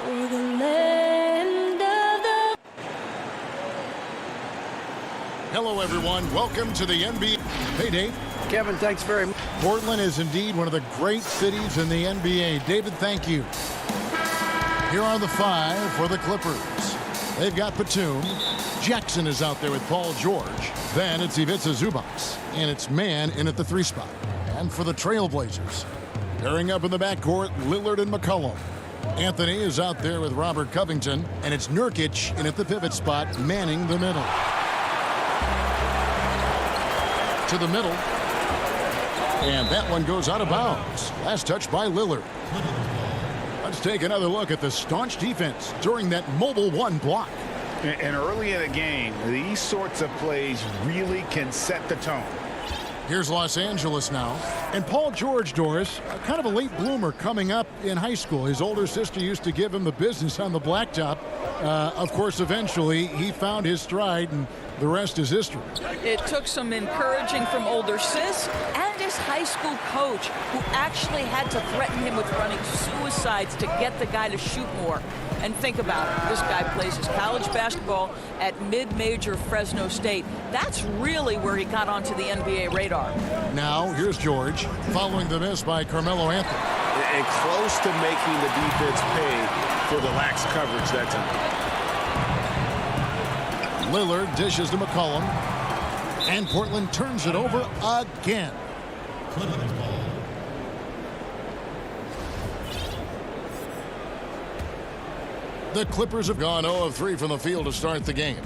for the land of the... Hello, everyone. Welcome to the NBA. Hey, Dave. Kevin, thanks very much. Portland is indeed one of the great cities in the NBA. David, thank you. Here are the five for the Clippers. They've got Batum. Jackson is out there with Paul George. Then it's Ivica Zubac. And it's Man in at the 3 spot. And for the Trailblazers, pairing up in the backcourt, Lillard and McCollum. Anthony is out there with Robert Covington. And it's Nurkic in at the pivot spot, manning the middle. To the middle. And that one goes out of bounds. Last touch by Lillard. Let's take another look at the staunch defense during that mobile 1 block. And early in the game, these sorts of plays really can set the tone. Here's Los Angeles now. And Paul George, Doris, kind of a late bloomer coming up in high school. His older sister used to give him the business on the blacktop. Of course, eventually, he found his stride, and the rest is history. It took some encouraging from older sis and his high school coach, who actually had to threaten him with running suicides to get the guy to shoot more. And think about it. This guy plays his college basketball at mid-major Fresno State. That's really where he got onto the NBA radar. Now, here's George, following the miss by Carmelo Anthony. And close to making the defense pay for the lax coverage that time. Lillard dishes to McCollum. And Portland turns it over again. The Clippers have gone 0 of 3 from the field to start the game.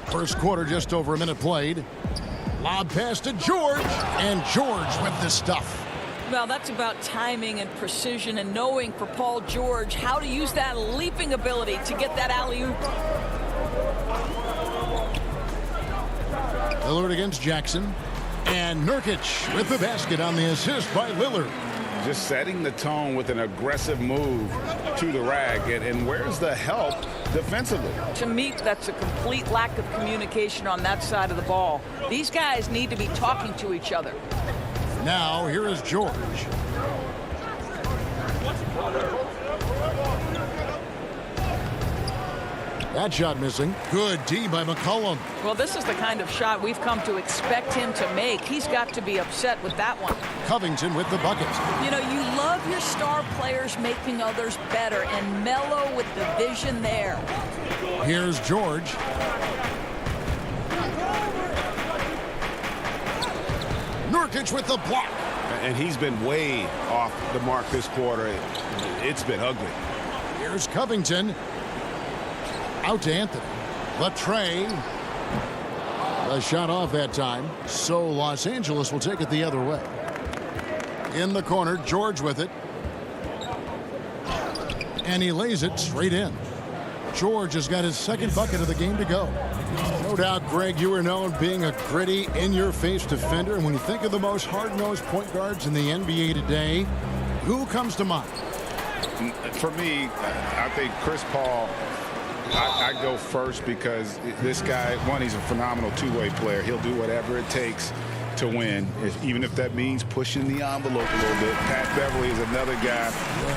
First quarter, just over a minute played. Lob pass to George, and George with the stuff. Well, that's about timing and precision and knowing for Paul George how to use that leaping ability to get that alley-oop. Lillard against Jackson. And Nurkic with the basket on the assist by Lillard. Just setting the tone with an aggressive move to the rack. And where's the help defensively? To me, that's a complete lack of communication on that side of the ball. These guys need to be talking to each other. Now, here is George. That shot missing. Good D by McCollum. Well, this is the kind of shot we've come to expect him to make. He's got to be upset with that one. Covington with the bucket. You know, you love your star players making others better, and Melo with the vision there. Here's George. Nurkic with the block. And he's been way off the mark this quarter. It's been ugly. Here's Covington. Out to Anthony. The tray. A shot off that time. So Los Angeles will take it the other way. In the corner, George with it. And he lays it straight in. George has got his second bucket of the game to go. No doubt, Greg, you are known being a gritty, in-your-face defender. And when you think of the most hard-nosed point guards in the NBA today, who comes to mind? For me, I think Chris Paul. I go first because this guy, one, he's a phenomenal two-way player. He'll do whatever it takes to win, even if that means pushing the envelope a little bit. Pat Beverly is another guy,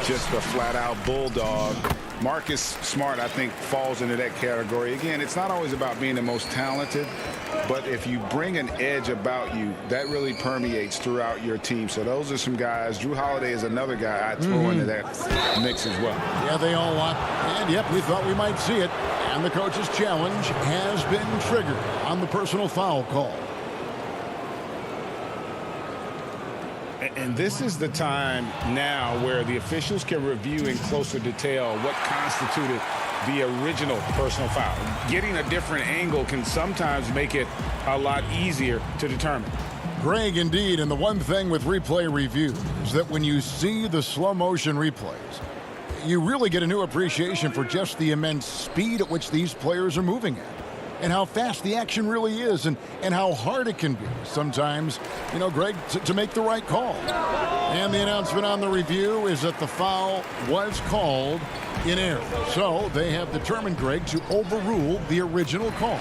just a flat-out bulldog. Marcus Smart, I think, falls into that category. Again, it's not always about being the most talented, but if you bring an edge about you, that really permeates throughout your team. So those are some guys. Drew Holiday is another guy I'd throw into that mix as well. Yeah, they all want. And, yep, we thought we might see it. And the coach's challenge has been triggered on the personal foul call. And this is the time now where the officials can review in closer detail what constituted the original personal foul. Getting a different angle can sometimes make it a lot easier to determine. Greg, indeed, and the one thing with replay review is that when you see the slow motion replays, you really get a new appreciation for just the immense speed at which these players are moving at. and how fast the action really is and how hard it can be sometimes, you know, Greg, to make the right call. And the announcement on the review is that the foul was called in error. So they have determined, Greg, to overrule the original call.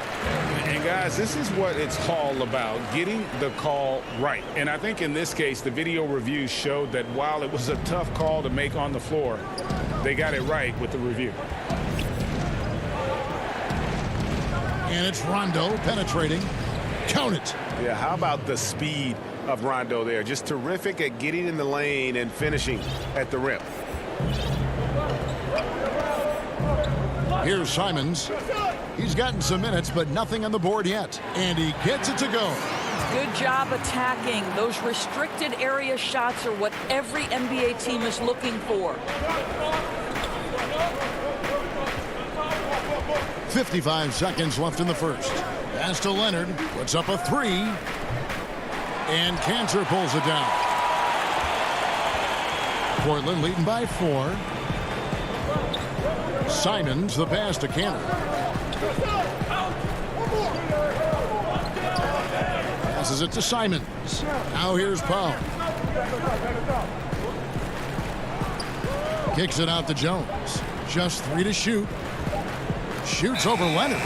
And guys, this is what it's all about, getting the call right. And I think in this case, the video review showed that while it was a tough call to make on the floor, they got it right with the review. And it's Rondo penetrating. Count it. Yeah, how about the speed of Rondo there? Just terrific at getting in the lane and finishing at the rim. Here's Simons. He's gotten some minutes, but nothing on the board yet. And he gets it to go. Good job attacking. Those restricted area shots are what every NBA team is looking for. 55 seconds left in the first. Pass to Leonard. Puts up a three. And Cantor pulls it down. Portland leading by 4. Simons, the pass to Cantor. Passes it to Simons. Now here's Powell. Kicks it out to Jones. Just 3 to shoot. Shoots over Leonard.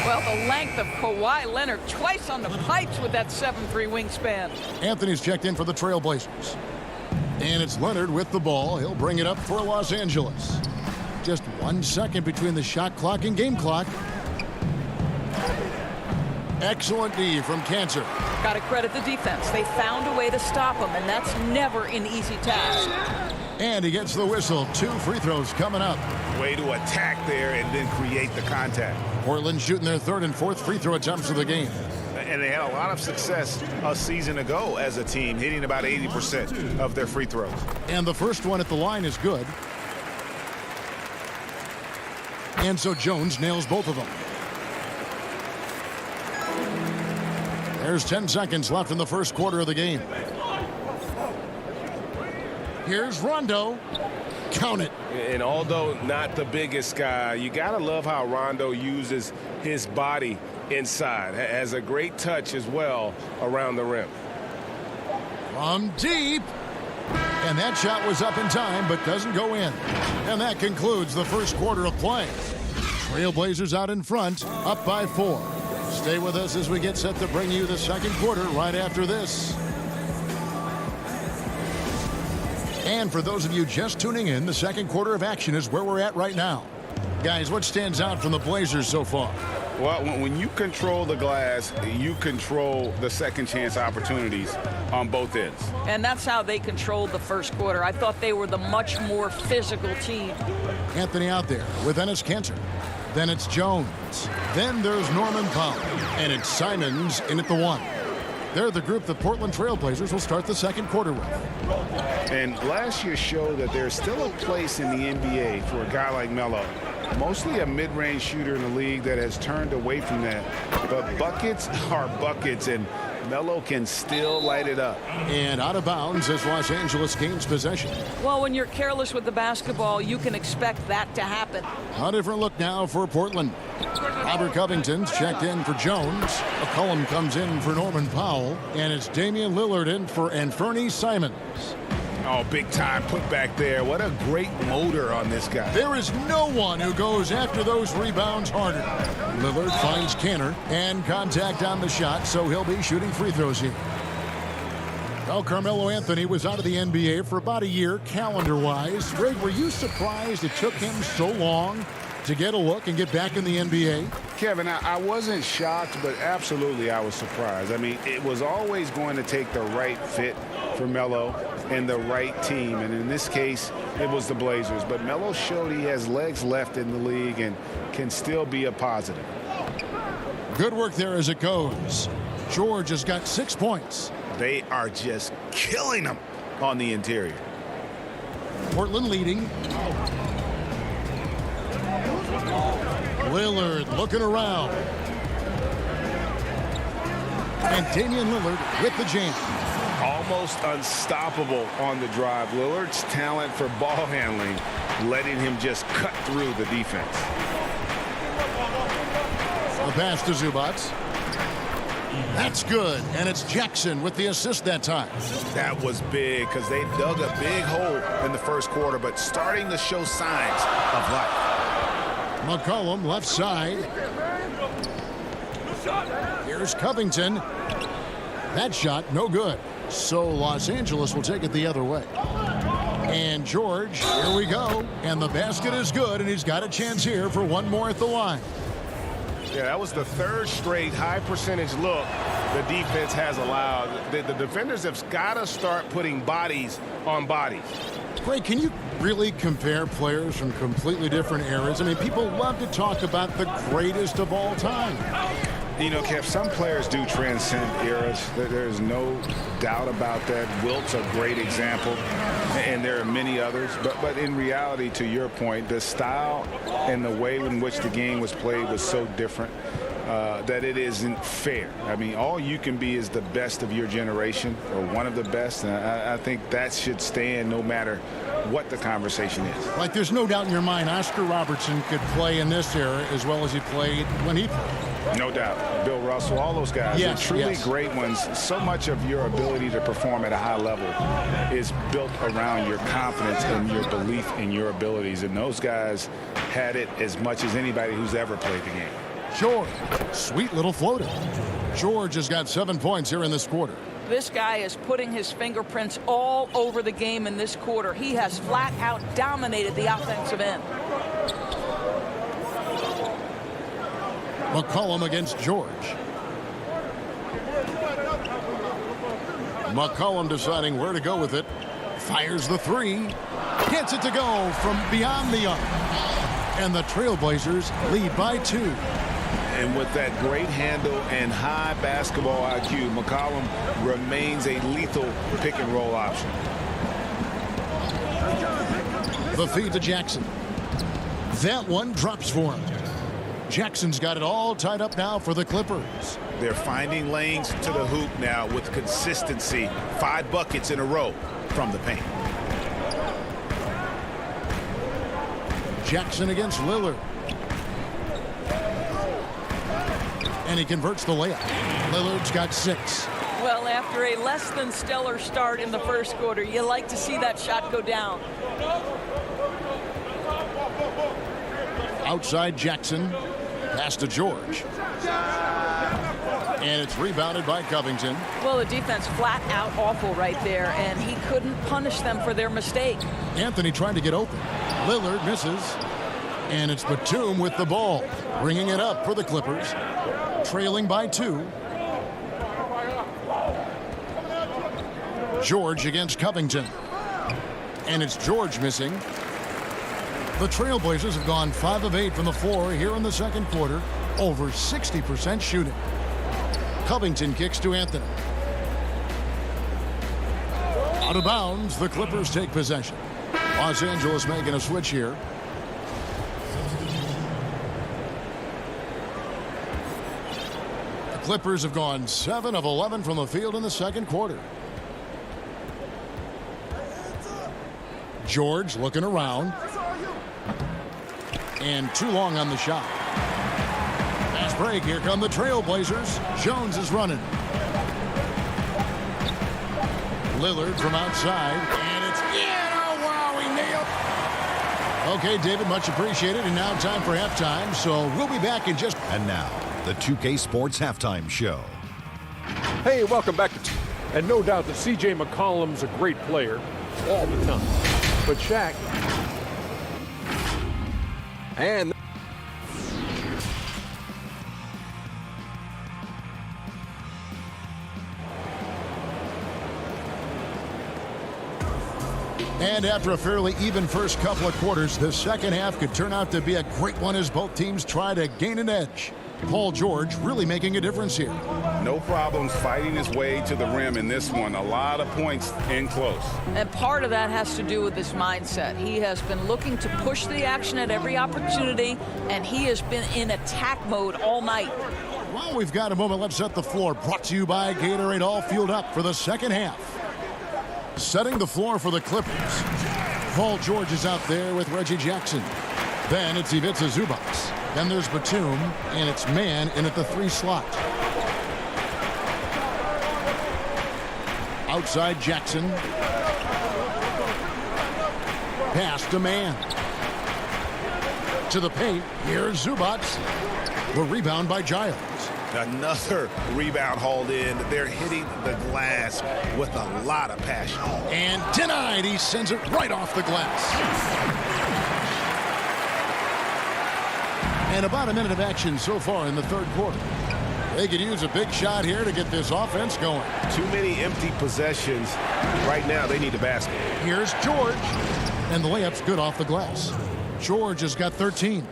Well, the length of Kawhi Leonard twice on the pipes with that 7'3" wingspan. Anthony's checked in for the Trailblazers. And it's Leonard with the ball. He'll bring it up for Los Angeles. Just 1 second between the shot clock and game clock. Excellent D from Cantor. Got to credit the defense. They found a way to stop him, and that's never an easy task. And he gets the whistle. 2 free throws coming up. Way to attack there and then create the contact. Portland shooting their 3rd and 4th free throw attempts of the game. And they had a lot of success a season ago as a team, hitting about 80% of their free throws. And the first one at the line is good. And so Jones nails both of them. There's 10 seconds left in the first quarter of the game. Here's Rondo. Count it. And although not the biggest guy, you got to love how Rondo uses his body inside. Has a great touch as well around the rim. From deep. And that shot was up in time, but doesn't go in. And that concludes the first quarter of play. Trailblazers out in front, up by 4. Stay with us as we get set to bring you the second quarter right after this. And for those of you just tuning in, the second quarter of action is where we're at right now. Guys, what stands out from the Blazers so far? Well, when you control the glass, you control the second chance opportunities on both ends. And that's how they controlled the first quarter. I thought they were the much more physical team. Anthony out there with Enes Kanter. Then it's Jones. Then there's Norman Powell. And it's Simons in at the 1. They're the group the Portland Trailblazers will start the second quarter with. And last year showed that there's still a place in the NBA for a guy like Melo. Mostly a mid-range shooter in the league that has turned away from that. But buckets are buckets, and Melo can still light it up. And out of bounds as Los Angeles gains possession. Well, when you're careless with the basketball, you can expect that to happen. A different look now for Portland. Robert Covington's checked in for Jones. McCollum comes in for Norman Powell. And it's Damian Lillard in for Anthony Simons. Oh, big time put back there. What a great motor on this guy. There is no one who goes after those rebounds harder. Lillard finds Cantor and contact on the shot, so he'll be shooting free throws here. Well, Carmelo Anthony was out of the NBA for about a year, calendar-wise. Greg, were you surprised it took him so long to get a look and get back in the NBA? Kevin, I wasn't shocked, but absolutely I was surprised. I mean, it was always going to take the right fit for Melo and the right team. And in this case, it was the Blazers. But Melo showed he has legs left in the league and can still be a positive. Good work there as it goes. George has got 6 points. They are just killing them on the interior. Portland leading. Lillard looking around. And Damian Lillard with the jam. Almost unstoppable on the drive. Lillard's talent for ball handling, letting him just cut through the defense. A pass to Zubats. That's good, and it's Jackson with the assist that time. That was big because they dug a big hole in the first quarter, but starting to show signs of life. McCollum left side. Here's Covington. That shot, no good. So Los Angeles will take it the other way. And George, here we go. And the basket is good, and he's got a chance here for one more at the line. Yeah, that was the third straight high percentage look the defense has allowed. The defenders have got to start putting bodies on bodies. Greg, can you really compare players from completely different eras? I mean, people love to talk about the greatest of all time. You know, Kev, some players do transcend eras. There's no doubt about that. Wilt's a great example, and there are many others. But in reality, to your point, the style and the way in which the game was played was so different that it isn't fair. I mean, all you can be is the best of your generation, or one of the best, and I think that should stand no matter what the conversation is. Like, there's no doubt in your mind Oscar Robertson could play in this era as well as he played when he played. No doubt. Bill Russell, all those guys, yes, are truly yes. great ones. So much of your ability to perform at a high level is built around your confidence and your belief in your abilities. And those guys had it as much as anybody who's ever played the game. George, sweet little floater. George has got 7 points here in this quarter. This guy is putting his fingerprints all over the game in this quarter. He has flat out dominated the offensive end. McCollum against George. McCollum deciding where to go with it. Fires the three. Gets it to go from beyond the arc. And the Trailblazers lead by 2. And with that great handle and high basketball IQ, McCollum remains a lethal pick and roll option. The feed to Jackson. That one drops for him. Jackson's got it all tied up now for the Clippers. They're finding lanes to the hoop now with consistency. 5 buckets in a row from the paint. Jackson against Lillard. And he converts the layup. Lillard's got 6. Well, after a less than stellar start in the first quarter, you like to see that shot go down. Outside Jackson. Pass to George. And it's rebounded by Covington. Well, the defense flat out awful right there, and he couldn't punish them for their mistake. Anthony trying to get open. Lillard misses. And it's Batum with the ball. Bringing it up for the Clippers. Trailing by 2. George against Covington. And it's George missing. The Trailblazers have gone 5 of 8 from the floor here in the second quarter. Over 60% shooting. Covington kicks to Anthony. Out of bounds, the Clippers take possession. Los Angeles making a switch here. The Clippers have gone 7 of 11 from the field in the second quarter. George looking around. And too long on the shot. Fast break. Here come the Trailblazers. Jones is running. Lillard from outside. And it's in. Oh, wow, he nailed. Okay, David, much appreciated. And now time for halftime. So we'll be back in just... And now, the 2K Sports Halftime Show. Hey, welcome back to... And no doubt that C.J. McCollum's a great player all the time. But Shaq... And... And after a fairly even first couple of quarters, the second half could turn out to be a great one as both teams try to gain an edge. Paul George really making a difference here. No problems fighting his way to the rim in this one. A lot of points in close. And part of that has to do with his mindset. He has been looking to push the action at every opportunity, and he has been in attack mode all night. Well, we've got a moment left set the floor. Brought to you by Gatorade, all fueled up for the second half. Setting the floor for the Clippers. Paul George is out there with Reggie Jackson. Then it's Ivica Zubac. Then there's Batum, and it's man in at the 3 slot. Outside Jackson. Pass to man. To the paint. Here's Zubac. The rebound by Giles. Another rebound hauled in. They're hitting the glass with a lot of passion. And denied. He sends it right off the glass. And about a minute of action so far in the third quarter. They could use a big shot here to get this offense going. Too many empty possessions. Right now, they need the basket. Here's George. And the layup's good off the glass. George has got 13.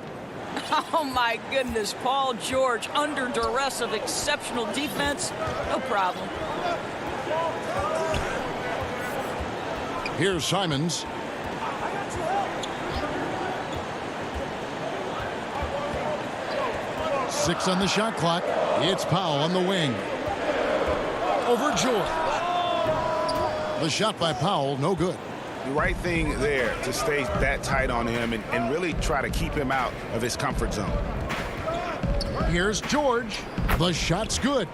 Oh, my goodness. Paul George under duress of exceptional defense. No problem. Here's Simons. Six on the shot clock. It's Powell on the wing. Over George. The shot by Powell, no good. The right thing there to stay that tight on him and really try to keep him out of his comfort zone. Here's George. The shot's good.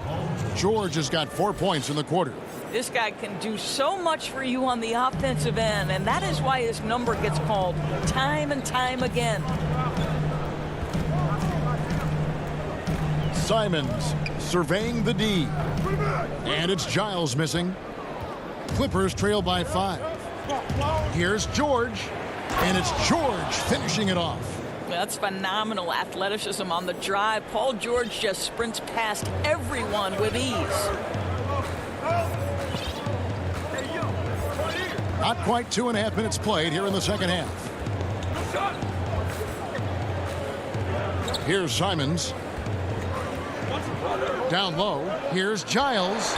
George has got 4 points in the quarter. This guy can do so much for you on the offensive end, and that is why his number gets called time and time again. Simons surveying the D. And it's Giles missing. Clippers trail by 5. Here's George. And it's George finishing it off. That's phenomenal athleticism on the drive. Paul George just sprints past everyone with ease. Not quite 2.5 minutes played here in the second half. Here's Simons. Down low. Here's Giles.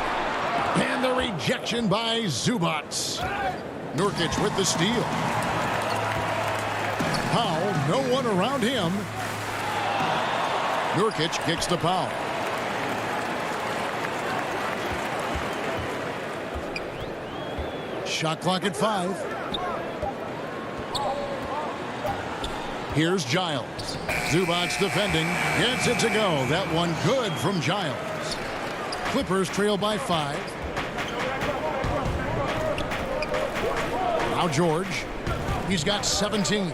And the rejection by Zubac. Nurkic with the steal. Powell, no one around him. Nurkic kicks to Powell. Shot clock at 5. Here's Giles. Zubac defending. Gets it to go. That one good from Giles. Clippers trail by 5. Now George. He's got 17.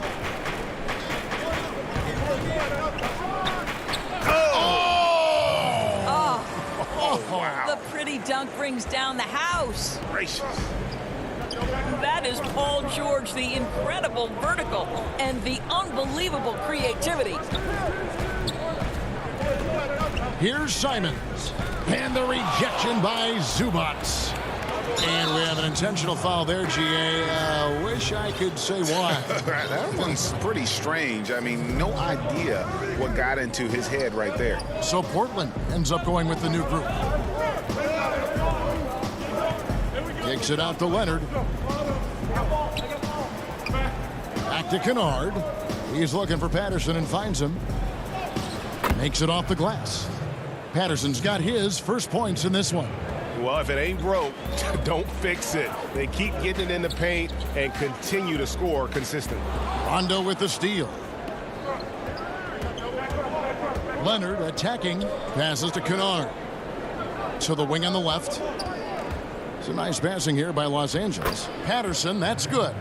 The pretty dunk brings down the house. Gracious. That is Paul George, the incredible vertical and the unbelievable creativity. Here's Simons. And the rejection by Zubac. And we have an intentional foul there, GA. Wish I could say why. That one's pretty strange. I mean, no idea what got into his head right there. So Portland ends up going with the new group. Kicks it out to Leonard. Back to Kennard. He's looking for Patterson and finds him. Makes it off the glass. Patterson's got his first points in this one. Well, if it ain't broke, don't fix it. They keep getting it in the paint and continue to score consistently. Rondo with the steal. Leonard attacking. Passes to Kennard. To the wing on the left. It's a nice passing here by Los Angeles. Patterson, that's good.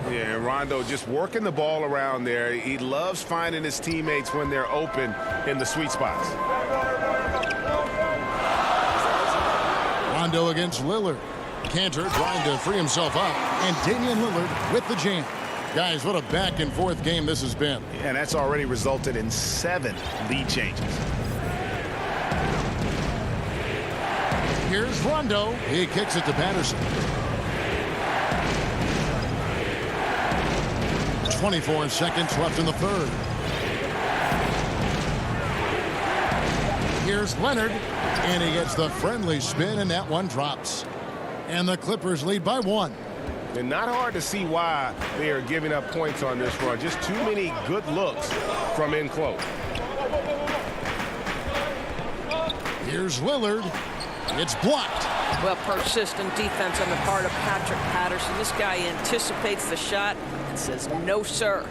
Yeah, Rondo just working the ball around there. He loves finding his teammates when they're open in the sweet spots. Rondo against Lillard. Cantor trying to free himself up. And Damian Lillard with the jam. Guys, what a back and forth game this has been. And that's already resulted in 7 lead changes. Here's Rondo. He kicks it to Patterson. 24 seconds left in the third. Here's Leonard. And he gets the friendly spin, and that one drops. And the Clippers lead by 1. And not hard to see why they are giving up points on this run. Just too many good looks from in close. Here's Lillard. It's blocked. Well, persistent defense on the part of Patrick Patterson. This guy anticipates the shot and says, no, sir.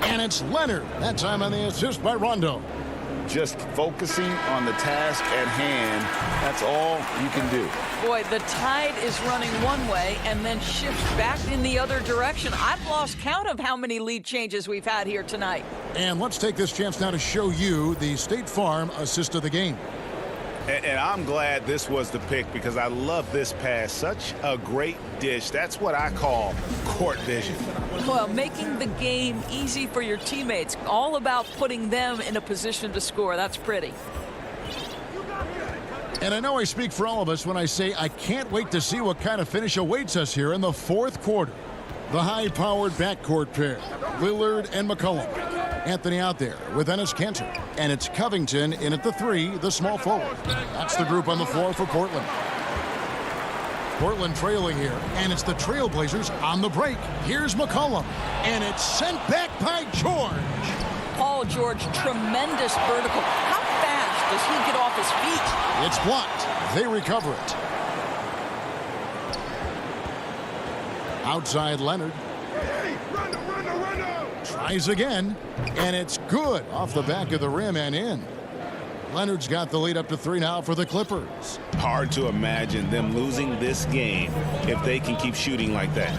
And it's Leonard. That time on the assist by Rondo. Just focusing on the task at hand. That's all you can do. Boy, the tide is running one way and then shifts back in the other direction. I've lost count of how many lead changes we've had here tonight. And let's take this chance now to show you the State Farm assist of the game. And I'm glad this was the pick because I love this pass. Such a great dish. That's what I call court vision. Well, making the game easy for your teammates. All about putting them in a position to score. That's pretty. And I know I speak for all of us when I say I can't wait to see what kind of finish awaits us here in the fourth quarter. The high-powered backcourt pair, Lillard and McCollum. Anthony out there with Enes Kanter. And it's Covington in at the 3, the small forward. That's the group on the floor for Portland. Portland trailing here, and it's the Trailblazers on the break. Here's McCollum, and it's sent back by George. Paul George, tremendous vertical. How fast does he get off his feet? It's blocked. They recover it. Outside Leonard. Tries again, and it's good off the back of the rim and in. Leonard's got the lead up to 3 now for the Clippers. Hard to imagine them losing this game if they can keep shooting like that.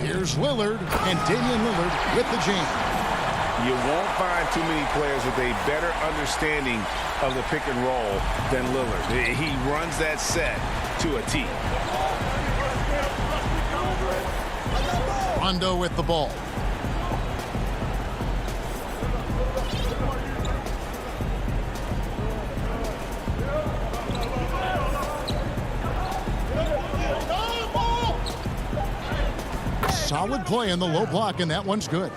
Here's Lillard, and Damian Lillard with the jam. You won't find too many players with a better understanding of the pick and roll than Lillard. He runs that set to a T. Rondo with the ball. Solid play in the low block, and that one's good.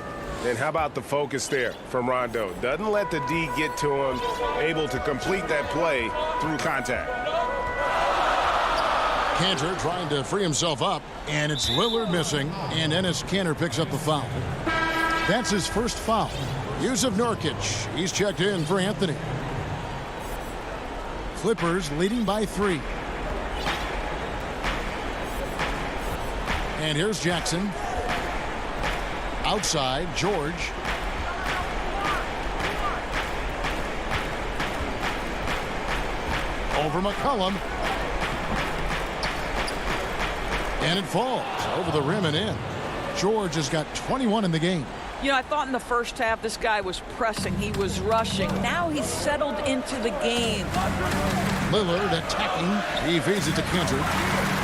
And how about the focus there from Rondo? Doesn't let the D get to him, able to complete that play through contact. Kanter trying to free himself up, and it's Lillard missing, and Enes Kanter picks up the foul. That's his first foul. Yusuf Nurkic, he's checked in for Anthony. Clippers leading by 3. And here's Jackson. Outside, George. Over McCollum. And it falls over the rim and in. George has got 21 in the game. You know, I thought in the first half this guy was pressing. He was rushing. Now he's settled into the game. Lillard attacking. He feeds it to Kanter.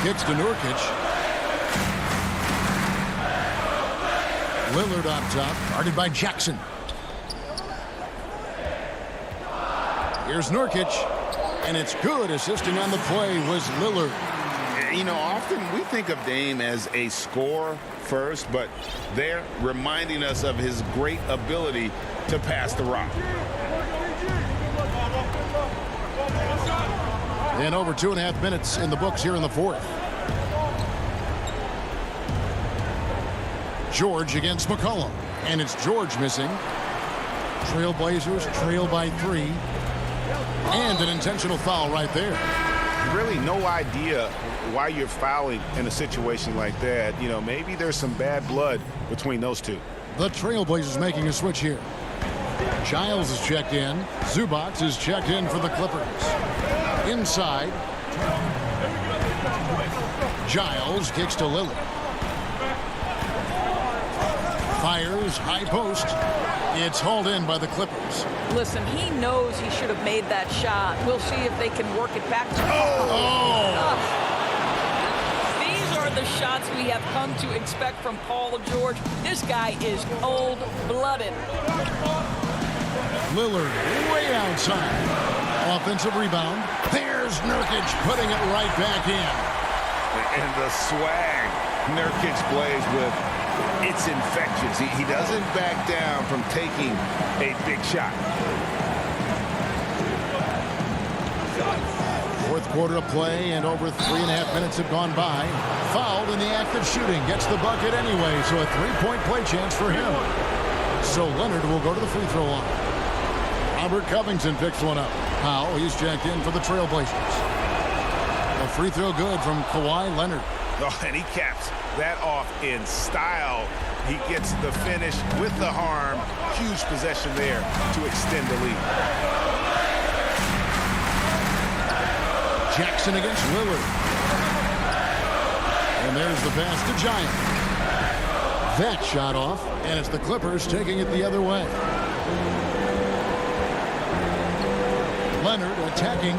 Kicks to Nurkic. Lillard on top, guarded by Jackson. Here's Nurkic, and it's good. Assisting on the play was Lillard. You know, often we think of Dame as a scorer first, but they're reminding us of his great ability to pass the rock. And over 2.5 minutes in the books here in the fourth. George against McCollum, and it's George missing. Trailblazers trail by 3, and an intentional foul right there. Really no idea why you're fouling in a situation like that. You know, maybe there's some bad blood between those two. The Trailblazers making a switch here. Giles is checked in. Zubac is checked in for the Clippers. Inside. Giles kicks to Lillard. Fires, high post. It's hauled in by the Clippers. Listen, he knows he should have made that shot. We'll see if they can work it back. These are the shots we have come to expect from Paul George. This guy is cold-blooded. Lillard way outside. Offensive rebound. There's Nurkic putting it right back in. And the swag Nurkic plays with, it's infectious. He doesn't back down from taking a big shot. Fourth quarter of play, and over 3.5 minutes have gone by. Fouled in the act of shooting. Gets the bucket anyway, so a 3-point play chance for him. So Leonard will go to the free throw line. Robert Covington picks one up. Powell, he's checked in for the Trailblazers. A free throw good from Kawhi Leonard. Oh, and he caps that off in style. He gets the finish with the harm. Huge possession there to extend the lead. Jackson against Lillard. And there's the pass to Giant. That shot off, and it's the Clippers taking it the other way. Leonard attacking.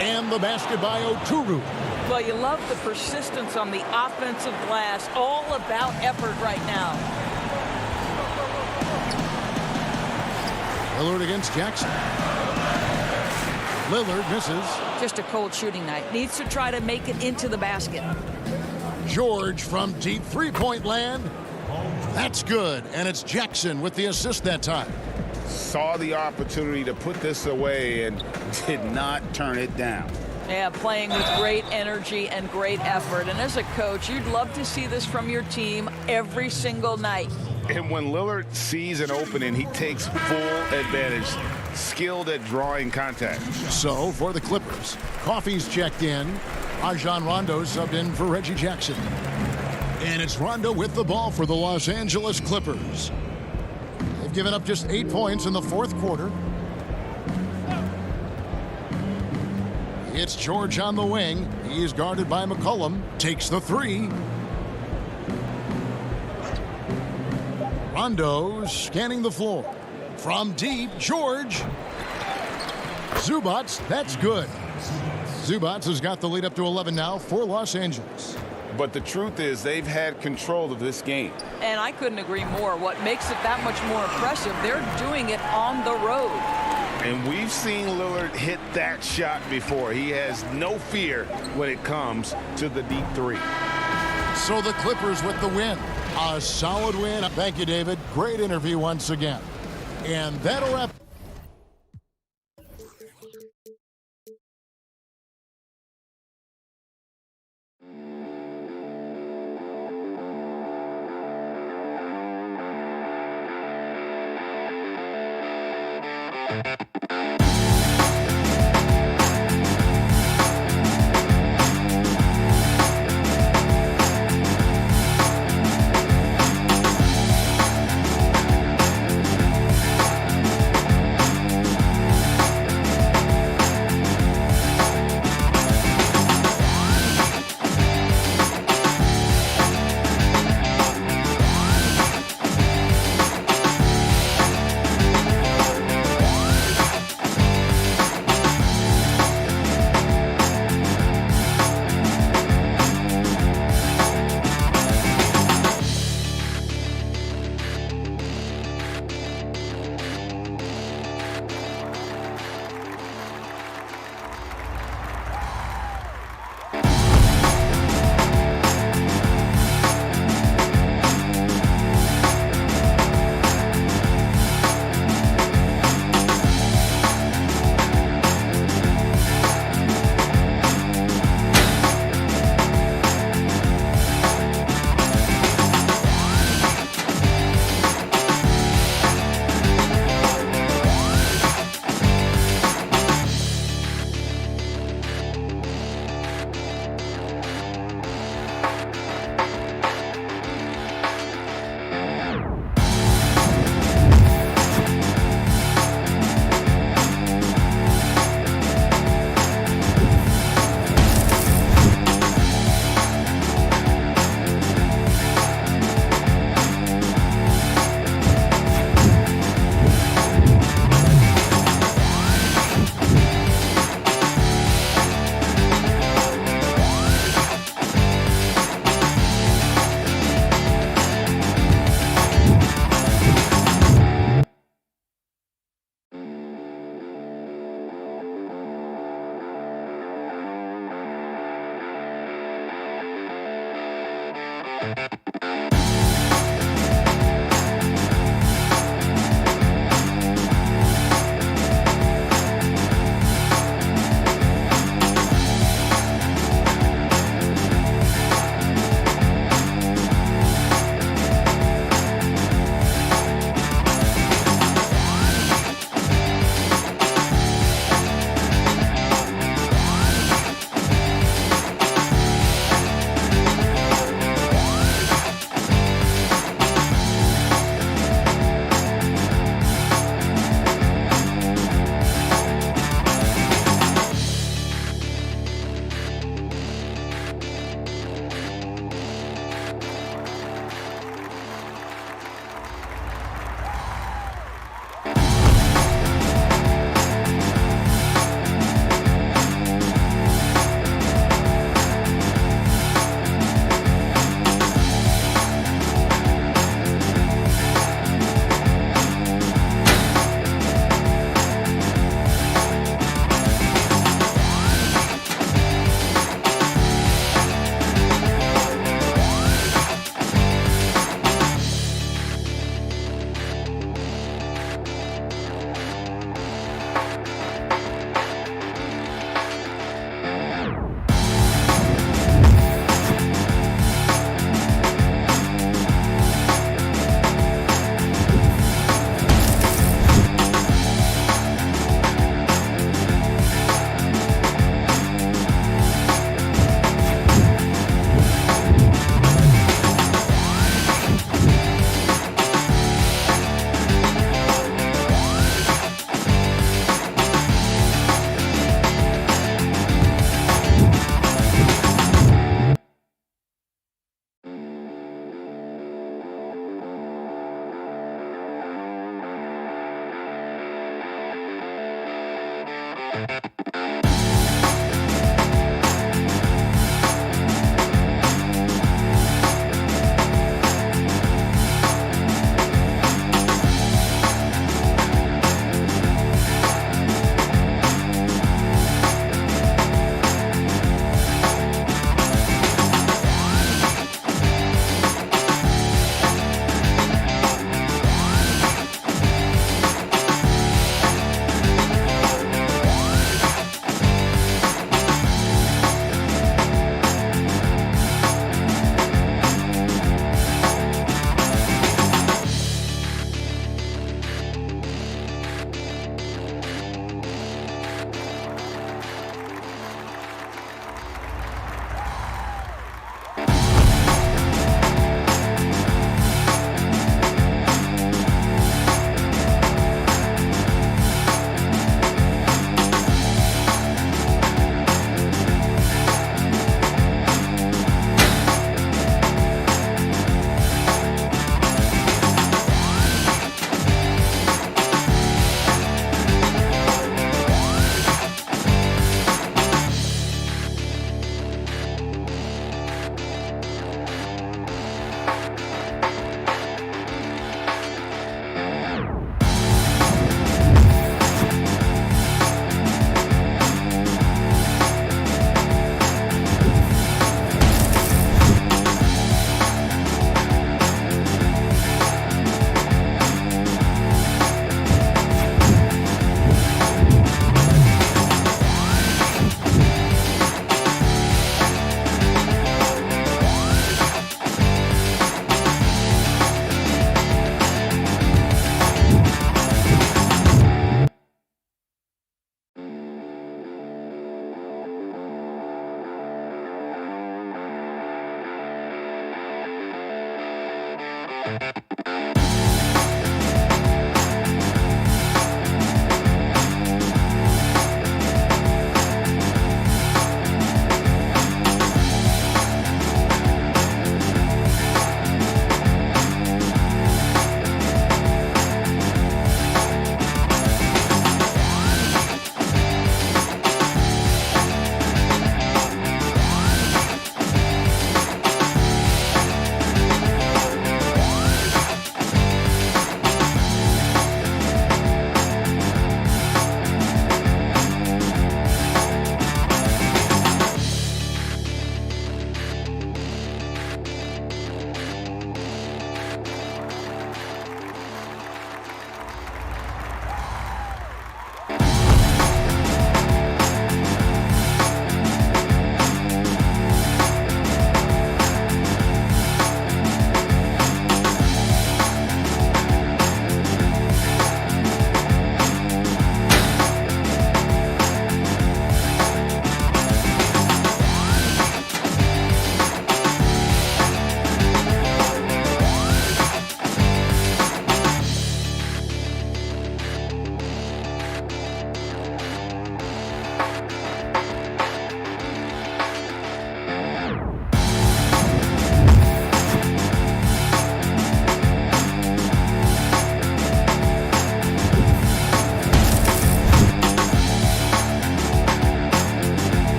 And the basket by Oturu. Well, you love the persistence on the offensive glass. All about effort right now. Lillard against Jackson. Lillard misses. Just a cold shooting night. Needs to try to make it into the basket. George from deep three-point land. That's good, and it's Jackson with the assist that time. Saw the opportunity to put this away and did not turn it down. Yeah, playing with great energy and great effort. And as a coach, you'd love to see this from your team every single night. And when Lillard sees an opening, he takes full advantage. Skilled at drawing contact. So, for the Clippers, Coffey's checked in. Rajon Rondo subbed in for Reggie Jackson. And it's Rondo with the ball for the Los Angeles Clippers. They've given up just 8 points in the fourth quarter. It's George on the wing. He is guarded by McCollum. Takes the three. Rondo scanning the floor. From deep, George. Zubats, that's good. Zubats has got the lead up to 11 now for Los Angeles. But the truth is they've had control of this game. And I couldn't agree more. What makes it that much more impressive, they're doing it on the road. And we've seen Lillard hit that shot before. He has no fear when it comes to the deep three. So the Clippers with the win. A solid win. Thank you, David. Great interview once again. And that'll wrap.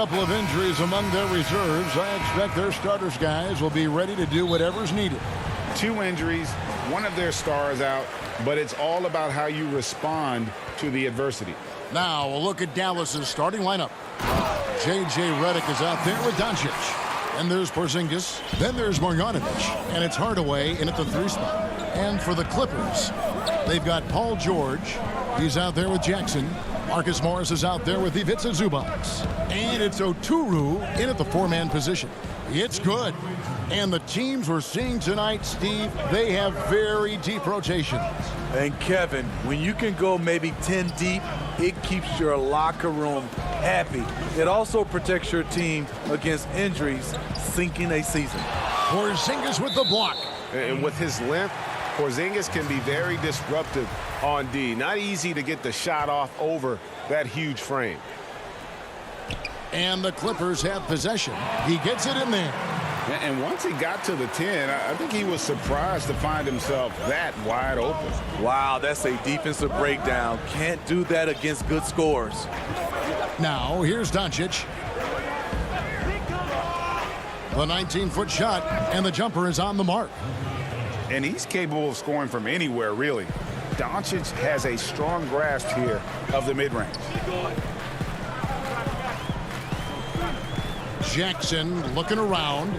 couple of injuries among their reserves. I expect their starters guys will be ready to do whatever's needed. 2 injuries, one of their stars out, but it's all about how you respond to the adversity. Now we'll look at Dallas's starting lineup. J.J. Redick is out there with Doncic. And there's Porzingis. Then there's Marjanovic. And it's Hardaway in at the 3 spot. And for the Clippers, they've got Paul George, He's out there with Jackson. Marcus Morris is out there with Ivica Zubac. And it's Oturu in at the four-man position. It's good. And the teams we're seeing tonight, Steve, they have very deep rotations. And Kevin, when you can go maybe 10 deep, it keeps your locker room happy. It also protects your team against injuries sinking a season. Porzingis with the block. And with his length, Porzingis can be very disruptive on D. Not easy to get the shot off over that huge frame. And the Clippers have possession. He gets it in there. And once he got to the 10, I think he was surprised to find himself that wide open. Wow, that's a defensive breakdown. Can't do that against good scores. Now, here's Doncic. The 19-foot shot, and the jumper is on the mark. And he's capable of scoring from anywhere, really. Doncic has a strong grasp here of the mid-range. Jackson looking around.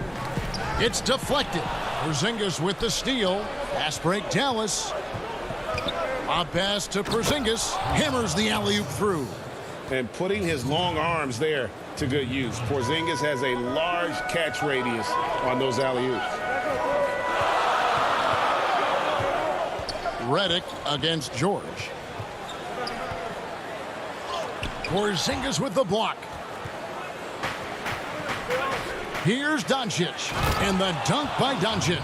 It's deflected. Porzingis with the steal. Pass break, Dallas. A pass to Porzingis. Hammers the alley-oop through. And putting his long arms there to good use. Porzingis has a large catch radius on those alley-oops. Redick against George. Porzingis with the block. Here's Doncic, and the dunk by Doncic.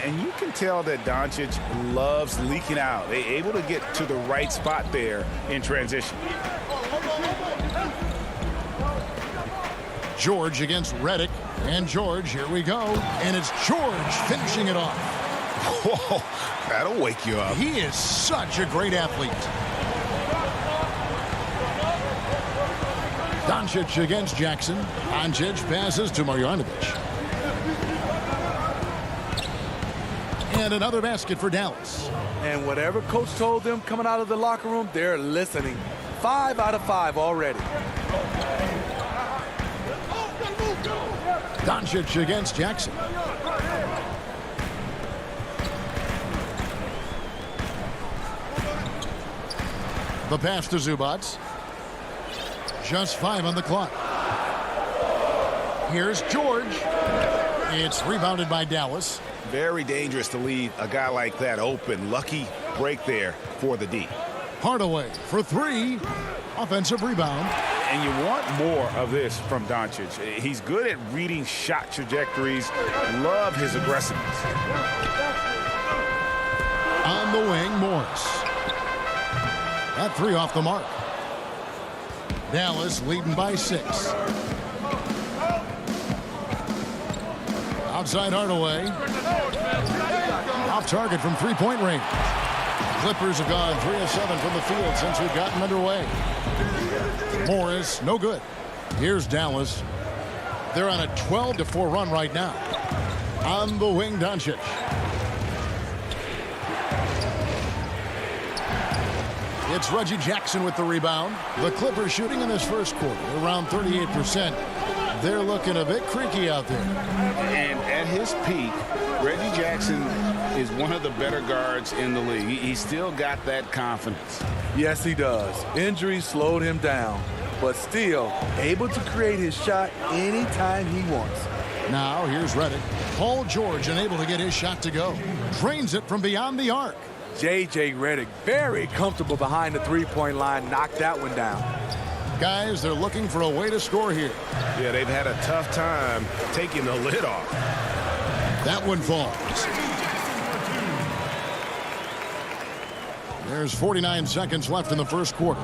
And you can tell that Doncic loves leaking out. They're able to get to the right spot there in transition. George against Redick, and George, here we go. And it's George finishing it off. Whoa, that'll wake you up. He is such a great athlete. Doncic against Jackson. Doncic passes to Marjanovic. And another basket for Dallas. And whatever coach told them coming out of the locker room, they're listening. 5 out of 5 already. Doncic against Jackson. The pass to Zubac. Just 5 on the clock. Here's George. It's rebounded by Dallas. Very dangerous to leave a guy like that open. Lucky break there for the D. Hardaway for 3. Offensive rebound. And you want more of this from Doncic. He's good at reading shot trajectories. Love his aggressiveness. On the wing, Morris. That 3 off the mark. Dallas leading by 6. Outside Hardaway. Off target from three-point range. Clippers have gone 3 of 7 from the field since we've gotten underway. Morris, no good. Here's Dallas. They're on a 12-4 run right now. On the wing, Doncic. It's Reggie Jackson with the rebound. The Clippers shooting in this first quarter around 38%. They're looking a bit creaky out there. And at his peak, Reggie Jackson is one of the better guards in the league. He's still got that confidence. Yes, he does. Injuries slowed him down, but still able to create his shot anytime he wants. Now here's Redick. Paul George unable to get his shot to go. Drains it from beyond the arc. J.J. Redick very comfortable behind the three-point line. Knocked that one down. Guys, they're looking for a way to score here. Yeah, they've had a tough time taking the lid off. That one falls. There's 49 seconds left in the first quarter.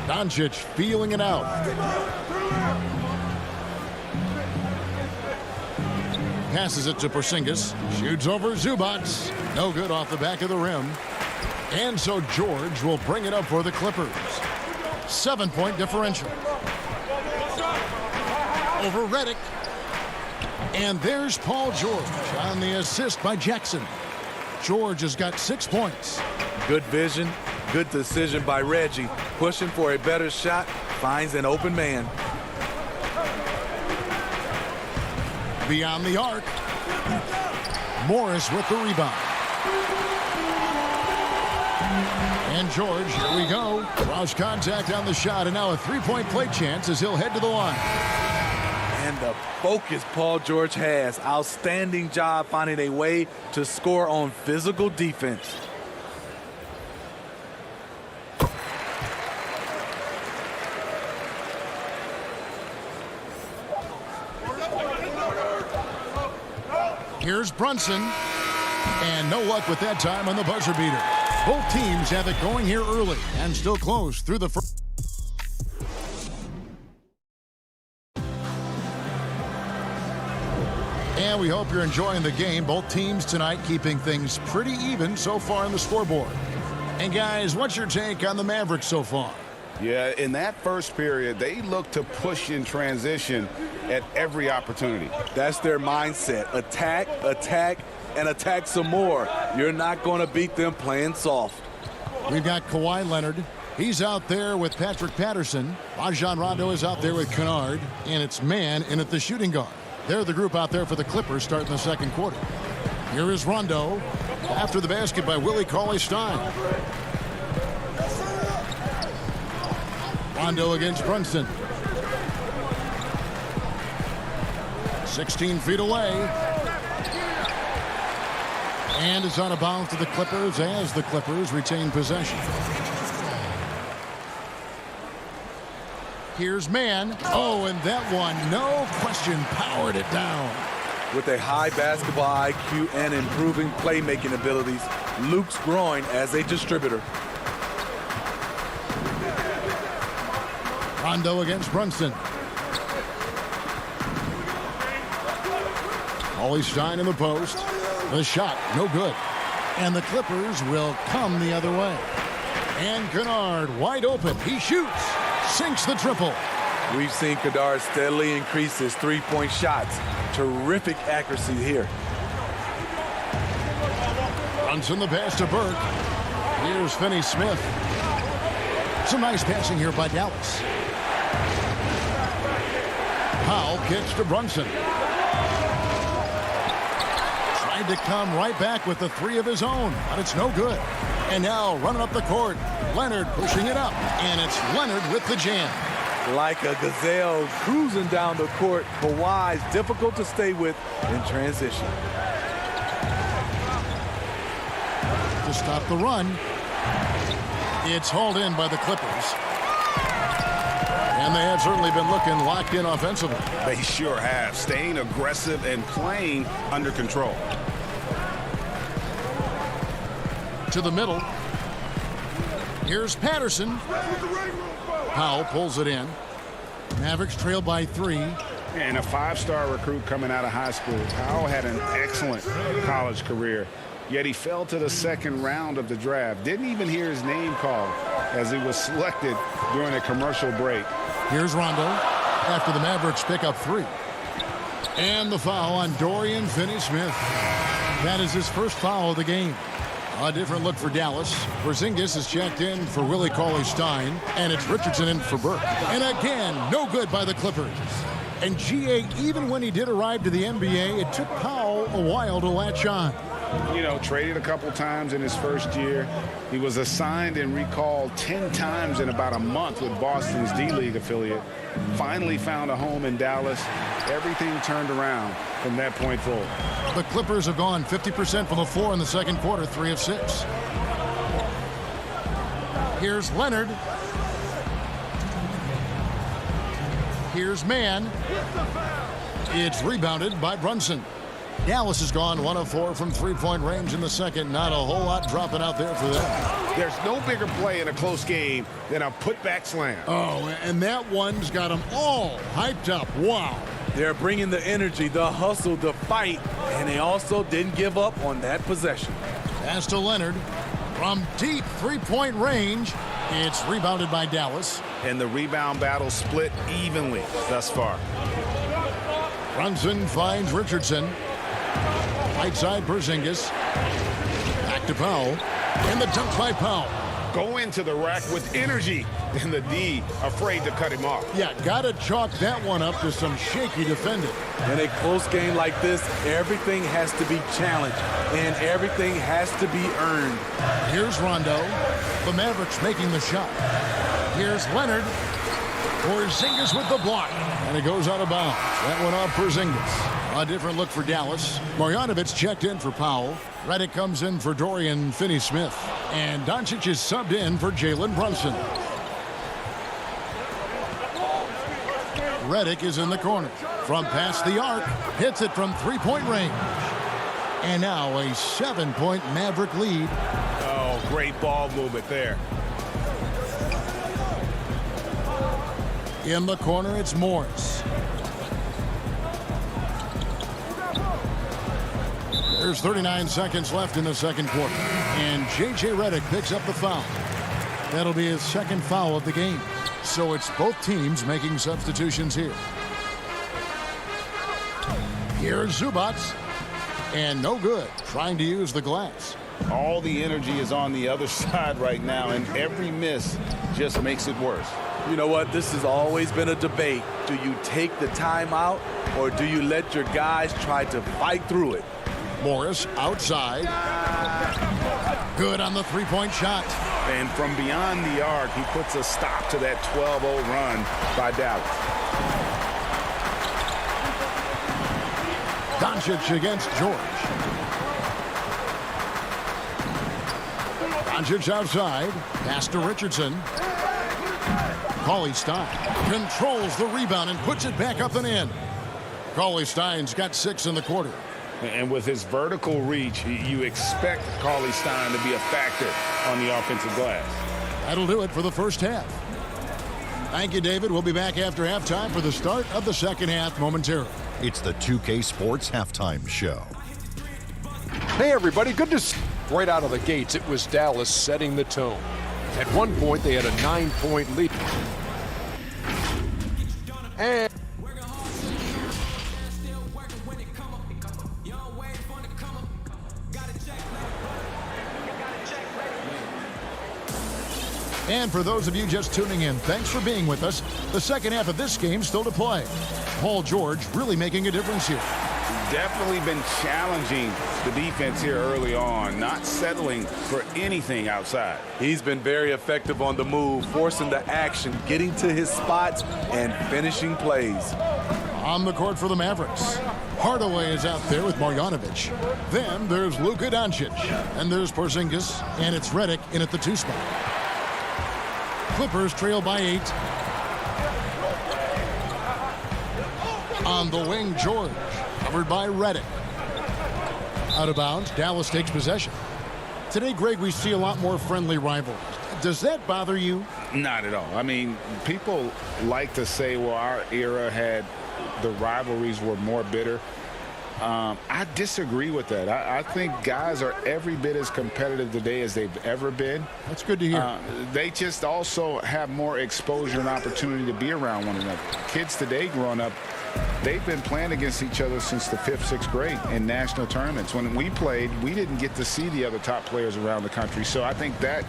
Doncic feeling it out. Passes it to Porzingis. Shoots over Zubac. No good off the back of the rim. And so George will bring it up for the Clippers. 7-point differential. Over Redick. And there's Paul George on the assist by Jackson. George has got 6 points. Good vision, good decision by Reggie. Pushing for a better shot, finds an open man. Beyond the arc. Morris with the rebound. And George, here we go. Cross contact on the shot, and now a three-point play chance as he'll head to the line. And the focus Paul George has. Outstanding job finding a way to score on physical defense. Here's Brunson. And no luck with that time on the buzzer beater. Both teams have it going here early and still close through the first. And we hope you're enjoying the game. Both teams tonight keeping things pretty even so far on the scoreboard. And guys, what's your take on the Mavericks so far? Yeah, in that first period, they looked to push in transition at every opportunity. That's their mindset. Attack, attack, and attack some more. You're not going to beat them playing soft. We've got Kawhi Leonard. He's out there with Patrick Patterson. Rajon Rondo is out there with Kennard. And it's man in at the shooting guard. They're the group out there for the Clippers starting the second quarter. Here is Rondo after the basket by Willie Cauley-Stein. Rondo against Brunson. 16 feet away. And it's out of bounds to the Clippers as the Clippers retain possession. Here's Mann. Oh, and that one, no question, powered it down. With a high basketball IQ and improving playmaking abilities, Luke's growing as a distributor. Rondo against Brunson. Cauley-Stein in the post. The shot, no good. And the Clippers will come the other way. And Kennard wide open. He shoots. Sinks the triple. We've seen Kennard steadily increase his three-point shots. Terrific accuracy here. Brunson the pass to Burke. Here's Finney-Smith. Some nice passing here by Dallas. Powell kicks to Brunson. Tried to come right back with the three of his own, but it's no good. And now running up the court, Leonard pushing it up, and it's Leonard with the jam. Like a gazelle cruising down the court, Kawhi's difficult to stay with in transition. To stop the run, it's hauled in by the Clippers. And they have certainly been looking locked in offensively. They sure have, staying aggressive and playing under control. To the middle. Here's Patterson. Powell pulls it in. Mavericks trail by 3. And a five-star recruit coming out of high school. Powell had an excellent college career, yet he fell to the second round of the draft. Didn't even hear his name called as he was selected during a commercial break. Here's Rondo after the Mavericks pick up 3. And the foul on Dorian Finney-Smith. That is his first foul of the game. A different look for Dallas. Porzingis is checked in for Willie Cauley-Stein, and it's Richardson in for Burke. And again, no good by the Clippers. And GA, even when he did arrive to the NBA, it took Powell a while to latch on. You know, traded a couple times in his first year. He was assigned and recalled 10 times in about a month with Boston's D-League affiliate. Finally found a home in Dallas. Everything turned around from that point forward. The Clippers have gone 50% from the floor in the second quarter, 3 of 6. Here's Leonard. Here's Mann. It's rebounded by Brunson. Dallas has gone 1 of 4 from three-point range in the second. Not a whole lot dropping out there for them. There's no bigger play in a close game than a putback slam. Oh, and that one's got them all hyped up. Wow. They're bringing the energy, the hustle, the fight, and they also didn't give up on that possession. Pass to Leonard from deep three-point range. It's rebounded by Dallas. And the rebound battle split evenly thus far. Brunson finds Richardson. Right side Porzingis. Back to Powell. And the dunk by Powell. Go into the rack with energy. and the D afraid to cut him off. Yeah, got to chalk that one up to some shaky defending. In a close game like this, everything has to be challenged, and everything has to be earned. Here's Rondo. The Mavericks making the shot. Here's Leonard. Porzingis with the block. And it goes out of bounds. That one off Porzingis. A different look for Dallas. Marjanovic checked in for Powell. Redick comes in for Dorian Finney-Smith. And Doncic is subbed in for Jalen Brunson. Redick is in the corner. From past the arc. Hits it from three-point range. And now a 7-point Maverick lead. Oh, great ball movement there. In the corner, it's Morris. There's 39 seconds left in the second quarter. And J.J. Redick picks up the foul. That'll be his second foul of the game. So it's both teams making substitutions here. Here's Zubac. And no good. Trying to use the glass. All the energy is on the other side right now, and every miss just makes it worse. You know what? This has always been a debate. Do you take the timeout, or do you let your guys try to fight through it? Morris outside. Good on the three-point shot. And from beyond the arc, he puts a stop to that 12-0 run by Dallas. Doncic against George. Doncic outside. Pass to Richardson. Cauley-Stein controls the rebound and puts it back up and in. Cauley-Stein's got 6 in the quarter. And with his vertical reach, you expect Cauley-Stein to be a factor on the offensive glass. That'll do it for the first half. Thank you, David. We'll be back after halftime for the start of the second half momentarily. It's the 2K Sports Halftime Show. Hey, everybody. Good to see. Right out of the gates, it was Dallas setting the tone. At one point, they had a 9-point lead. And for those of you just tuning in, thanks for being with us. The second half of this game still to play. Paul George really making a difference here. Definitely been challenging the defense here early on, not settling for anything outside. He's been very effective on the move, forcing the action, getting to his spots, and finishing plays. On the court for the Mavericks. Hardaway is out there with Marjanovic. Then there's Luka Doncic. And there's Porzingis. And it's Redick in at the 2 spot. Clippers trail by 8. On the wing, George. Covered by Redick. Out of bounds, Dallas takes possession. Today, Greg, we see a lot more friendly rivalries. Does that bother you? Not at all. I mean, people like to say, well, our era had the rivalries were more bitter. I disagree with that. I think guys are every bit as competitive today as they've ever been. That's good to hear. They just also have more exposure and opportunity to be around one another. Kids today growing up, they've been playing against each other since the 5th, 6th grade in national tournaments. When we played, we didn't get to see the other top players around the country. So I think that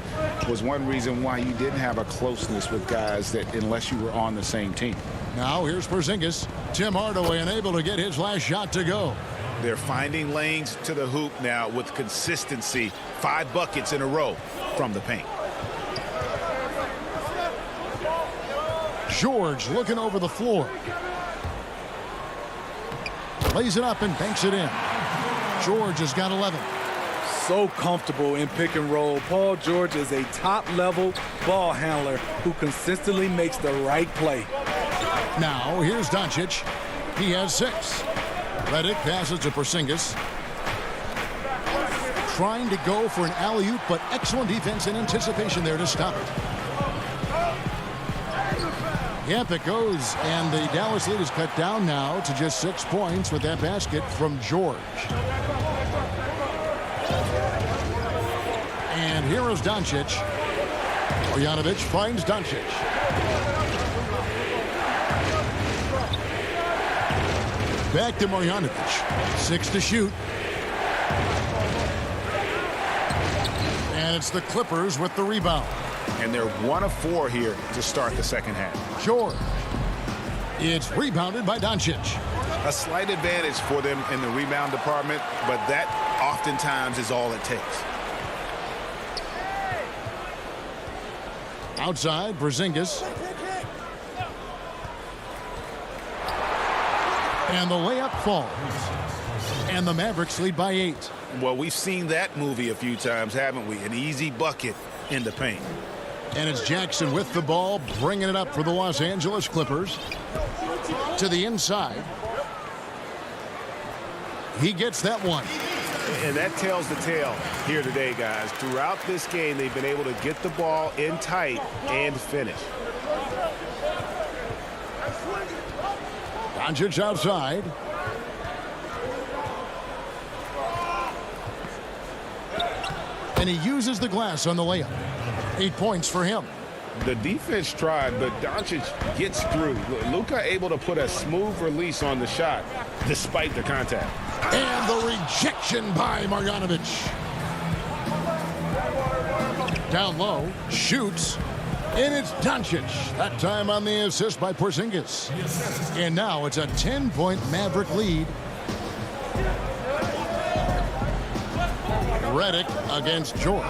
was one reason why you didn't have a closeness with guys that unless you were on the same team. Now here's Porzingis. Tim Hardaway unable to get his last shot to go. They're finding lanes to the hoop now with consistency. 5 buckets in a row from the paint. George looking over the floor. Lays it up and banks it in. George has got 11. So comfortable in pick and roll. Paul George is a top-level ball handler who consistently makes the right play. Now here's Doncic. He has 6. Redick passes to Porzingis. Trying to go for an alley-oop, but excellent defense and anticipation there to stop it. Yep, it goes, and the Dallas lead is cut down now to just 6 points with that basket from George. And here is Doncic. Marjanovic finds Doncic. Back to Marjanovic. 6 to shoot. And it's the Clippers with the rebound. and they're 1 of 4 here to start the second half. George. It's rebounded by Doncic. A slight advantage for them in the rebound department, but that oftentimes is all it takes. Outside, Porzingis. And the layup falls. And the Mavericks lead by 8. Well, we've seen that movie a few times, haven't we? An easy bucket in the paint. And it's Jackson with the ball, bringing it up for the Los Angeles Clippers. To the inside. He gets that one. And that tells the tale here today, guys. Throughout this game, they've been able to get the ball in tight and finish. Doncic outside. And he uses the glass on the layup. 8 points for him. The defense tried, but Doncic gets through. Luka able to put a smooth release on the shot despite the contact. And the rejection by Marjanovic. Down low, shoots, and it's Doncic. That time on the assist by Porzingis. And now it's a 10-point Maverick lead. Redick against George.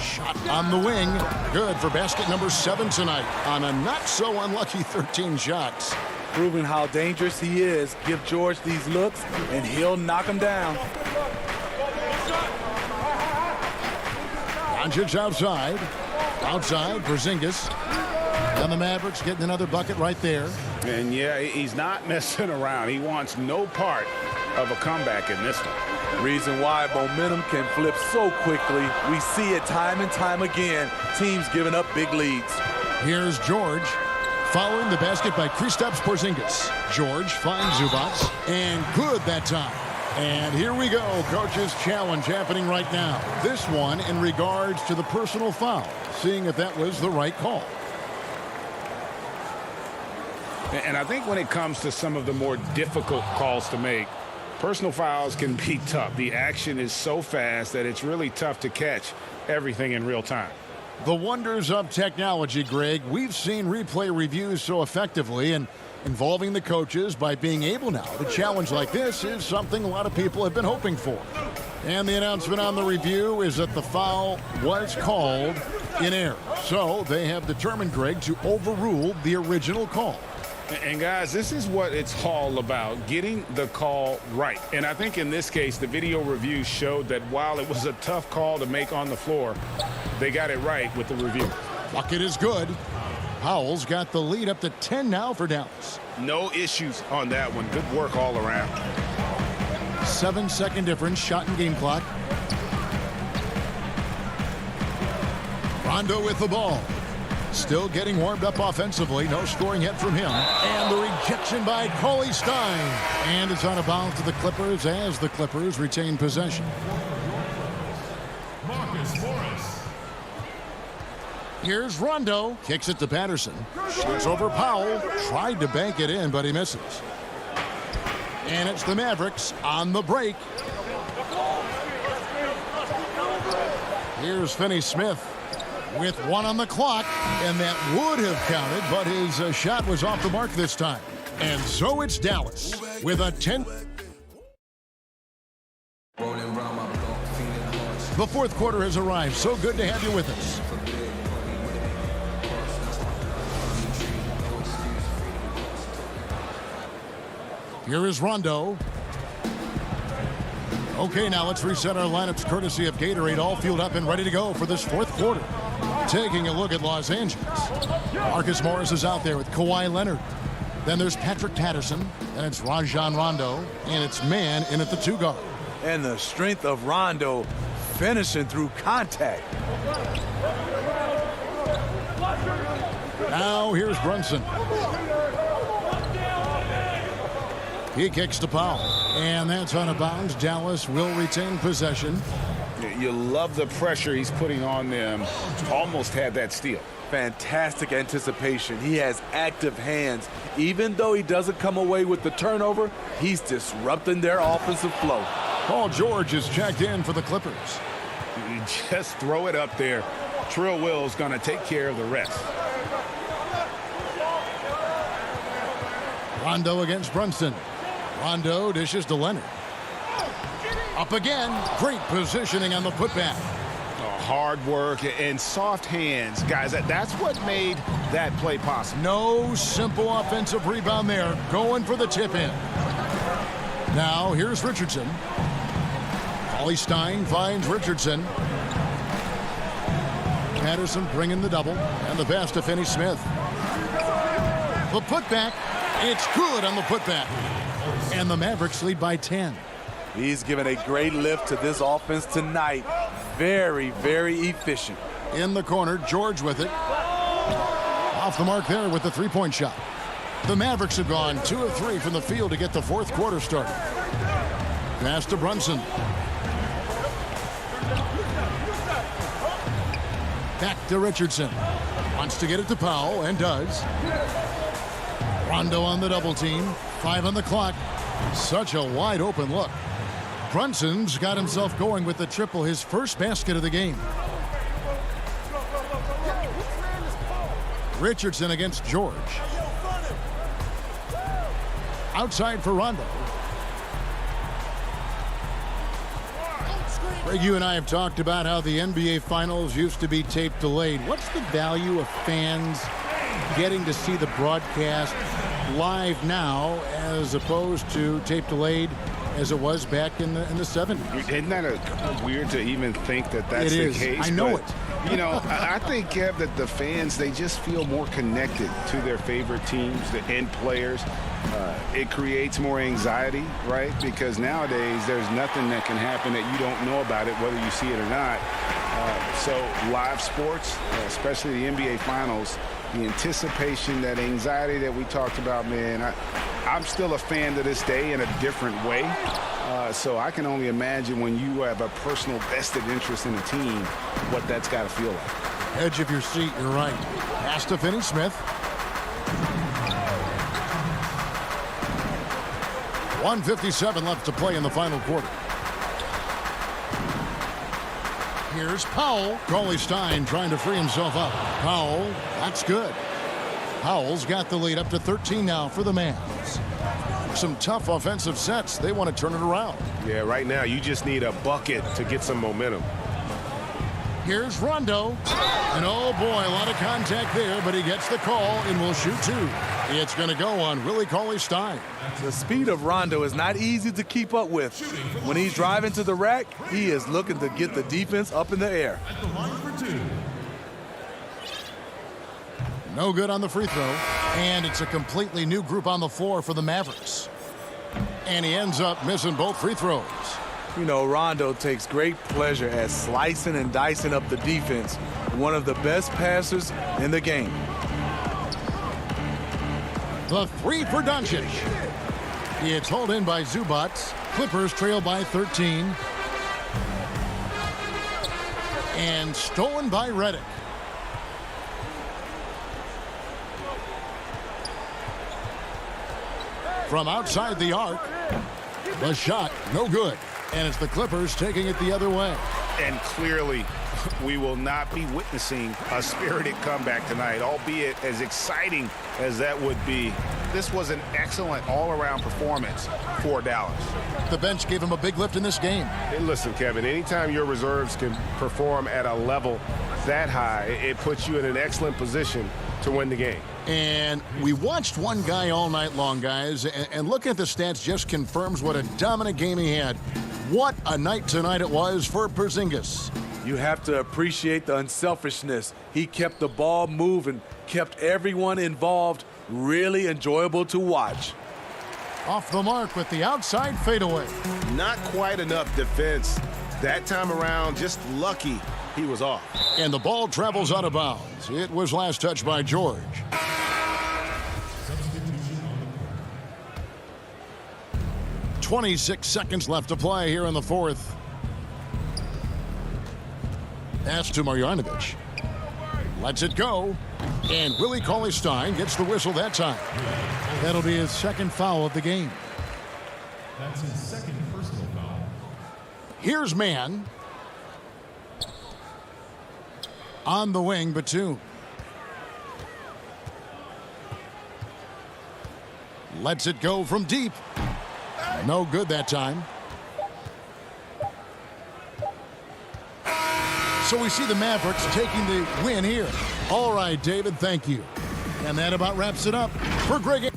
Shot on the wing. Good for basket number 7 tonight on a not-so-unlucky 13 shots. Proving how dangerous he is. Give George these looks, and he'll knock him down. Doncic outside. Outside, Porzingis. And the Mavericks getting another bucket right there. And, yeah, he's not messing around. He wants no part of a comeback in this one. Reason why momentum can flip so quickly. We see it time and time again. Teams giving up big leads. Here's George. Following the basket by Kristaps Porzingis. George finds Zubac. And good that time. And here we go. Coach's challenge happening right now. This one in regards to the personal foul. Seeing if that was the right call. And I think when it comes to some of the more difficult calls to make, personal fouls can be tough. The action is so fast that it's really tough to catch everything in real time. The wonders of technology, Greg. We've seen replay reviews so effectively, and involving the coaches by being able now to challenge like this is something a lot of people have been hoping for. And the announcement on the review is that the foul was called in error. So they have determined, Greg, to overrule the original call. And guys, this is what it's all about, getting the call right. And I think in this case, the video review showed that while it was a tough call to make on the floor, they got it right with the review. Bucket is good. Powell's got the lead up to 10 now for Dallas. No issues on that one. Good work all around. 7-second difference, shot and game clock. Rondo with the ball. Still getting warmed up offensively. No scoring yet from him. And the rejection by Cauley Stein. And it's on a bounce to the Clippers as the Clippers retain possession. Here's Rondo. Kicks it to Patterson. Shoots over Powell. Tried to bank it in, but he misses. And it's the Mavericks on the break. Here's Finney-Smith with 1 on the clock, and that would have counted, but his shot was off the mark this time. And so it's Dallas with a 10. The fourth quarter has arrived. So good to have you with us. Here is Rondo. Okay, now let's reset our lineups courtesy of Gatorade, all fueled up and ready to go for this fourth quarter. Taking a look at Los Angeles. Marcus Morris is out there with Kawhi Leonard. Then there's Patrick Patterson, and it's Rajon Rondo, and it's man in at the 2 guard. And the strength of Rondo finishing through contact. Now here's Brunson. He kicks to Powell, and that's on a bounce. Dallas will retain possession. You love the pressure he's putting on them. Almost had that steal. Fantastic anticipation. He has active hands. Even though he doesn't come away with the turnover, he's disrupting their offensive flow. Paul George is checked in for the Clippers. You just throw it up there Trill Will's going to take care of the rest. Rondo against Brunson. Rondo dishes to Leonard. Up again. Great positioning on the putback. Hard work and soft hands, guys. That's what made that play possible. No simple offensive rebound there. Going for the tip in. Now here's Richardson. Ollie Stein finds Richardson. Patterson bringing the double. And the pass to Finney-Smith. The putback. It's good on the putback. And the Mavericks lead by 10. He's given a great lift to this offense tonight. Very, very efficient. In the corner, George with it. Off the mark there with the three-point shot. The Mavericks have gone 2 of 3 from the field to get the fourth quarter started. Pass to Brunson. Back to Richardson. Wants to get it to Powell, and does. Rondo on the double team. 5 on the clock. Such a wide open look. Brunson's got himself going with the triple, his first basket of the game. Richardson against George. Outside for Rondo. Greg, you and I have talked about how the NBA Finals used to be tape delayed. What's the value of fans getting to see the broadcast live now as opposed to tape delayed as it was back in the 70s? Isn't that weird to even think that that's the case? I know it. You know, I think, Kev, that the fans, they just feel more connected to their favorite teams, the end players. It creates more anxiety, right? Because nowadays there's nothing that can happen that you don't know about it, whether you see it or not. So live sports, especially the NBA Finals, the anticipation, that anxiety that we talked about, man, I'm still a fan to this day in a different way. So I can only imagine when you have a personal vested interest in a team, what that's got to feel like. Edge of your seat, you're right. Pass to Finney-Smith. 1:57 left to play in the final quarter. Here's Powell. Coley Stein trying to free himself up. Powell, that's good. Powell's got the lead up to 13 now for the Mavs. Some tough offensive sets. They want to turn it around. Yeah, right now you just need a bucket to get some momentum. Here's Rondo. And oh boy, a lot of contact there, but he gets the call and will shoot 2. It's going to go on Willie Cauley-Stein. The speed of Rondo is not easy to keep up with. When he's driving to the rack, he is looking to get the defense up in the air. No good on the free throw. And it's a completely new group on the floor for the Mavericks. And he ends up missing both free throws. You know, Rondo takes great pleasure at slicing and dicing up the defense. One of the best passers in the game. The 3 for Doncic. It's hauled in by Zubac. Clippers trail by 13. And stolen by Redick. From outside the arc. The shot, no good. And it's the Clippers taking it the other way. And clearly, we will not be witnessing a spirited comeback tonight, albeit as exciting as that would be. This was an excellent all-around performance for Dallas. The bench gave him a big lift in this game. Hey, listen, Kevin, anytime your reserves can perform at a level that high, it puts you in an excellent position to win the game. And we watched one guy all night long, guys, and looking at the stats just confirms what a dominant game he had. What a night tonight it was for Porzingis. You have to appreciate the unselfishness. He kept the ball moving, kept everyone involved, really enjoyable to watch. Off the mark with the outside fadeaway. Not quite enough defense. That time around, just lucky he was off. And the ball travels out of bounds. It was last touched by George. .26 seconds left to play here in the fourth. Pass to Marjanovic. Lets it go. And Willie Cauley-Stein gets the whistle that time. That'll be his second foul of the game. That's his second personal foul. Here's Mann. On the wing, Batum. Lets it go from deep. No good that time. So we see the Mavericks taking the win here. All right, David, thank you. And that about wraps it up for Greg.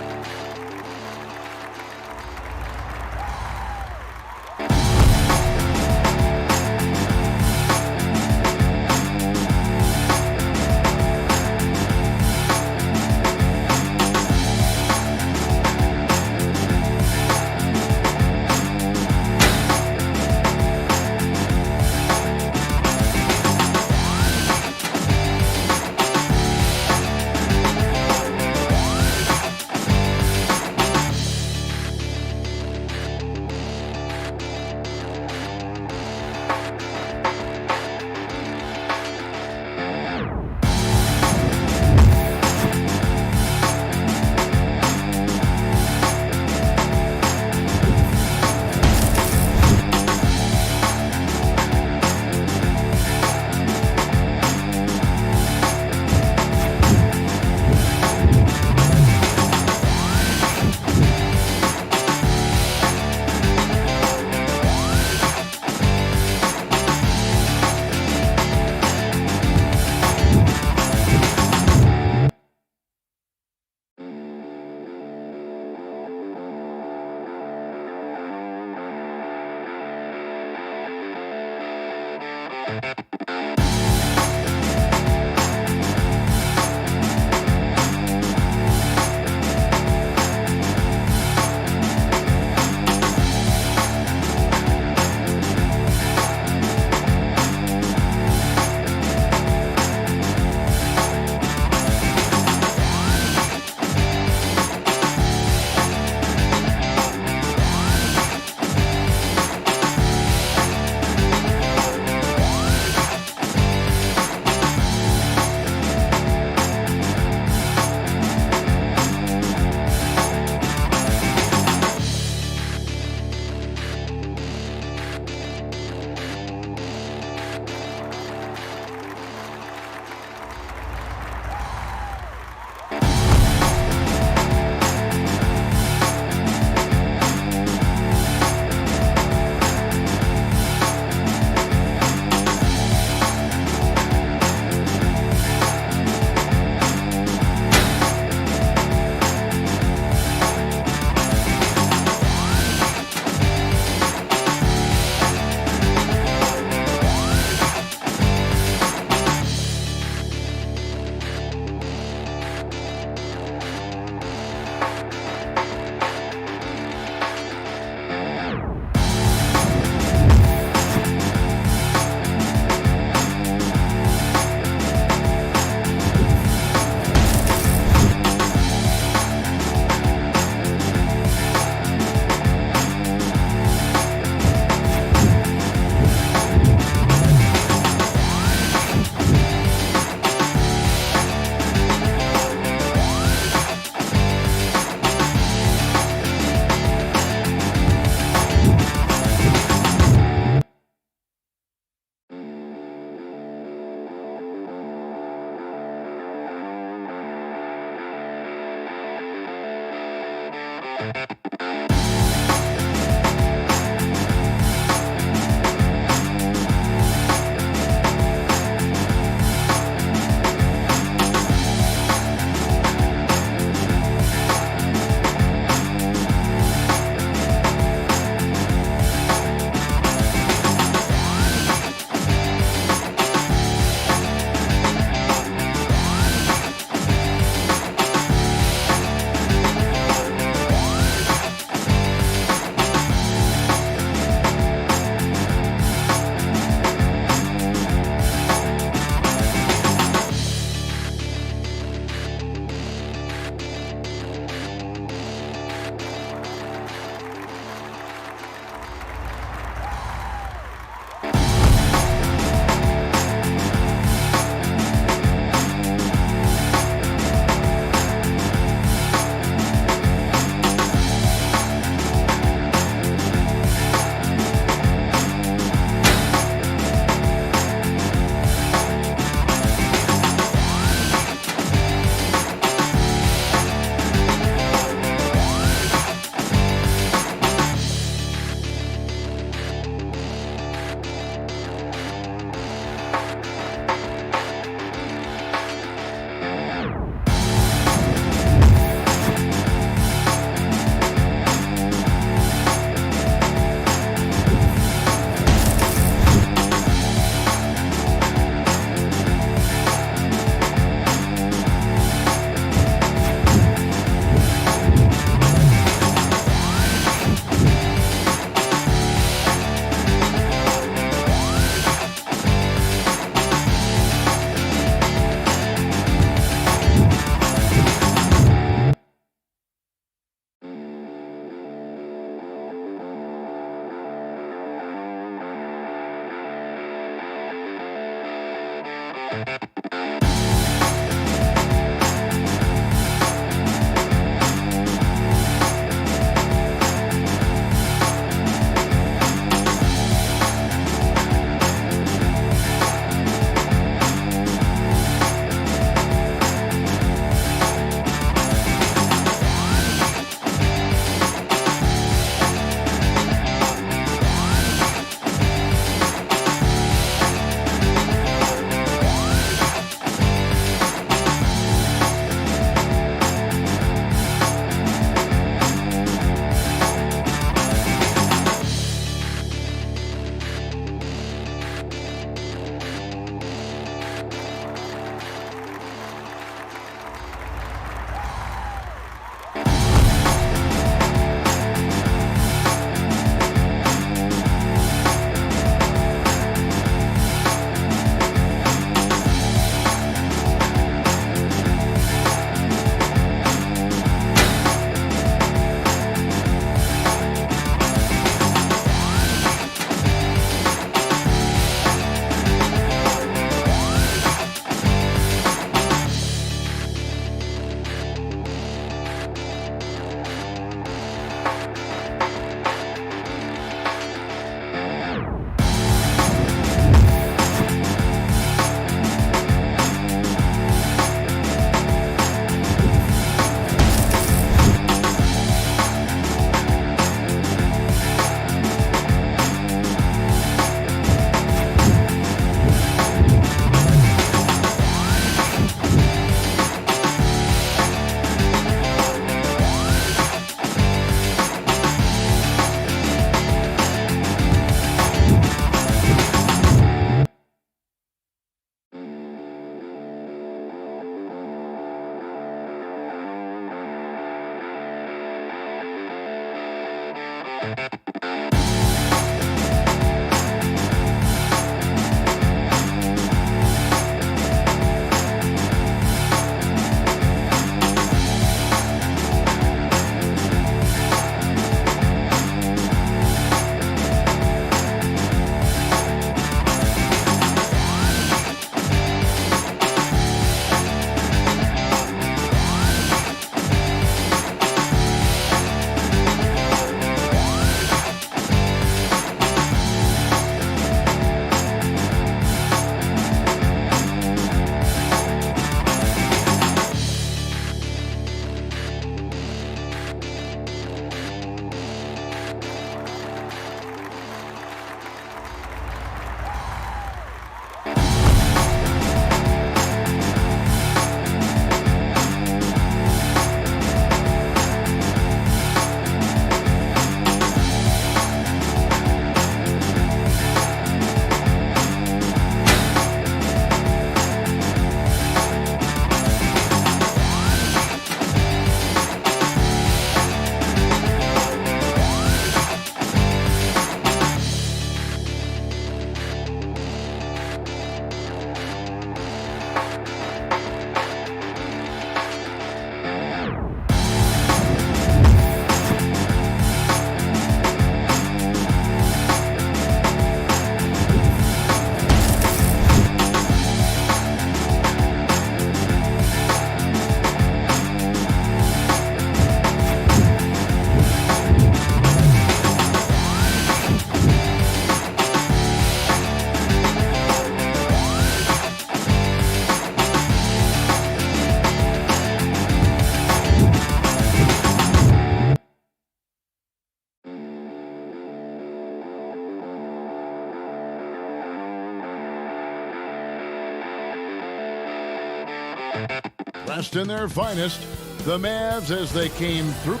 Dressed in their finest, the Mavs as they came through.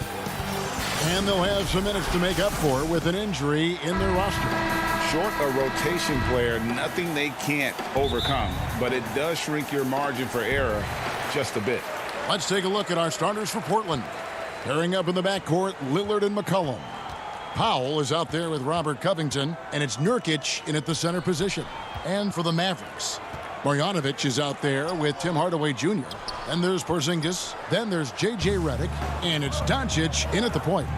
And they'll have some minutes to make up for with an injury in their roster. Short a rotation player, nothing they can't overcome, but it does shrink your margin for error just a bit. Let's take a look at our starters for Portland. Pairing up in the backcourt, Lillard and McCollum. Powell is out there with Robert Covington, and it's Nurkic in at the center position. And for the Mavericks, Marjanovic is out there with Tim Hardaway Jr. Then there's Porzingis. Then there's J.J. Redick. And it's Doncic in at the point.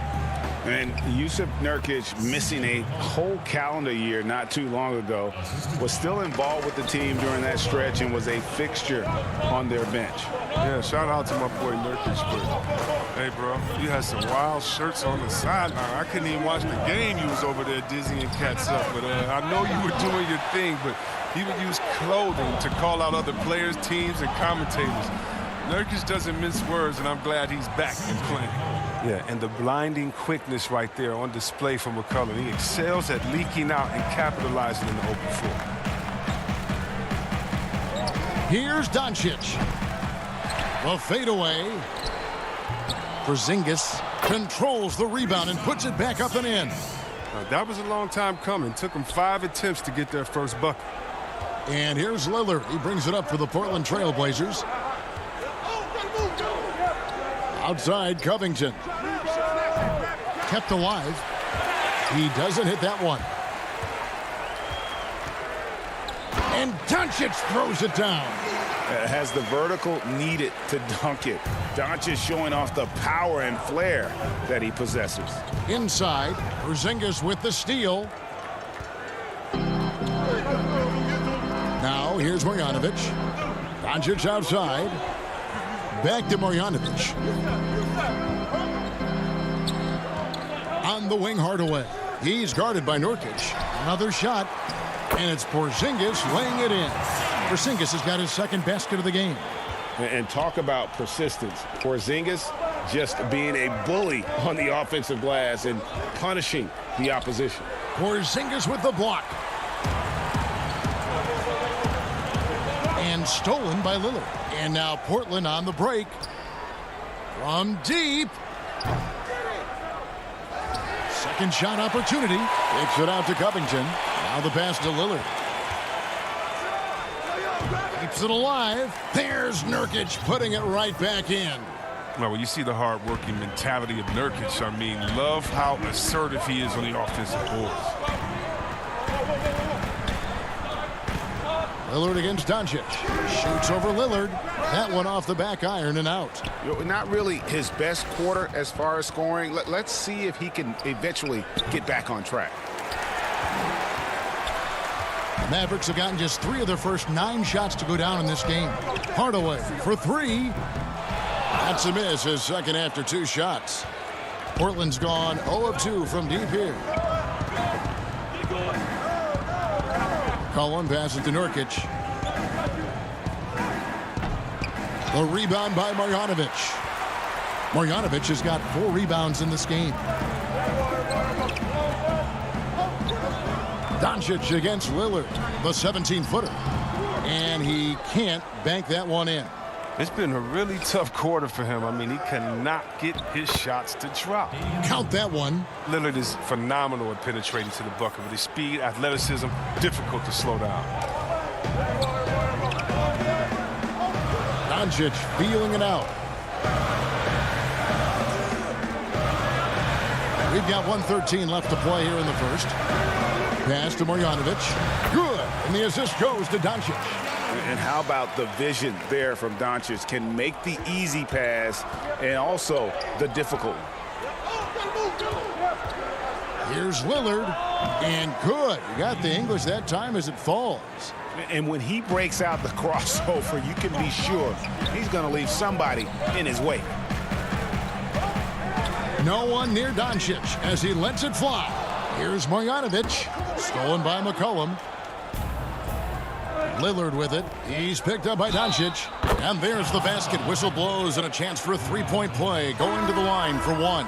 And Yusuf Nurkic, missing a whole calendar year not too long ago, was still involved with the team during that stretch and was a fixture on their bench. Yeah, shout out to my boy Nurkic. But, hey, bro, you had some wild shirts on the sideline. I couldn't even watch the game. You was over there dizzying cats up. But I know you were doing your thing, but he would use clothing to call out other players, teams, and commentators. Nurkic doesn't mince words, and I'm glad he's back and playing. Yeah, and the blinding quickness right there on display for McCollum. He excels at leaking out and capitalizing in the open floor. Here's Doncic. The fadeaway. Porzingis controls the rebound and puts it back up and in. That was a long time coming. Took him 5 attempts to get their first bucket. And here's Lillard. He brings it up for the Portland Trail Blazers. Outside, Covington. Kept alive. He doesn't hit that one. And Doncic throws it down. Has the vertical needed to dunk it. Doncic showing off the power and flair that he possesses. Inside, Porzingis with the steal. Now, here's Marjanovic. Doncic outside. Back to Marjanovic. On the wing, Hardaway. He's guarded by Nurkic. Another shot. And it's Porzingis laying it in. Porzingis has got his second basket of the game. And talk about persistence. Porzingis just being a bully on the offensive glass and punishing the opposition. Porzingis with the block. And stolen by Lillard. And now Portland on the break. From deep. Second shot opportunity. Takes it out to Covington. Now the pass to Lillard. Keeps it alive. There's Nurkic putting it right back in. Well, when you see the hard-working mentality of Nurkic, I mean, love how assertive he is on the offensive boards. Lillard against Doncic. Shoots over Lillard. That one off the back iron and out. Not really his best quarter as far as scoring. Let's see if he can eventually get back on track. The Mavericks have gotten just 3 of their first 9 shots to go down in this game. Hardaway for 3. That's a miss, his second after 2 shots. Portland's gone 0 of 2 from deep here. Cullen passes to Nurkic. The rebound by Marjanovic. Marjanovic has got 4 rebounds in this game. Doncic against Lillard, the 17-footer. And he can't bank that one in. It's been a really tough quarter for him. I mean, he cannot get his shots to drop. Count that one. Lillard is phenomenal at penetrating to the bucket with his speed, athleticism, difficult to slow down. Doncic feeling it out. We've got 1:13 left to play here in the first. Pass to Marjanovic. Good. And the assist goes to Doncic. And how about the vision there from Doncic? Can make the easy pass and also the difficult. Here's Lillard. And good. You got the English that time as it falls. And when he breaks out the crossover, you can be sure he's going to leave somebody in his way. No one near Doncic as he lets it fly. Here's Marjanovic. Stolen by McCollum. Lillard with it. He's picked up by Doncic. And there's the basket. Whistle blows and a chance for a 3-point play. Going to the line for 1.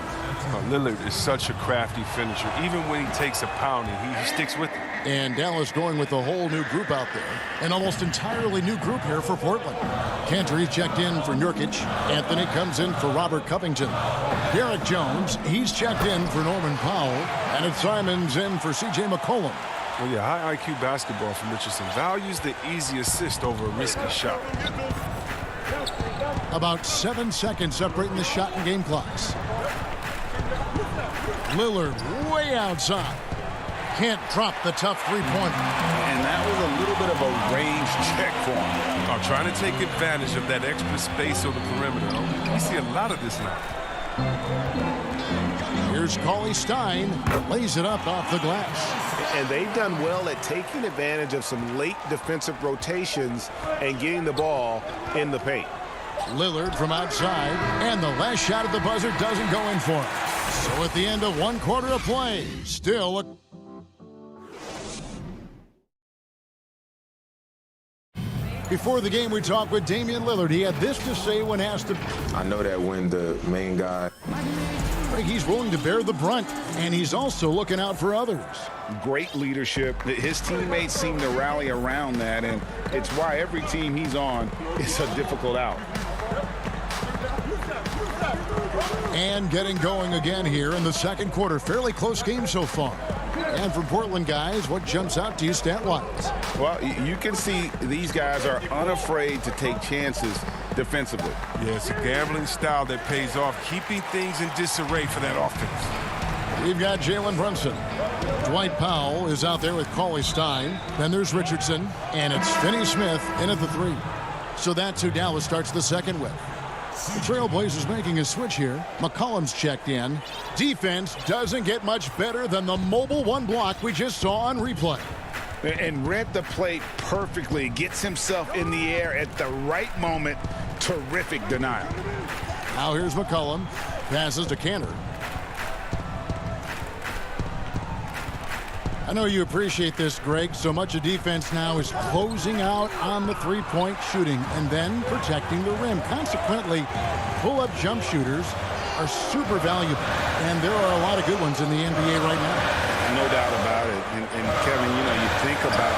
Lillard is such a crafty finisher. Even when he takes a pounding, he sticks with it. And Dallas going with a whole new group out there. An almost entirely new group here for Portland. Cantor checked in for Nurkic. Anthony comes in for Robert Covington. Derek Jones, he's checked in for Norman Powell. And it's Simons in for C.J. McCollum. Well, yeah, high IQ basketball from Richardson. Values the easy assist over a risky shot. About 7 seconds separating the shot and game clocks. Lillard way outside. Can't drop the tough 3-pointer. And that was a little bit of a range check for him. Oh, trying to take advantage of that extra space on the perimeter. We see a lot of this now. Here's Cauley Stein. Lays it up off the glass. And they've done well at taking advantage of some late defensive rotations and getting the ball in the paint. Lillard from outside, and the last shot at the buzzer doesn't go in for him. So at the end of 1 quarter of play, still a... Before the game, we talked with Damian Lillard. He had this to say when asked to... I know that when the main guy... He's willing to bear the brunt, and he's also looking out for others. Great leadership. His teammates seem to rally around that, and it's why every team he's on is a difficult out. And getting going again here in the second quarter. Fairly close game so far. And for Portland guys, what jumps out to you stat-wise? Well, you can see these guys are unafraid to take chances defensively. Yeah, it's a gambling style that pays off, keeping things in disarray for that offense. We've got Jalen Brunson. Dwight Powell is out there with Cauley Stein. Then there's Richardson, and it's Finney Smith in at the 3. So that's who Dallas starts the second with. The Trailblazers making a switch here. McCollum's checked in. Defense doesn't get much better than the mobile 1 block we just saw on replay. And read the play perfectly. Gets himself in the air at the right moment. Terrific denial. Now here's McCollum. Passes to Cantor. I know you appreciate this, Greg. So much of defense now is closing out on the three-point shooting and then protecting the rim. Consequently, pull-up jump shooters are super valuable, and there are a lot of good ones in the NBA right now. No doubt about it. And Kevin, you know, you think about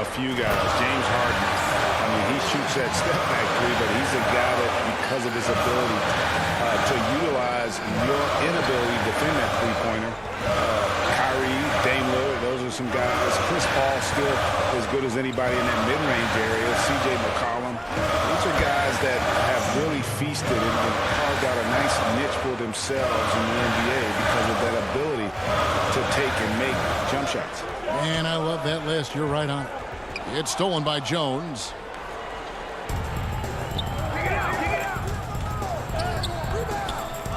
a few guys. James Harden, I mean, he shoots that step-back three, but he's a guy that, because of his ability to utilize your inability to defend that three-pointer, Kyrie, Dame Lillard, those are some guys. Chris Paul still as good as anybody in that mid-range area. C.J. McCollum. These are guys that have really feasted and carved out a nice niche for themselves in the NBA because of that ability to take and make jump shots. Man, I love that list. You're right on it. It's stolen by Jones.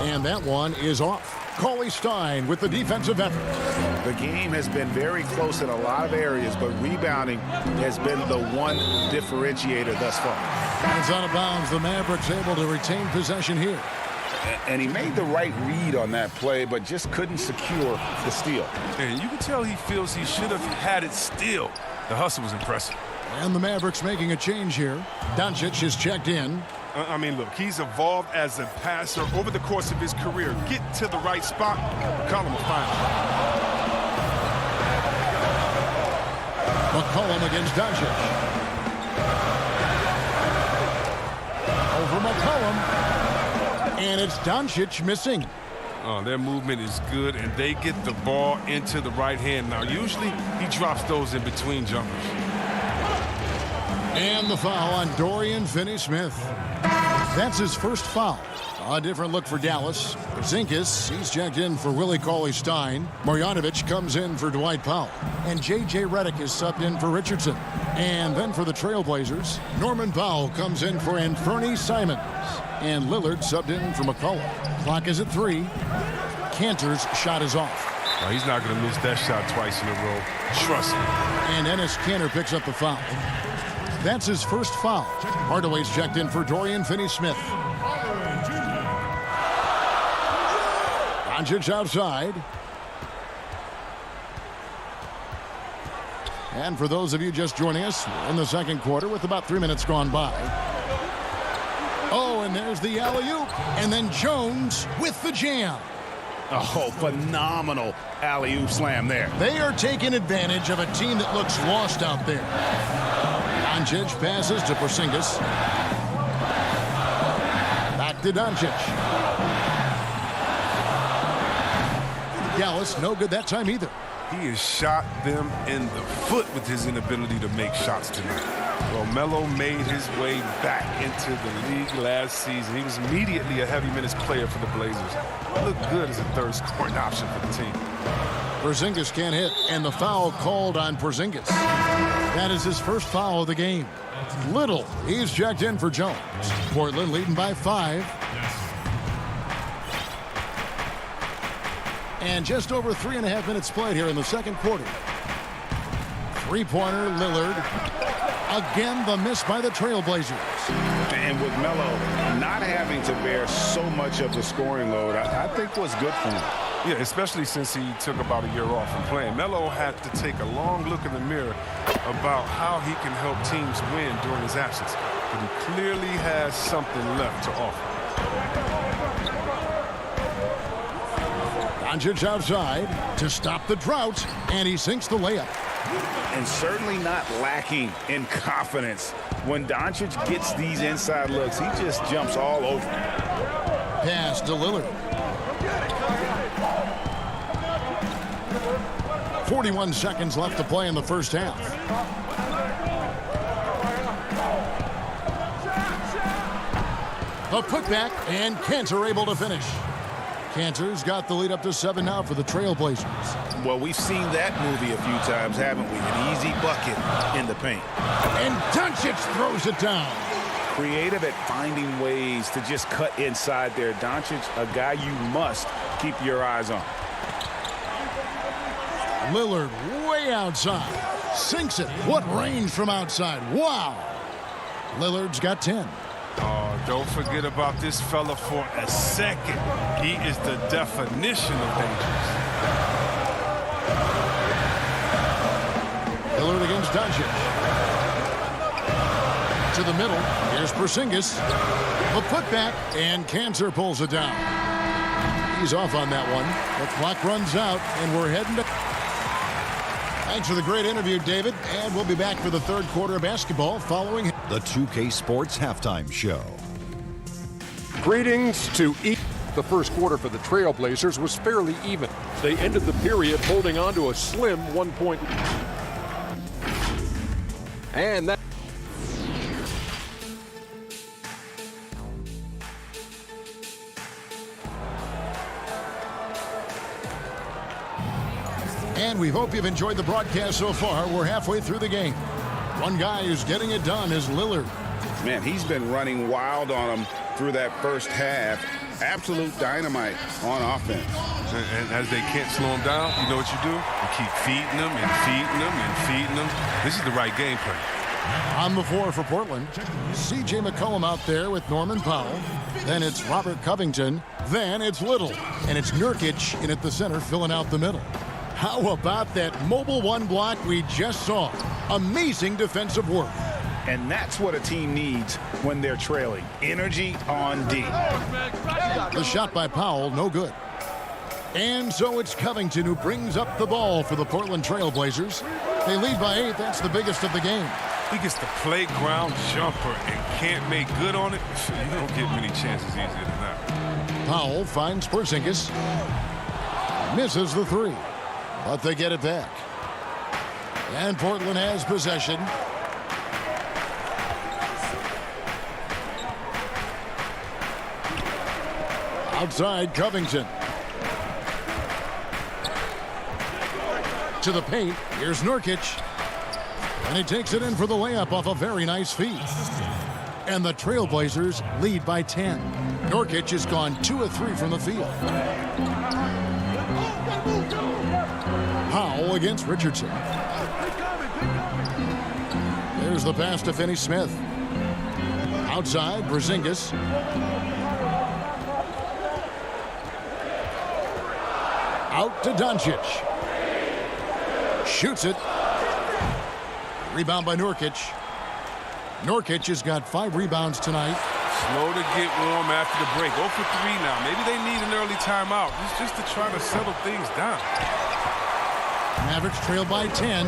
And that one is off. Cauley Stein with the defensive effort. The game has been very close in a lot of areas, but rebounding has been the one differentiator thus far. It's out of bounds. The Mavericks able to retain possession here. And he made the right read on that play, but just couldn't secure the steal. And you can tell he feels he should have had it still. The hustle was impressive. And the Mavericks making a change here. Doncic is checked in. I mean, look, he's evolved as a passer over the course of his career. Get to the right spot, McCollum will find him. McCollum against Doncic. Over McCollum. And it's Doncic missing. Their movement is good, and they get the ball into the right hand. Now, usually he drops those in between jumpers. And the foul on Dorian Finney-Smith. That's his first foul. A different look for Dallas. Porzingis, he's checked in for Willie Cauley-Stein. Marjanovic comes in for Dwight Powell. And J.J. Redick is subbed in for Richardson. And then for the Trailblazers, Norman Powell comes in for Anthony Simons. And Lillard subbed in for McCollum. Clock is at 3. Cantor's shot is off. He's not going to miss that shot twice in a row. Trust me. And Enes Kanter picks up the foul. That's his first foul. Hardaway's checked in for Dorian Finney-Smith. Doncic outside. And for those of you just joining us, we're in the second quarter with about 3 minutes gone by. Oh, and there's the alley-oop. And then Jones with the jam. Oh, phenomenal alley-oop slam there. They are taking advantage of a team that looks lost out there. Doncic passes to Porzingis. Back to Doncic. Dallas, no good that time either. He has shot them in the foot with his inability to make shots tonight. Well, Melo made his way back into the league last season. He was immediately a heavy minutes player for the Blazers. He looked good as a third scoring option for the team. Porzingis can't hit, and the foul called on Porzingis. That is his first foul of the game. Little, he's checked in for Jones. Portland leading by 5. And just over 3.5 minutes played here in the second quarter. Three-pointer, Lillard. Again, the miss by the Trailblazers. And with Melo not having to bear so much of the scoring load, I think was good for him. Yeah, especially since he took about a year off from playing. Melo had to take a long look in the mirror about how he can help teams win during his absence. But he clearly has something left to offer. Doncic outside to stop the drought, and he sinks the layup. And certainly not lacking in confidence. When Doncic gets these inside looks, he just jumps all over. Pass to Lillard. 41 seconds left to play in the first half. A putback, and Cantor able to finish. Cantor's got the lead up to 7 now for the Trailblazers. Well, we've seen that movie a few times, haven't we? An easy bucket in the paint. And Doncic throws it down. Creative at finding ways to just cut inside there. Doncic, a guy you must keep your eyes on. Lillard way outside. Sinks it. What range from outside. Wow. Lillard's got 10. Oh, don't forget about this fella for a second. He is the definition of dangerous. Lillard against Doncic. To the middle. Here's Porzingis. The putback, and Cantor pulls it down. He's off on that one. The clock runs out, and we're heading to... Thanks for the great interview, David. And we'll be back for the third quarter of basketball following... The 2K Sports Halftime Show. Greetings to each. The first quarter for the Trailblazers was fairly even. They ended the period holding on to a slim 1 point. And that... And we hope you've enjoyed the broadcast so far. We're halfway through the game. One guy who's getting it done is Lillard. Man, he's been running wild on him through that first half. Absolute dynamite on offense. And as they can't slow him down, you know what you do? You keep feeding them and feeding them and feeding them. This is the right game plan. On the floor for Portland, C.J. McCollum out there with Norman Powell. Then it's Robert Covington. Then it's Little. And it's Nurkic in at the center filling out the middle. How about that mobile one block we just saw? Amazing defensive work. And that's what a team needs when they're trailing. Energy on D. The shot by Powell, no good. And so it's Covington who brings up the ball for the Portland Trailblazers. They lead by 8. That's the biggest of the game. He gets the playground jumper and can't make good on it. You don't get many chances easier than that. Powell finds Porzingis. Misses the 3. But they get it back. And Portland has possession. Outside, Covington. To the paint. Here's Nurkic. And he takes it in for the layup off a very nice feed. And the Trailblazers lead by 10. Nurkic has gone 2 of 3 from the field. Powell against Richardson. There's the pass to Finney-Smith. Outside, Porzingis. Out to Doncic. Shoots it. Rebound by Nurkic. Nurkic has got 5 rebounds tonight. Slow to get warm after the break. 0 for 3 now. Maybe they need an early timeout. It's just to try to settle things down. Mavericks trail by 10.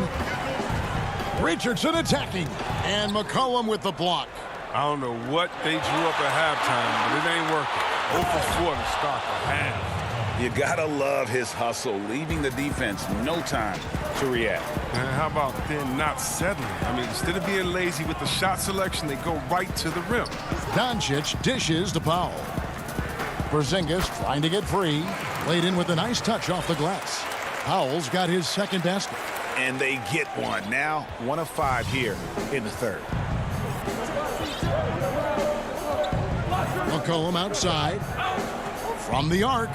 Richardson attacking. And McCollum with the block. I don't know what they drew up at halftime, but it ain't working. 0 for 4 to start the half. You gotta love his hustle, leaving the defense no time to react. And how about then not settling? I mean, instead of being lazy with the shot selection, they go right to the rim. Doncic dishes to Powell. Porzingis trying to get free. Laid in with a nice touch off the glass. Powell's got his second basket. And they get one. Now 1 of 5 here in the third. McCollum outside. From the arc.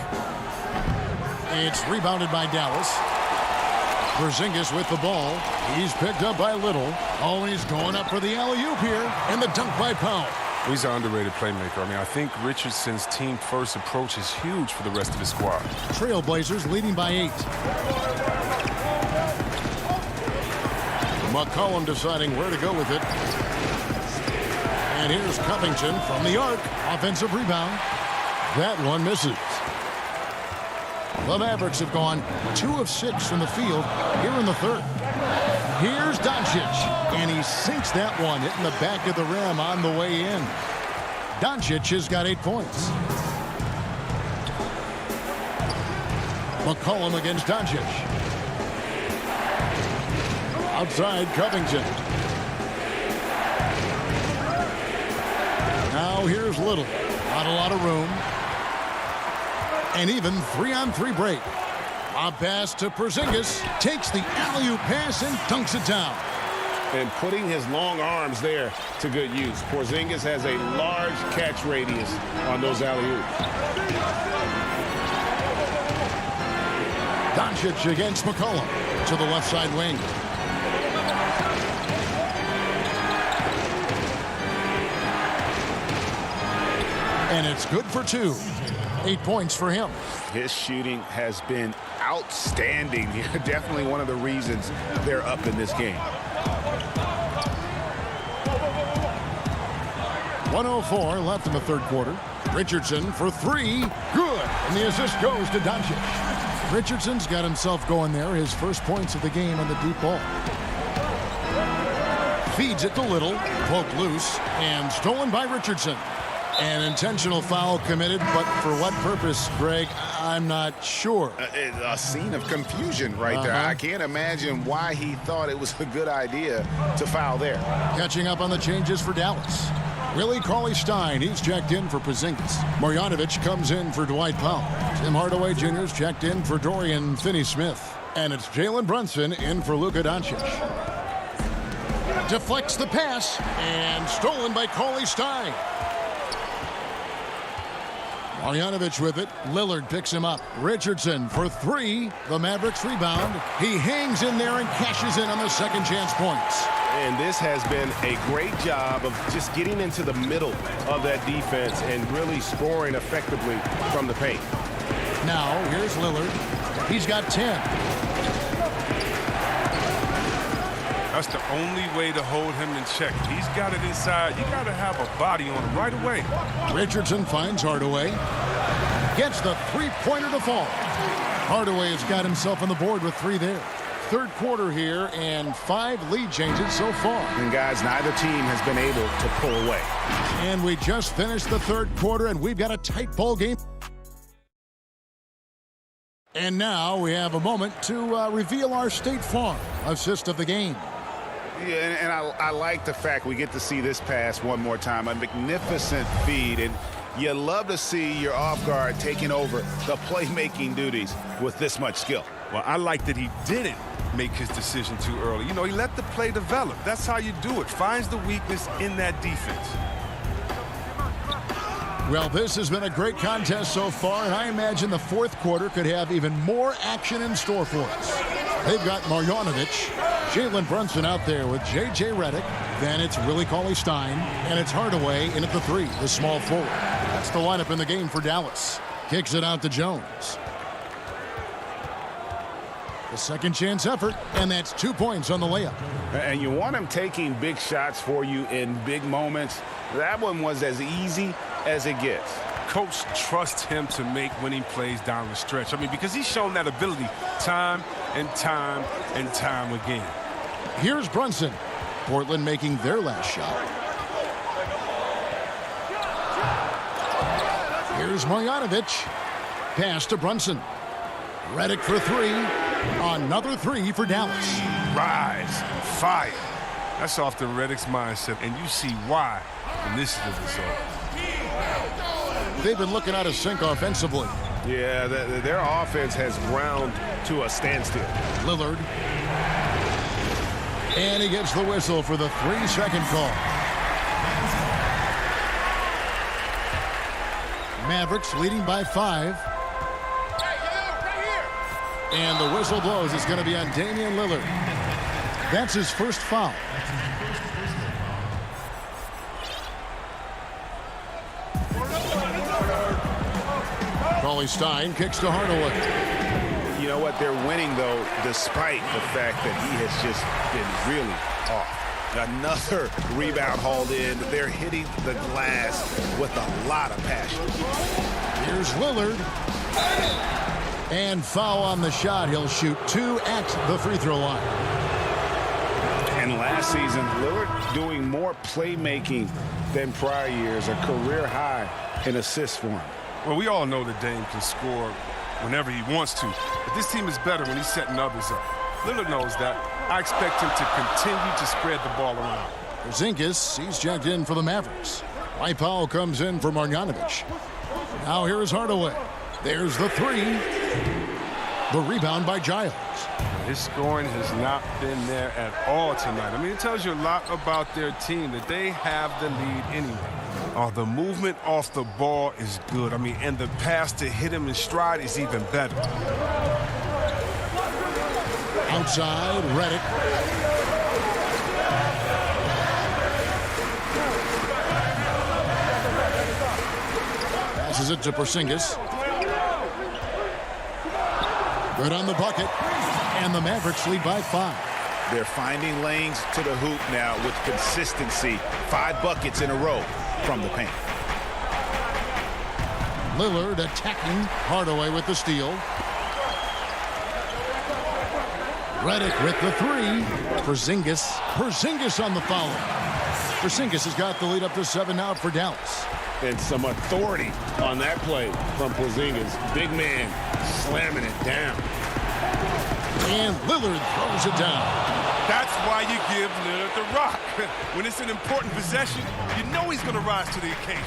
It's rebounded by Dallas. Porzingis with the ball. He's picked up by Little. Oh, and he's going up for the alley-oop here. And the dunk by Powell. He's an underrated playmaker. I mean, I think Richardson's team-first approach is huge for the rest of his squad. Trailblazers leading by 8. McCollum deciding where to go with it. And here's Covington from the arc. Offensive rebound. That one misses. The Mavericks have gone 2 of 6 from the field here in the third. Here's Doncic, and he sinks that one, hitting the back of the rim on the way in. Doncic has got 8 points. McCollum against Doncic. Outside Covington. Now here's Little. Not a lot of room. And even 3-on-3 break. A pass to Porzingis. Takes the alley-oop pass and dunks it down. And putting his long arms there to good use. Porzingis has a large catch radius on those alley-oops. Doncic against McCollum to the left side wing. And it's good for 2. 8 points for him. His shooting has been outstanding. Definitely one of the reasons they're up in this game. 1:04 left in the third quarter. Richardson for 3. Good. And the assist goes to Doncic. Richardson's got himself going there. His first points of the game on the deep ball. Feeds it to Little. Poked loose and stolen by Richardson. An intentional foul committed, but for what purpose, Greg? I'm not sure. A scene of confusion right there. I can't imagine why he thought it was a good idea to foul there. Catching up on the changes for Dallas. Willie Cauley-Stein, he's checked in for Porzingis. Marjanovic comes in for Dwight Powell. Tim Hardaway Jr.'s checked in for Dorian Finney-Smith. And it's Jalen Brunson in for Luka Doncic. Deflects the pass and stolen by Cauley-Stein. Marjanovic with it. Lillard picks him up. Richardson for 3. The Mavericks rebound. He hangs in there and cashes in on the second chance points. And this has been a great job of just getting into the middle of that defense and really scoring effectively from the paint. Now, here's Lillard. He's got 10. That's the only way to hold him in check. He's got it inside. You got to have a body on him right away. Richardson finds Hardaway. Gets the three-pointer to fall. Hardaway has got himself on the board with 3 there. Third quarter here and 5 lead changes so far. And guys, neither team has been able to pull away. And we just finished the third quarter and we've got a tight ball game. And now we have a moment to reveal our State Farm assist of the game. Yeah, and I like the fact we get to see this pass one more time. A magnificent feed, and you love to see your off guard taking over the playmaking duties with this much skill. Well, I like that he didn't make his decision too early. You know, he let the play develop. That's how you do it. Finds the weakness in that defense. Well, this has been a great contest so far, and I imagine the fourth quarter could have even more action in store for us. They've got Marjanovic, Jalen Brunson out there with J.J. Redick. Then it's Willie Cauley-Stein, and it's Hardaway in at the 3, the small forward. That's the lineup in the game for Dallas. Kicks it out to Jones. The second chance effort, and that's 2 points on the layup. And you want him taking big shots for you in big moments. That one was as easy as it gets. Coach trusts him to make winning plays down the stretch. I mean, because he's shown that ability time and time and time again. Here's Brunson. Portland making their last shot. Here's Marjanovic. Pass to Brunson. Redick for 3. Another 3 for Dallas. Rise, fire. That's off the Redick's mindset, and you see why. And this is the result. They've been looking out of sync offensively. Yeah, their offense has ground to a standstill. Lillard. And he gets the whistle for the 3-second call. Mavericks leading by 5. And the whistle blows. It's going to be on Damian Lillard. That's his first foul. Stein kicks to Hardaway. You know what? They're winning, though, despite the fact that he has just been really off. Another rebound hauled in. They're hitting the glass with a lot of passion. Here's Lillard. And foul on the shot. He'll shoot 2 at the free throw line. And last season, Lillard doing more playmaking than prior years, a career high in assists for him. Well, we all know that Dame can score whenever he wants to, but this team is better when he's setting others up. Lillard knows that. I expect him to continue to spread the ball around. Porzingis, he's checked in for the Mavericks. Mike Powell comes in for Marjanovic. Now here is Hardaway. There's the 3. The rebound by Giles. His scoring has not been there at all tonight. I mean, it tells you a lot about their team that they have the lead anyway. The movement off the ball is good. I mean, and the pass to hit him in stride is even better. Outside, Redick. Passes it to Porzingis. Good on the bucket. And the Mavericks lead by 5. They're finding lanes to the hoop now with consistency. 5 buckets in a row from the paint. Lillard attacking. Hardaway with the steal. Redick with the 3. Porzingis on the foul. Porzingis has got the lead up to 7 now for Dallas. And some authority on that play from Porzingis. Big man slamming it down. And Lillard throws it down. That's why you give Lillard the rock. When it's an important possession, you know he's going to rise to the occasion.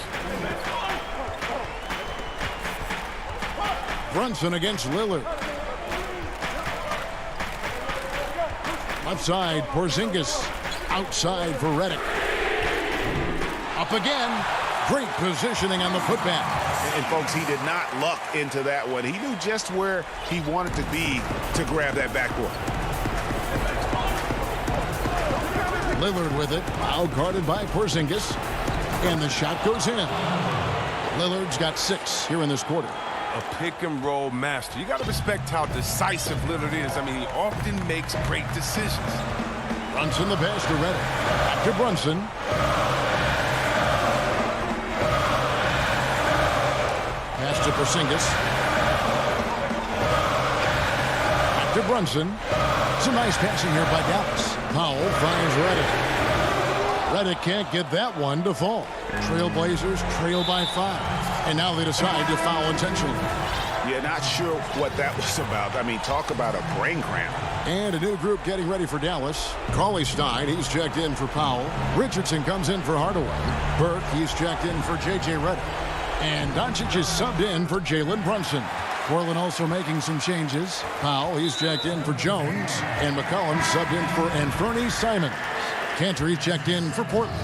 Brunson against Lillard. Left side, Porzingis. Outside for Redick. Up again. Great positioning on the putback. And, folks, he did not luck into that one. He knew just where he wanted to be to grab that backboard. Lillard with it. Out guarded by Porzingis. And the shot goes in. Lillard's got 6 here in this quarter. A pick-and-roll master. You got to respect how decisive Lillard is. I mean, he often makes great decisions. Brunson the pass to Redick. Back to Brunson. Pass to Porzingis. Back to Brunson. Some nice passing here by Dallas. Powell finds Redick. Redick can't get that one to fall. Trailblazers trail by 5. And now they decide to foul intentionally. Yeah, not sure what that was about. I mean, talk about a brain cramp. And a new group getting ready for Dallas. CLA Stein, he's checked in for Powell. Richardson comes in for Hardaway. Burke, he's checked in for J.J. Redick. And Doncic is subbed in for Jalen Brunson. Portland also making some changes. Powell, he's checked in for Jones. And McCollum subbed in for Anthony Simons. Cantor, he's checked in for Portland.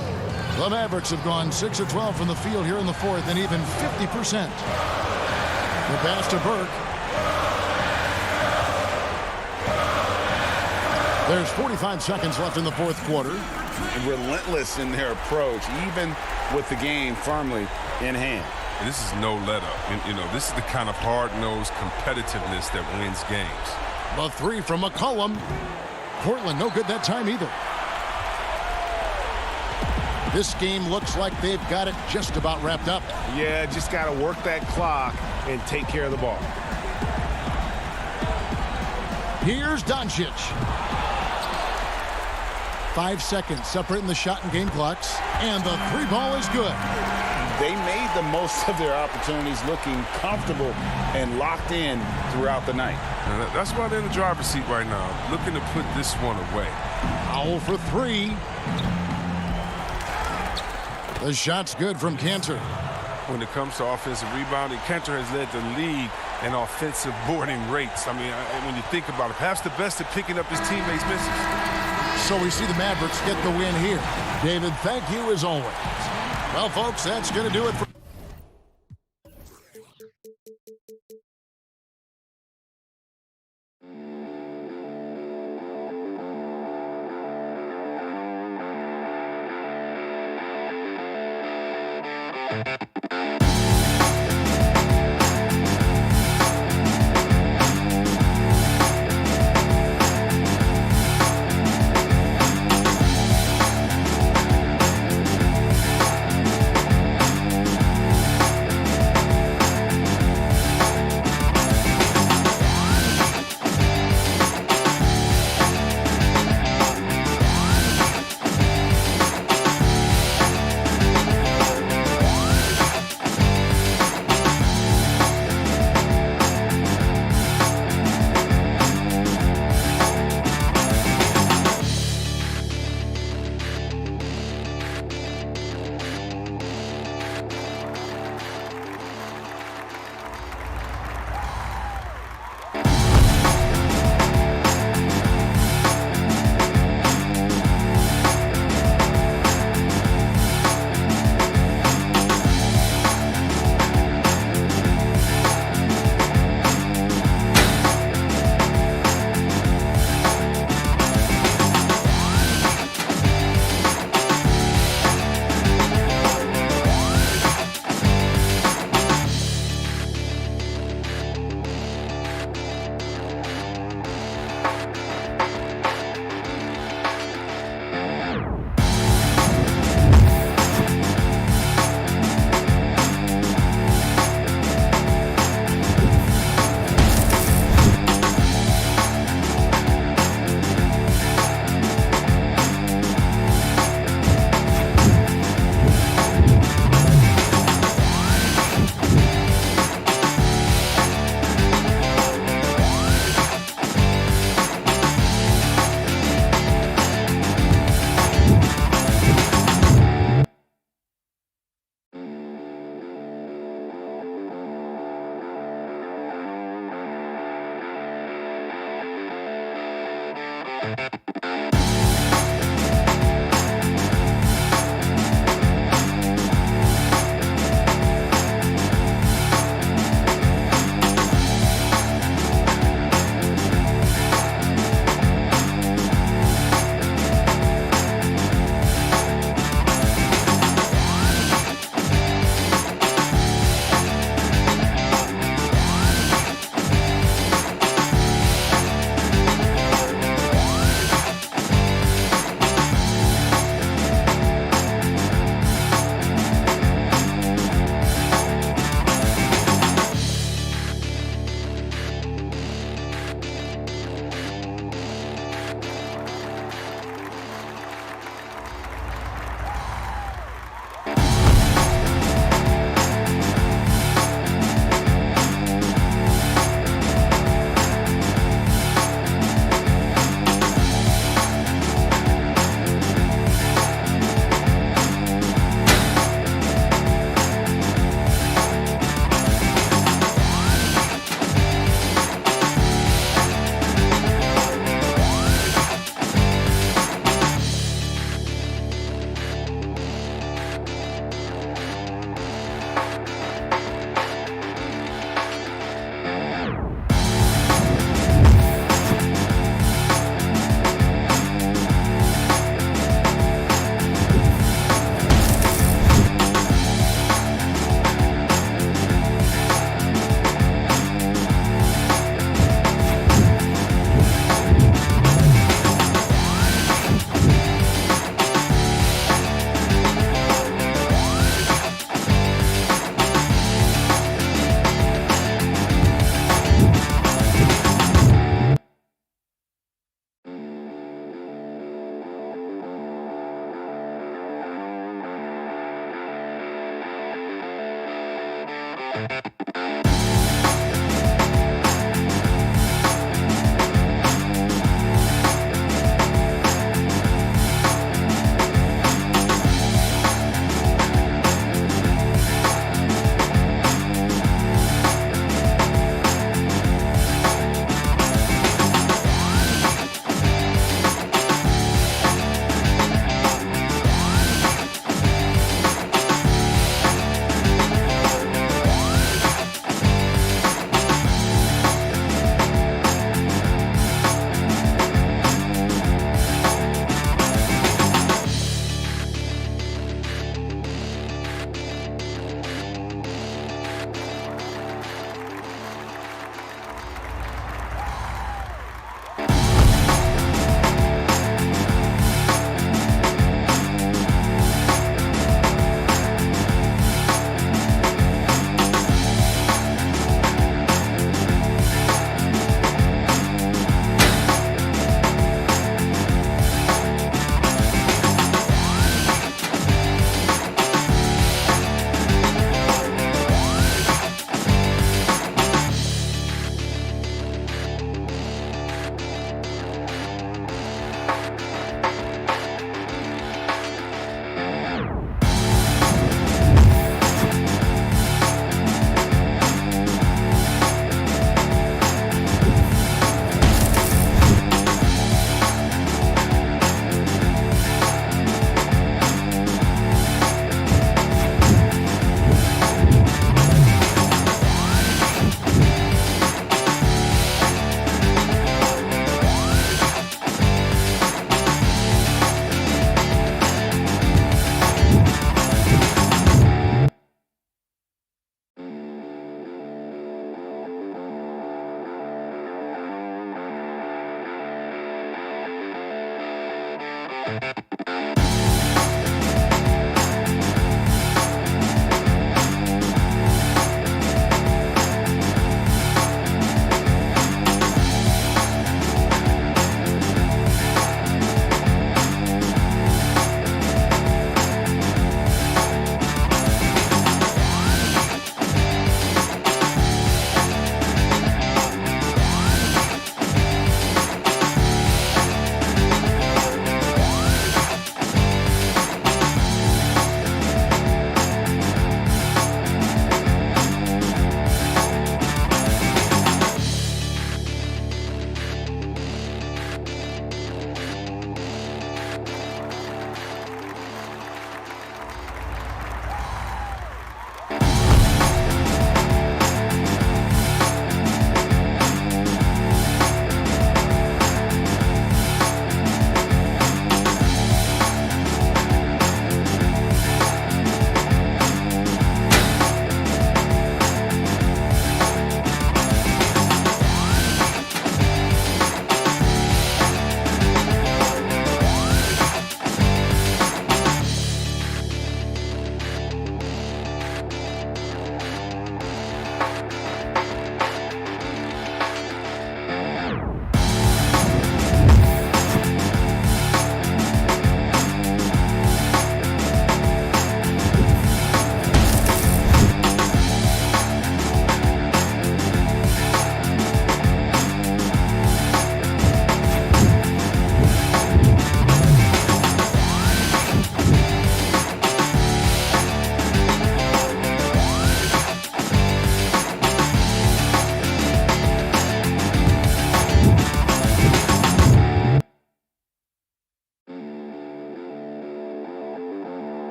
The Mavericks have gone 6 of 12 from the field here in the 4th and even 50%. The pass to Burke. There's 45 seconds left in the 4th quarter. Relentless in their approach, even with the game firmly in hand. This is no let-up. You know, this is the kind of hard-nosed competitiveness that wins games. The 3 from McCollum. Portland no good that time either. This game looks like they've got it just about wrapped up. Yeah, just got to work that clock and take care of the ball. Here's Doncic. 5 seconds separating the shot and game clocks. And the 3 ball is good. They made the most of their opportunities, looking comfortable and locked in throughout the night. That's why they're in the driver's seat right now, looking to put this one away. Powell for 3. The shot's good from Cantor. When it comes to offensive rebounding, Cantor has led the league in offensive boarding rates. I mean, when you think about it, perhaps the best at picking up his teammates' misses. So we see the Mavericks get the win here. David, thank you as always. Well, folks, that's going to do it for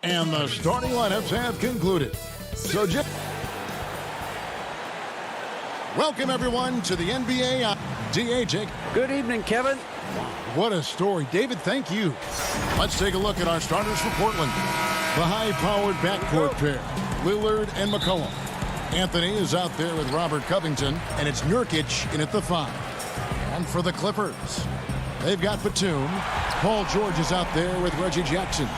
And the starting lineups have concluded. So, welcome everyone to the NBA DH. Good evening, Kevin. What a story. David, thank you. Let's take a look at our starters for Portland. The high-powered backcourt pair, Lillard and McCollum. Anthony is out there with Robert Covington, and it's Nurkic in at the 5. And for the Clippers, they've got Batum. Paul George is out there with Reggie Jackson.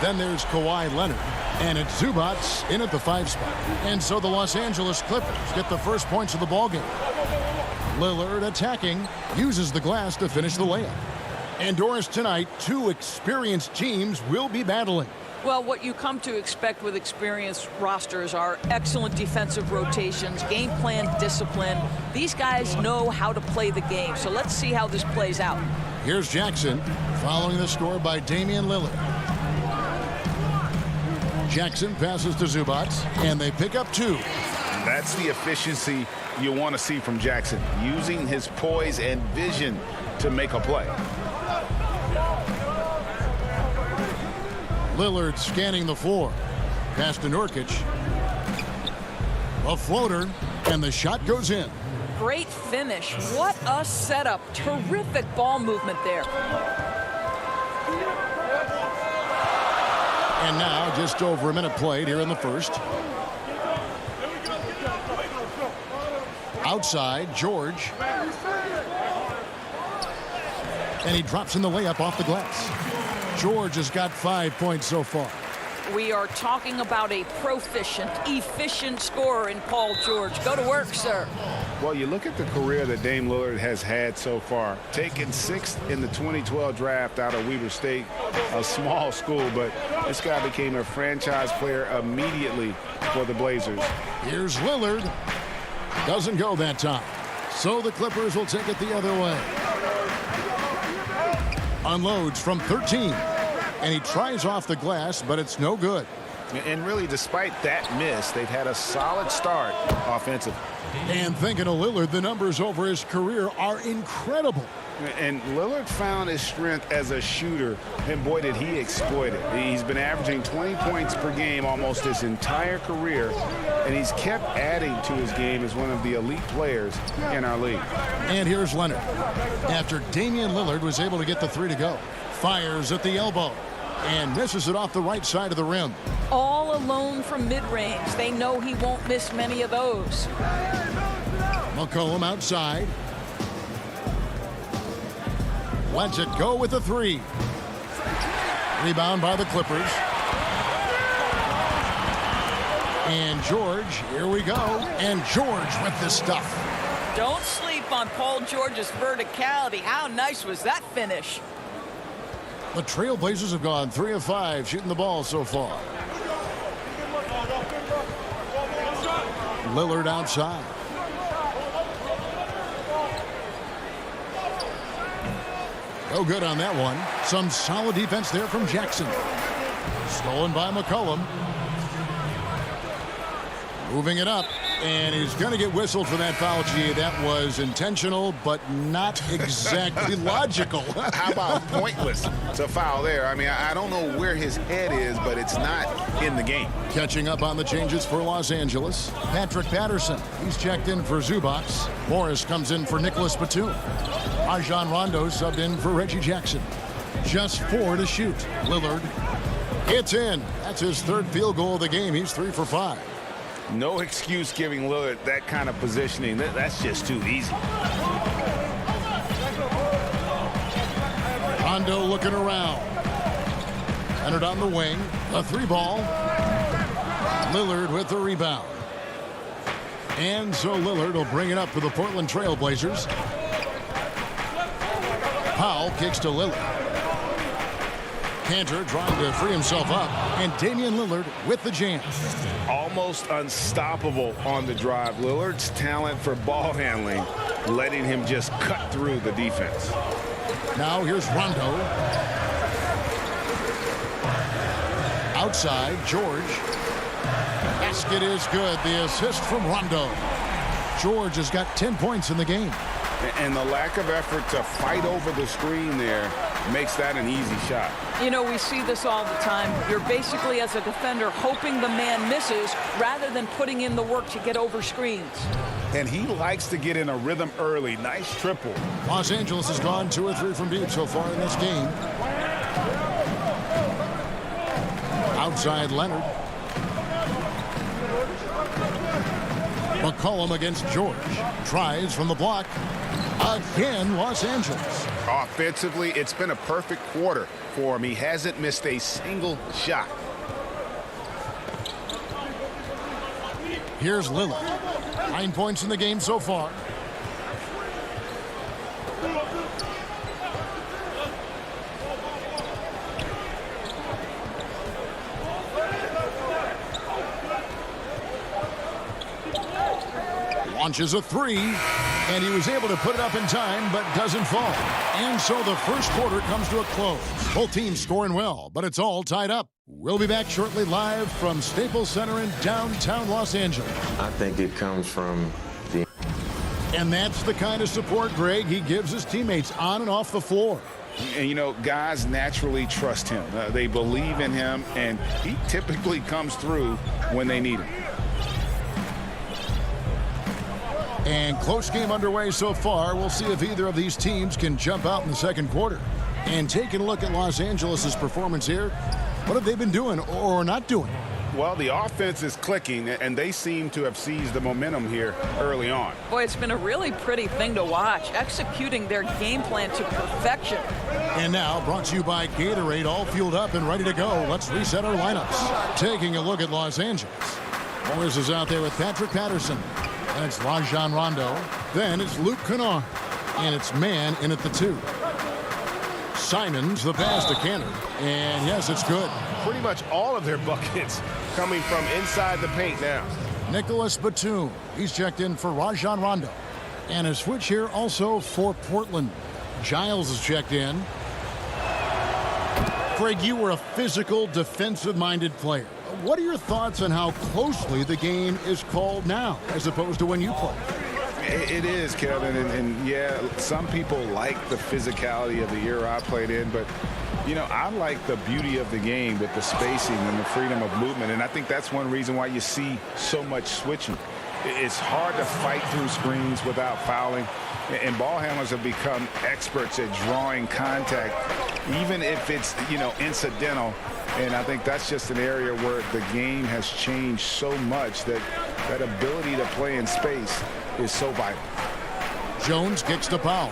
Then there's Kawhi Leonard, and it's Zubac in at the 5 spot. And so the Los Angeles Clippers get the first points of the ballgame. Lillard attacking, uses the glass to finish the layup. And Doris, tonight, 2 experienced teams will be battling. Well, what you come to expect with experienced rosters are excellent defensive rotations, game plan discipline. These guys know how to play the game, so let's see how this plays out. Here's Jackson, following the score by Damian Lillard. Jackson passes to Zubac, and they pick up 2. That's the efficiency you want to see from Jackson, using his poise and vision to make a play. Lillard scanning the floor. Pass to Nurkic. A floater, and the shot goes in. Great finish. What a setup. Terrific ball movement there. And now just over a minute played here in the first. Outside, George. And he drops in the layup off the glass. George has got 5 points so far. We are talking about a proficient, efficient scorer in Paul George. Go to work, sir. Well, you look at the career that Dame Lillard has had so far. Taken 6th in the 2012 draft out of Weber State, a small school, but this guy became a franchise player immediately for the Blazers. Here's Lillard. Doesn't go that time. So the Clippers will take it the other way. Unloads from 13. And he tries off the glass, but it's no good. And really, despite that miss, they've had a solid start offensively. And thinking of Lillard, the numbers over his career are incredible. And Lillard found his strength as a shooter, and boy, did he exploit it. He's been averaging 20 points per game almost his entire career, and he's kept adding to his game as one of the elite players in our league. And here's Leonard. After Damian Lillard was able to get the three to go, fires at the elbow and misses it off the right side of the rim. All alone from mid-range. They know he won't miss many of those. McCollum outside. Lets it go with the three. Rebound by the Clippers. And George, here we go. And George with the stuff. Don't sleep on Paul George's verticality. How nice was that finish? The Trailblazers have gone 3 of 5 shooting the ball so far. Lillard outside. No good on that one. Some solid defense there from Jackson. Stolen by McCollum. Moving it up. And he's going to get whistled for that foul. Gee, that was intentional, but not exactly logical. How about pointless? It's a foul there. I mean, I don't know where his head is, but it's not in the game. Catching up on the changes for Los Angeles. Patrick Patterson. He's checked in for Zubac. Morris comes in for Nicholas Batum. Rajon Rondo subbed in for Reggie Jackson. Just 4 to shoot. Lillard. It's in. That's his 3rd field goal of the game. He's 3 for 5. No excuse giving Lillard that kind of positioning. That's just too easy. Rondo looking around. Leonard on the wing. A 3-ball. Lillard with the rebound. And so Lillard will bring it up for the Portland Trail Blazers. Powell kicks to Lillard. Cantor trying to free himself up. And Damian Lillard with the jam. Almost unstoppable on the drive. Lillard's talent for ball handling, letting him just cut through the defense. Now here's Rondo. Outside, George. Basket is good. The assist from Rondo. George has got 10 points in the game. And the lack of effort to fight over the screen there makes that an easy shot. You know, we see this all the time. You're basically, as a defender, hoping the man misses rather than putting in the work to get over screens. And he likes to get in a rhythm early. Nice triple. Los Angeles has gone 2 or 3 from deep so far in this game. Outside Leonard. McCollum against George. Tries from the block. Again, Los Angeles. Offensively, it's been a perfect quarter for him. He hasn't missed a single shot. Here's Lillard. 9 points in the game so far. Launches a 3, and he was able to put it up in time, but doesn't fall. And so the first quarter comes to a close. Both teams scoring well, but it's all tied up. We'll be back shortly live from Staples Center in downtown Los Angeles. I think it comes from the... And that's the kind of support, Greg, he gives his teammates on and off the floor. And, you know, guys naturally trust him. They believe in him, and he typically comes through when they need him. And close game underway so far. We'll see if either of these teams can jump out in the second quarter. And taking a look at Los Angeles' performance here, what have they been doing or not doing? Well, the offense is clicking, and they seem to have seized the momentum here early on. Boy, it's been a really pretty thing to watch, executing their game plan to perfection. And now, brought to you by Gatorade, all fueled up and ready to go. Let's reset our lineups. Taking a look at Los Angeles. Morris is out there with Patrick Patterson. And it's Rajon Rondo. Then it's Luke Kennard. And it's man in at the 2. Simons the pass to Cantor. And yes, it's good. Pretty much all of their buckets coming from inside the paint now. Nicholas Batum. He's checked in for Rajon Rondo. And a switch here also for Portland. Giles is checked in. Craig, you were a physical, defensive-minded player. What are your thoughts on how closely the game is called now as opposed to when you played? It is, Kevin, and yeah, some people like the physicality of the era I played in, but you know, I like the beauty of the game with the spacing and the freedom of movement, and I think that's one reason why you see so much switching. It's hard to fight through screens without fouling, and ball handlers have become experts at drawing contact, even if it's, you know, incidental. And I think that's just an area where the game has changed so much that that ability to play in space is so vital. Jones kicks to Powell.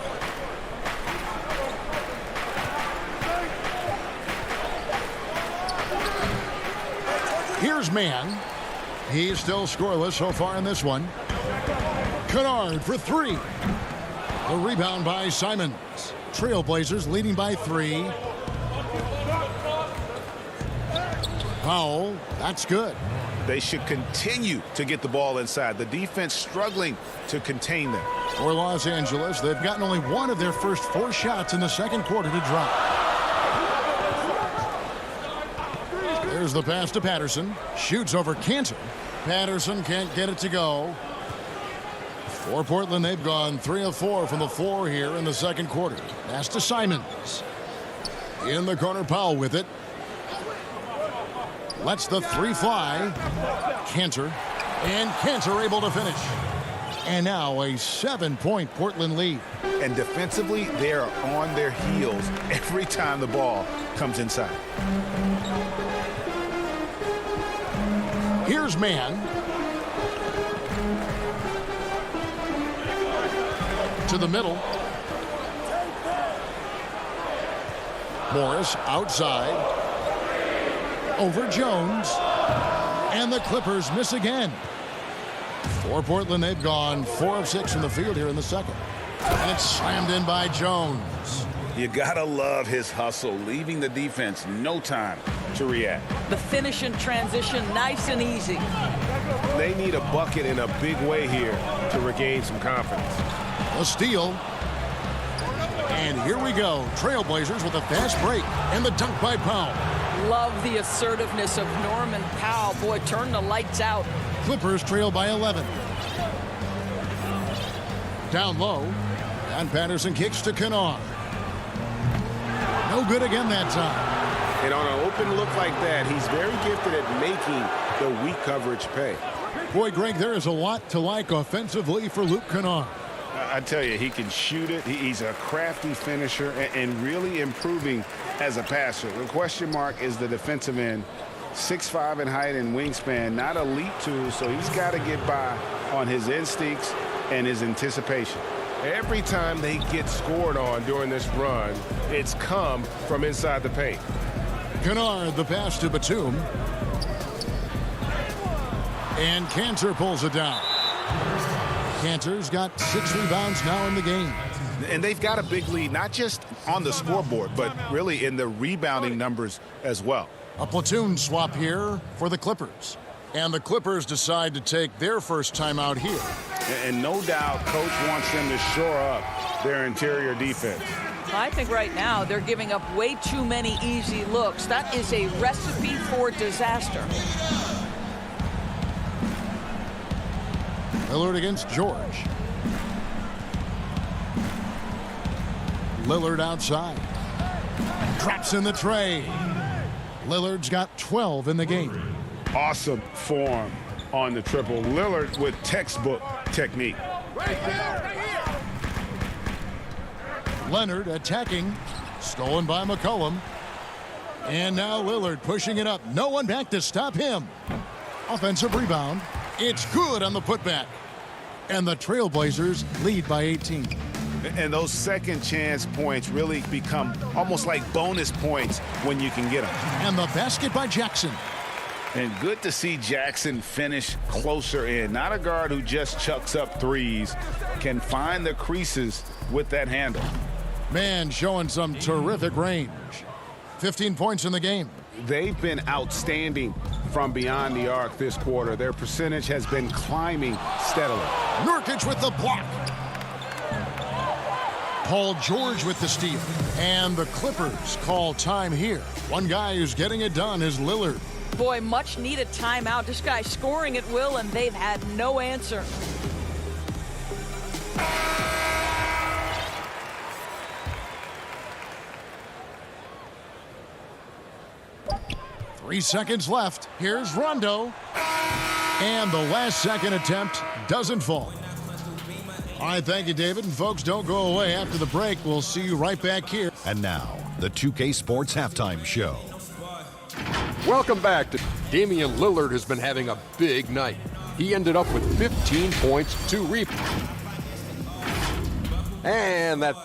Here's Mann. He's still scoreless so far in this one. Kennard for 3. The rebound by Simons. Trailblazers leading by 3. Powell, that's good. They should continue to get the ball inside. The defense struggling to contain them. For Los Angeles, they've gotten only one of their first 4 shots in the second quarter to drop. There's the pass to Patterson. Shoots over Cantor. Patterson can't get it to go. For Portland, they've gone 3 of 4 from the floor here in the second quarter. Pass to Simons. In the corner, Powell with it. Lets the 3 fly. Cantor. And Cantor able to finish. And now a 7-point Portland lead. And defensively, they are on their heels every time the ball comes inside. Here's Mann. To the middle. Morris outside. Over Jones. And the Clippers miss again. For Portland, they've gone 4 of 6 from the field here in the second. And it's slammed in by Jones. You gotta love his hustle, leaving the defense no time to react. The finish in transition, nice and easy. They need a bucket in a big way here to regain some confidence. A steal. And here we go. Trailblazers with a fast break. And the dunk by Powell. Love the assertiveness of Norman Powell. Boy, turn the lights out. Clippers trail by 11. Down low. And Patterson kicks to Kennard. No good again that time. And on an open look like that, he's very gifted at making the weak coverage pay. Boy, Greg, there is a lot to like offensively for Luke Kennard. I tell you, he can shoot it. He's a crafty finisher and really improving as a passer. The question mark is the defensive end. 6'5" in height and wingspan, not elite tools, so he's got to get by on his instincts and his anticipation. Every time they get scored on during this run, it's come from inside the paint. Kennard, the pass to Batum. And Cantor pulls it down. Cantor's got 6 rebounds now in the game. And they've got a big lead, not just on the scoreboard, but really in the rebounding numbers as well. A platoon swap here for the Clippers. And the Clippers decide to take their first timeout here. And no doubt coach wants them to shore up their interior defense. I think right now they're giving up way too many easy looks. That is a recipe for disaster. Lillard against George. Lillard outside. Drops in the tray. Lillard's got 12 in the game. Awesome form on the triple. Lillard with textbook technique. Leonard attacking. Stolen by McCollum. And now Lillard pushing it up. No one back to stop him. Offensive rebound. It's good on the putback. And the Trailblazers lead by 18. And those second chance points really become almost like bonus points when you can get them. And the basket by Jackson. And good to see Jackson finish closer in. Not a guard who just chucks up threes. Can find the creases with that handle. Man showing some terrific range. 15 points in the game. They've been outstanding from beyond the arc this quarter. Their percentage has been climbing steadily. Nurkic with the block. Paul George with the steal. And the Clippers call time here. One guy who's getting it done is Lillard. Boy, much needed timeout. This guy scoring at will, and they've had no answer. Three seconds left. Here's Rondo. And the last second attempt doesn't fall. All right, thank you, David. And folks, don't go away. After the break, we'll see you right back here. And now, the 2K Sports Halftime Show. Welcome back. Damian Lillard has been having a big night. He ended up with 15 points, 2 rebounds. And that...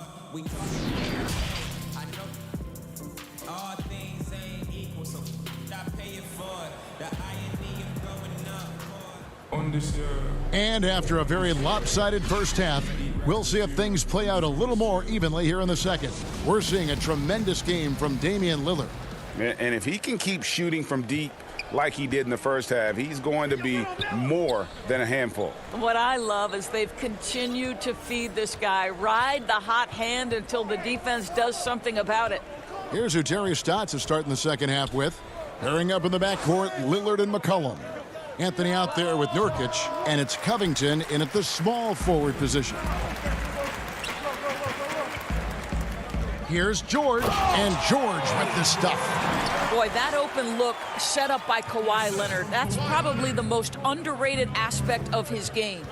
And after a very lopsided first half, we'll see if things play out a little more evenly here in the second. We're seeing a tremendous game from Damian Lillard. And if he can keep shooting from deep like he did in the first half, he's going to be more than a handful. What I love is they've continued to feed this guy, ride the hot hand until the defense does something about it. Here's who Terry Stotts is starting the second half with. Pairing up in the backcourt, Lillard and McCollum. Anthony out there with Nurkic, and it's Covington in at the small forward position. Here's George, and George with the stuff. Boy, that open look set up by Kawhi Leonard, that's probably the most underrated aspect of his game.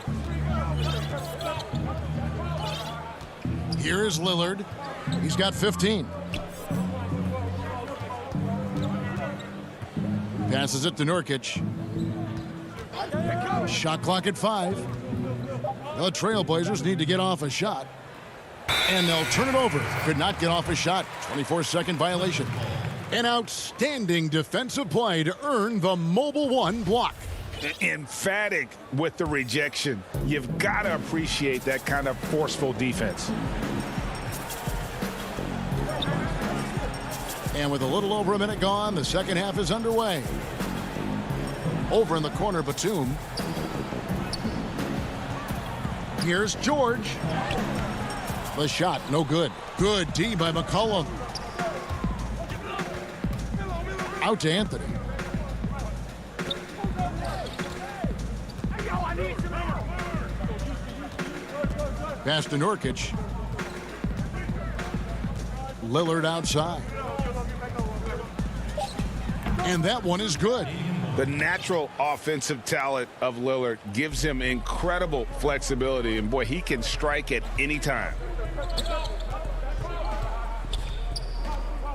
Here's Lillard. He's got 15. Passes it to Nurkic. Shot clock at 5. The Trailblazers need to get off a shot. And they'll turn it over. Could not get off a shot. 24-second violation. An outstanding defensive play to earn the Mobile One block. Emphatic with the rejection. You've got to appreciate that kind of forceful defense. And with a little over a minute gone, the second half is underway. Over in the corner, Batum. Here's George. The shot, no good. Good D by McCollum. Out to Anthony. Pass to Nurkic. Lillard outside. And that one is good. The natural offensive talent of Lillard gives him incredible flexibility. And, boy, he can strike at any time.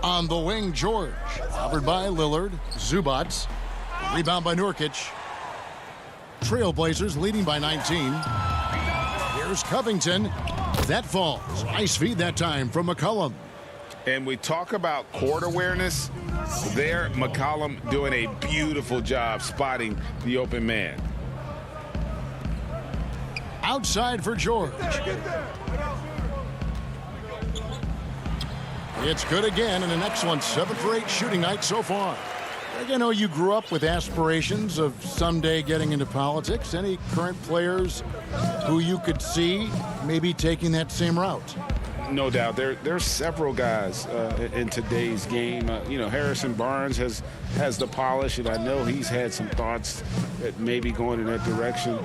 On the wing, George. Covered by Lillard. Zubats. Rebound by Nurkic. Trailblazers leading by 19. Here's Covington. That falls. Nice feed that time from McCollum. And we talk about court awareness. There, McCollum doing a beautiful job spotting the open man. Outside for George. It's good again, and an excellent 7 for 8 shooting night so far. You know, you grew up with aspirations of someday getting into politics. Any current players who you could see maybe taking that same route? No doubt. There's several guys in today's game. You know, Harrison Barnes has the polish, and I know he's had some thoughts that maybe going in that direction.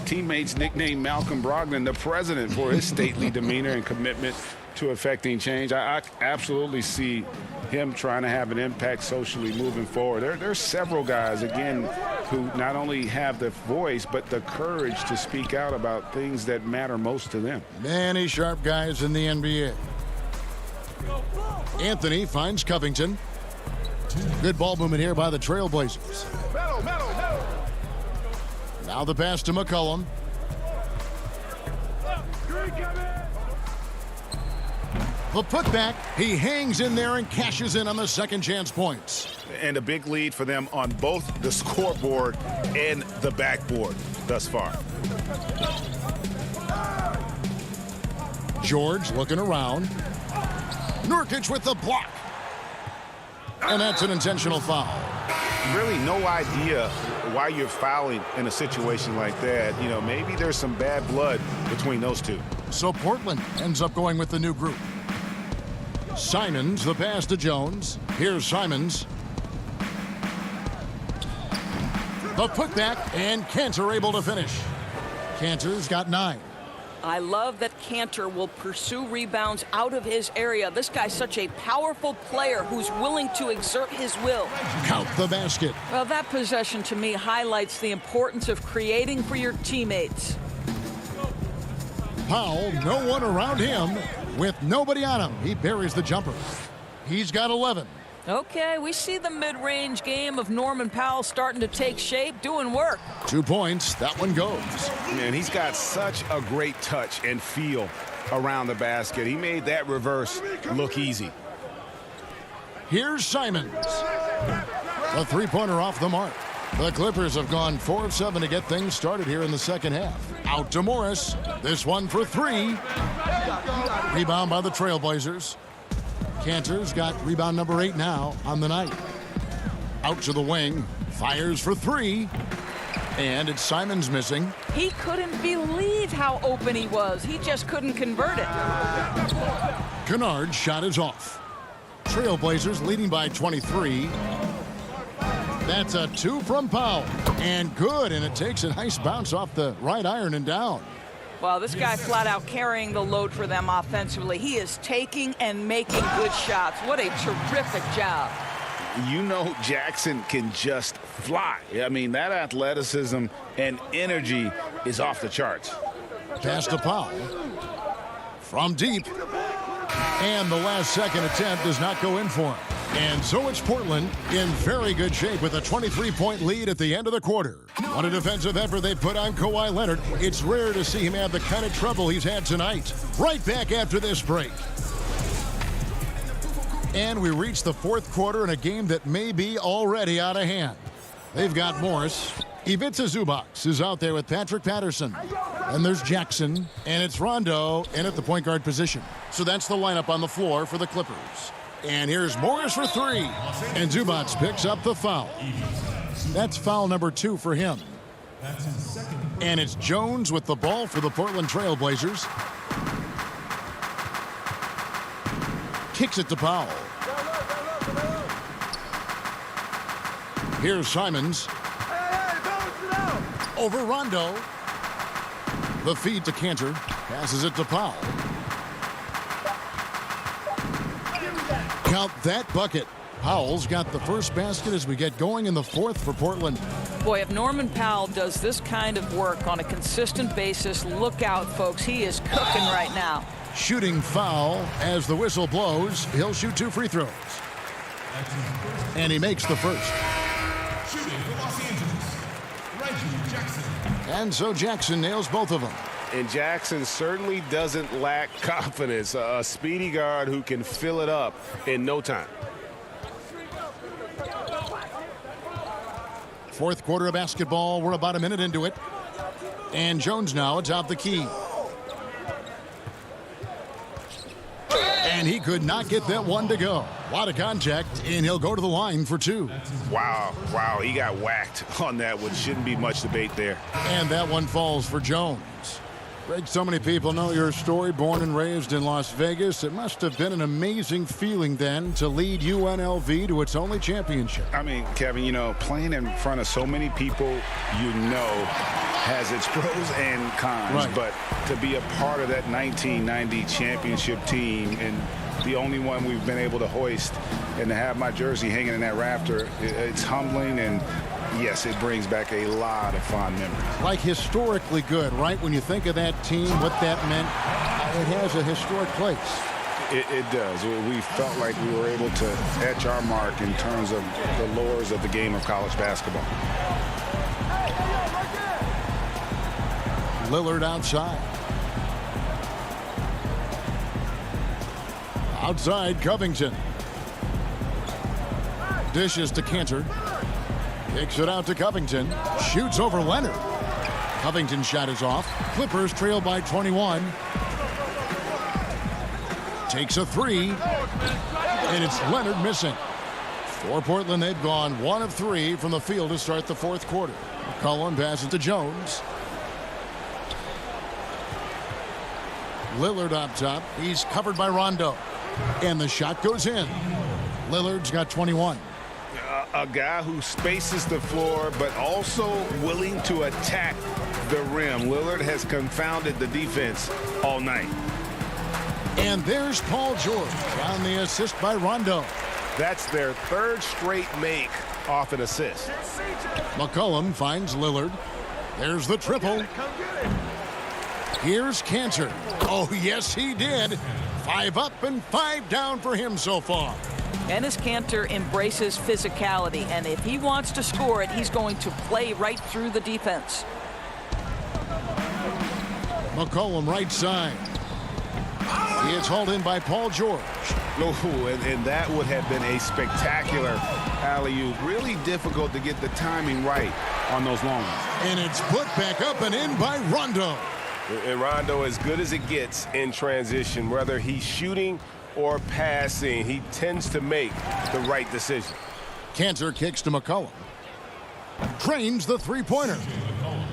Teammates nicknamed Malcolm Brogdon the president for his stately demeanor and commitment to affecting change. I absolutely see him trying to have an impact socially moving forward. There's several guys, again, who not only have the voice, but the courage to speak out about things that matter most to them. Many sharp guys in the NBA. Anthony finds Covington. Good ball movement here by the Trailblazers. Now the pass to McCollum. The putback, he hangs in there and cashes in on the second chance points. And a big lead for them on both the scoreboard and the backboard thus far. George looking around. Nurkic with the block. And that's an intentional foul. Really no idea why you're fouling in a situation like that. You know, maybe there's some bad blood between those two. So Portland ends up going with the new group. Simons, the pass to Jones. Here's Simons. The putback, and Cantor able to finish. Cantor's got 9. I love that Cantor will pursue rebounds out of his area. This guy's such a powerful player who's willing to exert his will. Count the basket. Well, that possession to me highlights the importance of creating for your teammates. Powell, no one around him. With nobody on him, he buries the jumper. He's got 11. Okay, we see the mid-range game of Norman Powell starting to take shape, doing work. 2 points, that one goes. Man, he's got such a great touch and feel around the basket. He made that reverse look easy. Here's Simons. A three-pointer off the mark. The Clippers have gone 4 of 7 to get things started here in the second half. Out to Morris. This one for 3. Rebound by the Trailblazers. Cantor's got rebound number 8 now on the night. Out to the wing. Fires for 3. And it's Simons missing. He couldn't believe how open he was. He just couldn't convert it. Kennard's shot is off. Trailblazers leading by 23. That's a 2 from Powell. And good, and it takes a nice bounce off the right iron and down. Well, this guy flat out carrying the load for them offensively. He is taking and making good shots. What a terrific job. You know Jackson can just fly. I mean, that athleticism and energy is off the charts. Pass to Powell. From deep. And the last second attempt does not go in for him. And so it's Portland in very good shape with a 23-point lead at the end of the quarter. What a defensive effort they put on Kawhi Leonard. It's rare to see him have the kind of trouble he's had tonight. Right back after this break. And we reach the fourth quarter in a game that may be already out of hand. They've got Morris. Ivica Zubac is out there with Patrick Patterson. And there's Jackson. And it's Rondo in at the point guard position. So that's the lineup on the floor for the Clippers. And here's Morris for 3. And Zubac picks up the foul. That's foul number 2 for him. And it's Jones with the ball for the Portland Trailblazers. Kicks it to Powell. Here's Simons. Over Rondo. The feed to Cantor. Passes it to Powell. Count that bucket. Powell's got the first basket as we get going in the fourth for Portland. Boy, if Norman Powell does this kind of work on a consistent basis, look out, folks. He is cooking right now. Shooting foul as the whistle blows. He'll shoot 2 free throws. And he makes the first. And so Jackson nails both of them. And Jackson certainly doesn't lack confidence. A speedy guard who can fill it up in no time. Fourth quarter of basketball. We're about a minute into it. And Jones now atop the key. And he could not get that one to go. A lot of contact, and he'll go to the line for 2. Wow, he got whacked on that one. Shouldn't be much debate there. And that one falls for Jones. Greg, so many people know your story. Born and raised in Las Vegas. It must have been an amazing feeling then to lead UNLV to its only championship. I mean, Kevin, you know, playing in front of so many people you know has its pros and cons. Right. But to be a part of that 1990 championship team and the only one we've been able to hoist and to have my jersey hanging in that rafter, it's humbling, and yes, it brings back a lot of fond memories. Like historically good, right? When you think of that team, what that meant, it has a historic place. It does. We felt like we were able to etch our mark in terms of the lures of the game of college basketball. Lillard outside. Outside, Covington. Dishes to Cantor. Kicks it out to Covington. Shoots over Leonard. Covington's shot is off. Clippers trail by 21. Takes a three. And it's Leonard missing. For Portland, they've gone 1 of 3 from the field to start the fourth quarter. McCollum passes to Jones. Lillard up top. He's covered by Rondo. And the shot goes in. Lillard's got 21. A guy who spaces the floor, but also willing to attack the rim. Lillard has confounded the defense all night. And there's Paul George on the assist by Rondo. That's their 3rd straight make off an assist. McCollum finds Lillard. There's the triple. Here's Cantor. Oh, yes, he did. 5 up and 5 down for him so far. Enes Kanter embraces physicality, and if he wants to score it, he's going to play right through the defense. McCollum right side. He is hauled in by Paul George. Oh, and that would have been a spectacular alley-oop. Really difficult to get the timing right on those long ones. And it's put back up and in by Rondo. And Rondo, as good as it gets in transition, whether he's shooting or passing, he tends to make the right decision. Cantor kicks to McCollum. Drains the three-pointer.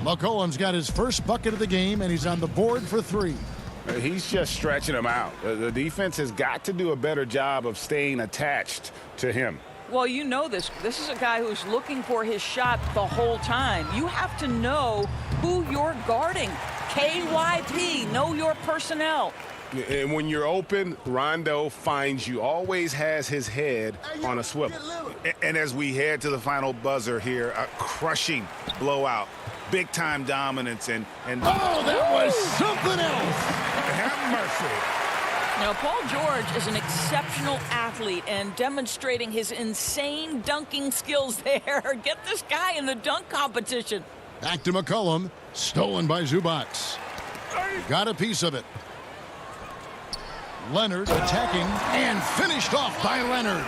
McCollum's got his first bucket of the game, and he's on the board for 3. He's just stretching him out. The defense has got to do a better job of staying attached to him. Well, you know this. This is a guy who's looking for his shot the whole time. You have to know who you're guarding. KYP, know your personnel. And when you're open, Rondo finds you, always has his head on a swivel. And as we head to the final buzzer here, a crushing blowout, big-time dominance, and oh, that was something else. Have mercy. Now, Paul George is an exceptional athlete and demonstrating his insane dunking skills there. Get this guy in the dunk competition. Back to McCollum. Stolen by Zubac. Got a piece of it. Leonard attacking and finished off by Leonard.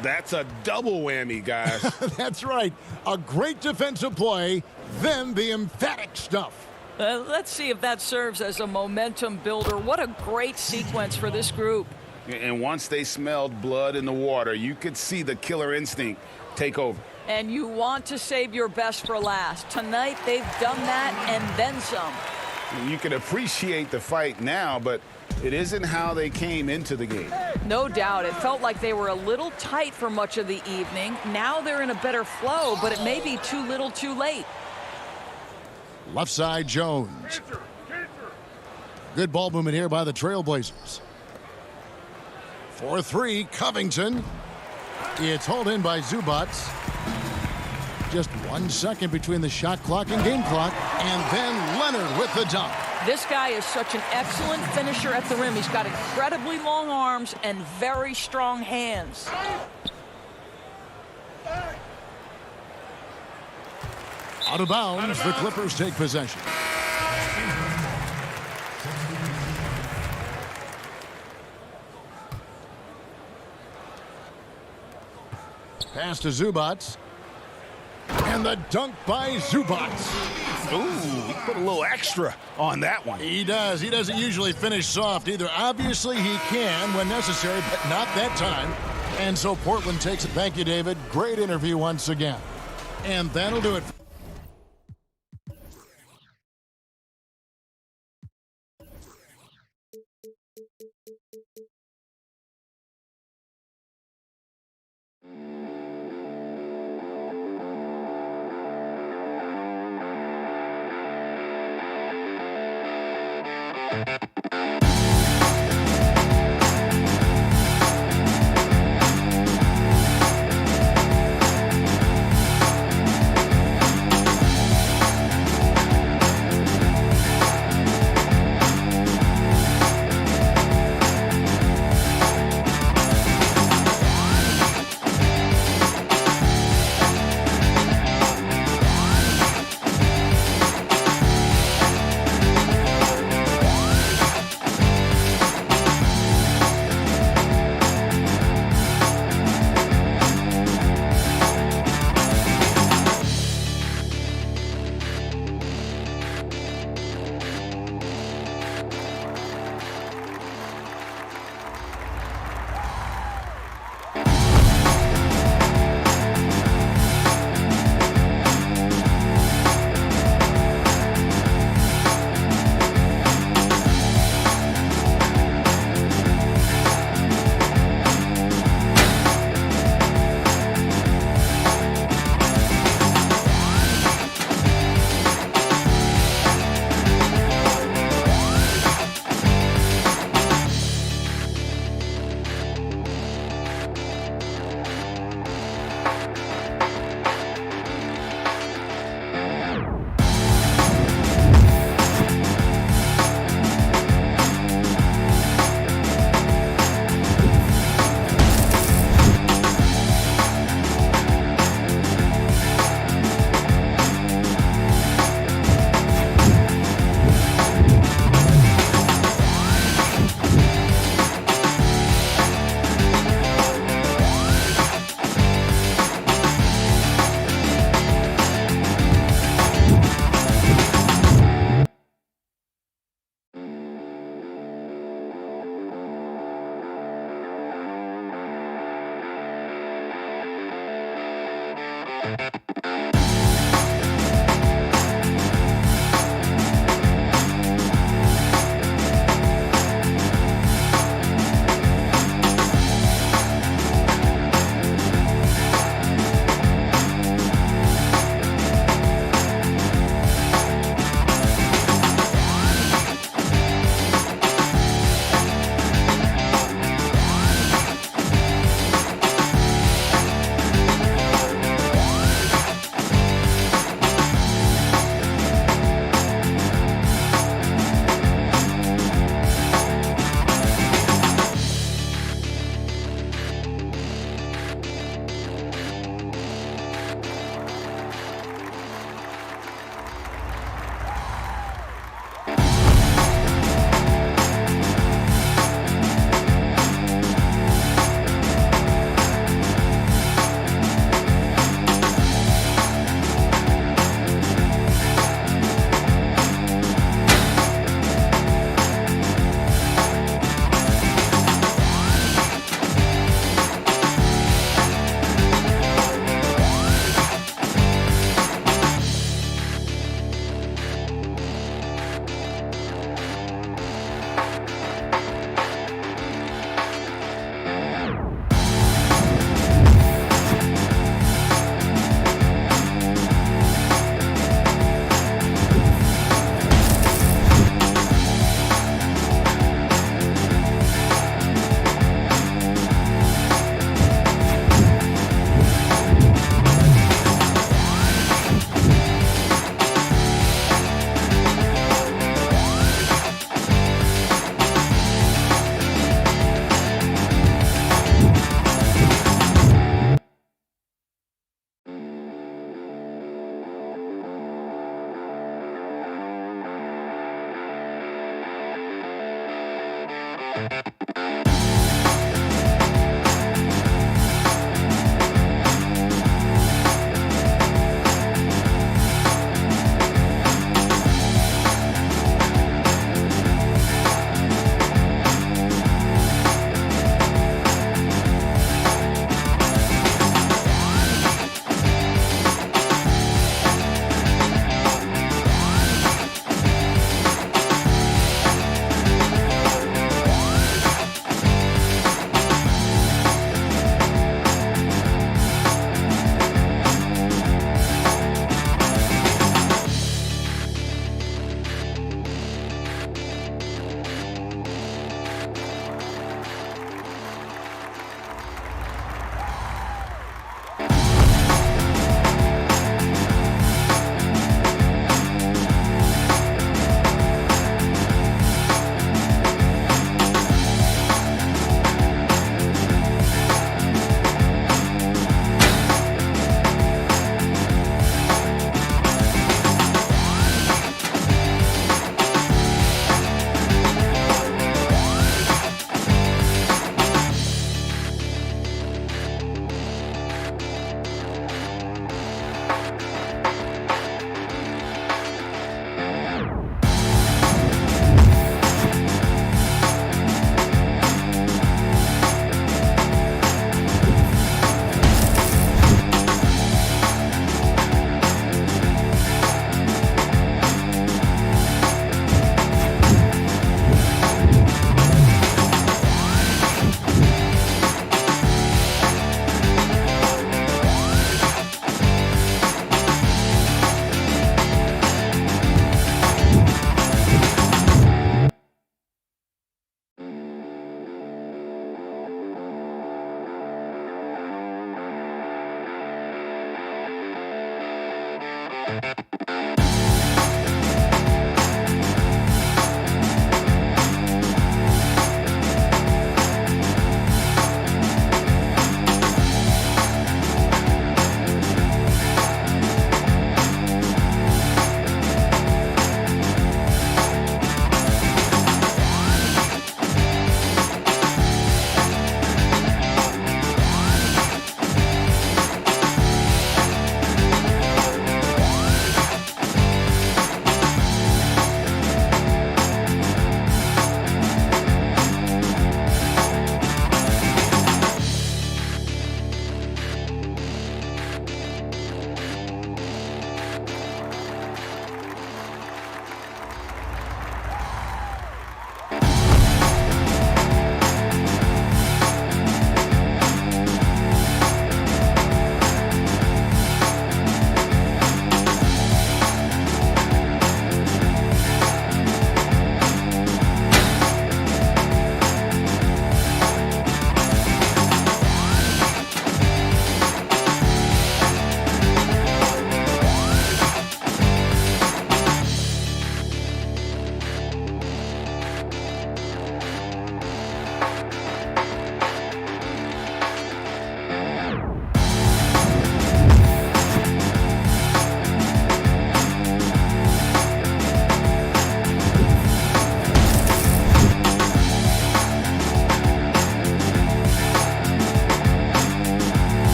That's a double whammy, guys. That's right. A great defensive play, then the emphatic stuff. Let's see if that serves as a momentum builder. What a great sequence for this group. And once they smelled blood in the water, you could see the killer instinct take over. And you want to save your best for last. Tonight, they've done that and then some. You can appreciate the fight now, but it isn't how they came into the game. No doubt. It felt like they were a little tight for much of the evening. Now they're in a better flow, but it may be too little too late. Left side, Jones. Good ball movement here by the Trailblazers. 4-3, Covington. It's hauled in by Zubac. Just 1 second between the shot clock and game clock. And then Leonard with the dunk. This guy is such an excellent finisher at the rim. He's got incredibly long arms and very strong hands. Out of bounds, the Clippers take possession. Pass to Zubac. And the dunk by Zubac. Ooh, he put a little extra on that one. He does. He doesn't usually finish soft either. Obviously, he can when necessary, but not that time. And so Portland takes it. Thank you, David. Great interview once again. And that'll do it.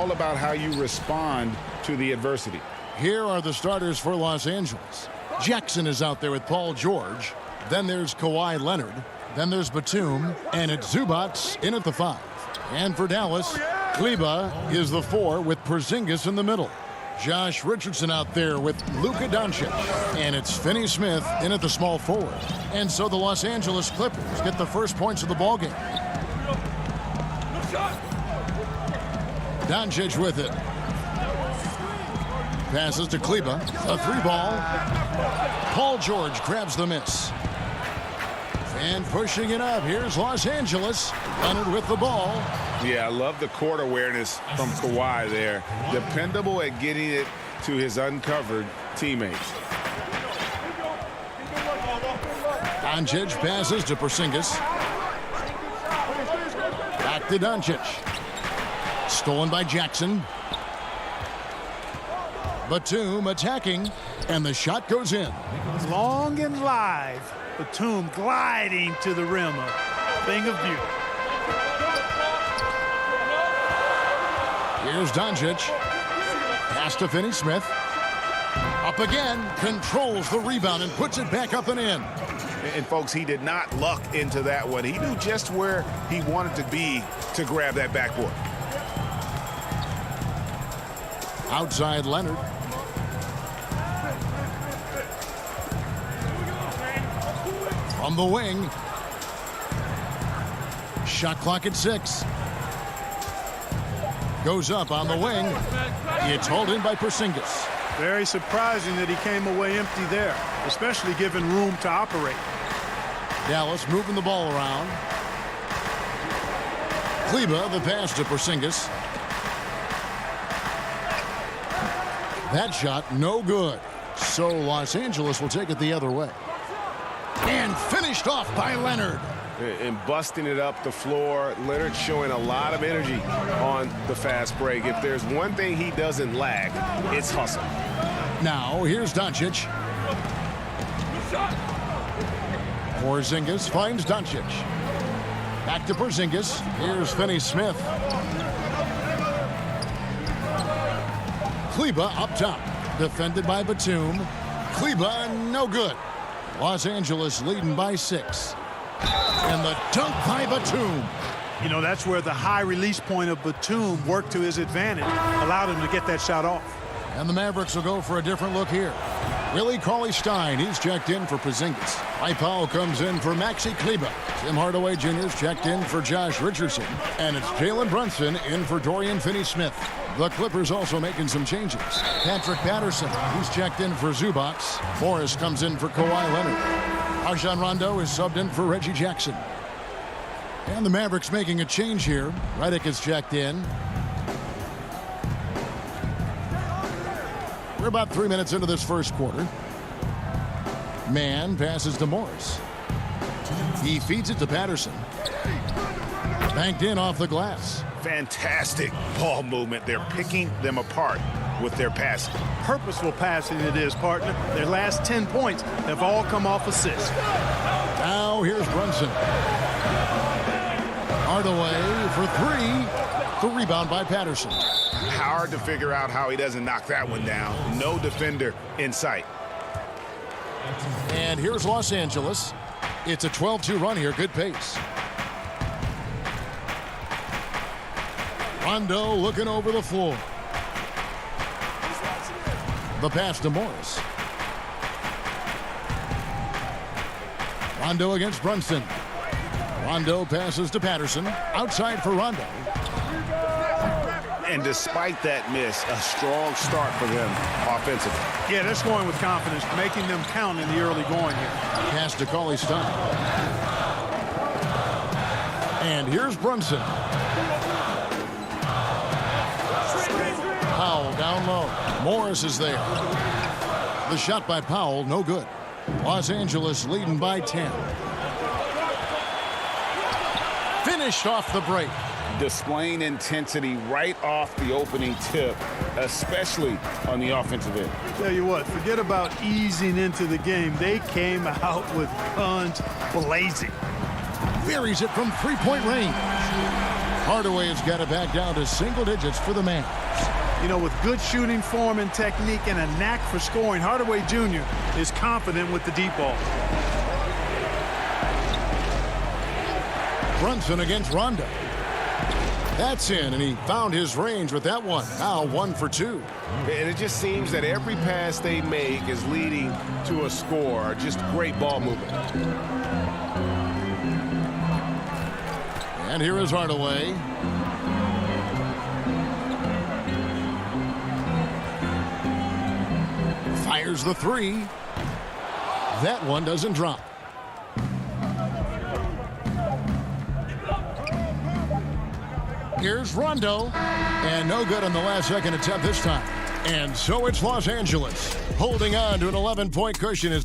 all about how you respond to the adversity. Here are the starters for Los Angeles. Jackson is out there with Paul George. Then there's Kawhi Leonard. Then there's Batum. And it's Zubats in at the 5. And for Dallas, Kleba is the 4 with Porzingis in the middle. Josh Richardson out there with Luka Doncic. And it's Finney Smith in at the small forward. And so the Los Angeles Clippers get the first points of the ballgame. Doncic with it. Passes to Kleba. A 3-ball. Paul George grabs the miss. And pushing it up. Here's Los Angeles. Leonard with the ball. Yeah, I love the court awareness from Kawhi there. Dependable at getting it to his uncovered teammates. Doncic passes to Porzingis. Back to Doncic. Stolen by Jackson. Batum attacking, and the shot goes in. Long and live. Batum gliding to the rim. A thing of beauty. Here's Doncic. Pass to Finney Smith. Up again. Controls the rebound and puts it back up and in. And folks, he did not luck into that one. He knew just where he wanted to be to grab that backboard. Outside Leonard. From the wing. Shot clock at 6. Goes up on the wing. It's hauled in by Porzingis. Very surprising that he came away empty there, especially given room to operate. Dallas moving the ball around. Kleba, the pass to Porzingis. That shot, no good. So Los Angeles will take it the other way. And finished off by Leonard. And busting it up the floor. Leonard showing a lot of energy on the fast break. If there's one thing he doesn't lack, it's hustle. Now, here's Doncic. Porzingis finds Doncic. Back to Porzingis. Here's Finney Smith. Kleba up top. Defended by Batum. Kleba, no good. Los Angeles leading by 6. And the dunk by Batum. You know, that's where the high release point of Batum worked to his advantage. Allowed him to get that shot off. And the Mavericks will go for a different look here. Willie Cauley-Stein, he's checked in for Porzingis. Mike Powell comes in for Maxi Kleba. Tim Hardaway Jr.'s checked in for Josh Richardson. And it's Jalen Brunson in for Dorian Finney-Smith. The Clippers also making some changes. Patrick Patterson, he's checked in for Zubats. Morris comes in for Kawhi Leonard. Rajon Rondo is subbed in for Reggie Jackson. And the Mavericks making a change here. Redick is checked in. We're about 3 minutes into this first quarter. Mann passes to Morris. He feeds it to Patterson. Banked in off the glass. Fantastic ball movement. They're picking them apart with their passing. Purposeful passing it is, partner. Their last 10 points have all come off assists. Now here's Brunson. Hardaway for 3. The rebound by Patterson. Hard to figure out how he doesn't knock that one down. No defender in sight. And here's Los Angeles. It's a 12-2 run here. Good pace. Rondo looking over the floor. The pass to Morris. Rondo against Brunson. Rondo passes to Patterson. Outside for Rondo. And despite that miss, a strong start for them offensively. Yeah, they're scoring with confidence, making them count in the early going here. Pass to Cauley-Stein. And here's Brunson. Powell down low. Morris is there. The shot by Powell, no good. Los Angeles leading by 10. Finished off the break. Displaying intensity right off the opening tip, especially on the offensive end. Tell you what, forget about easing into the game. They came out with guns blazing. Buries it from 3-point range. Hardaway has got it back down to single digits for the Mavs. You know, with good shooting form and technique and a knack for scoring, Hardaway Jr. is confident with the deep ball. Brunson against Rondo. That's in, and he found his range with that one. Now 1 for 2. And it just seems that every pass they make is leading to a score. Just great ball movement. And here is Hardaway. Fires the 3. That one doesn't drop. Here's Rondo. And no good on the last second attempt this time. And so it's Los Angeles holding on to an 11-point cushion.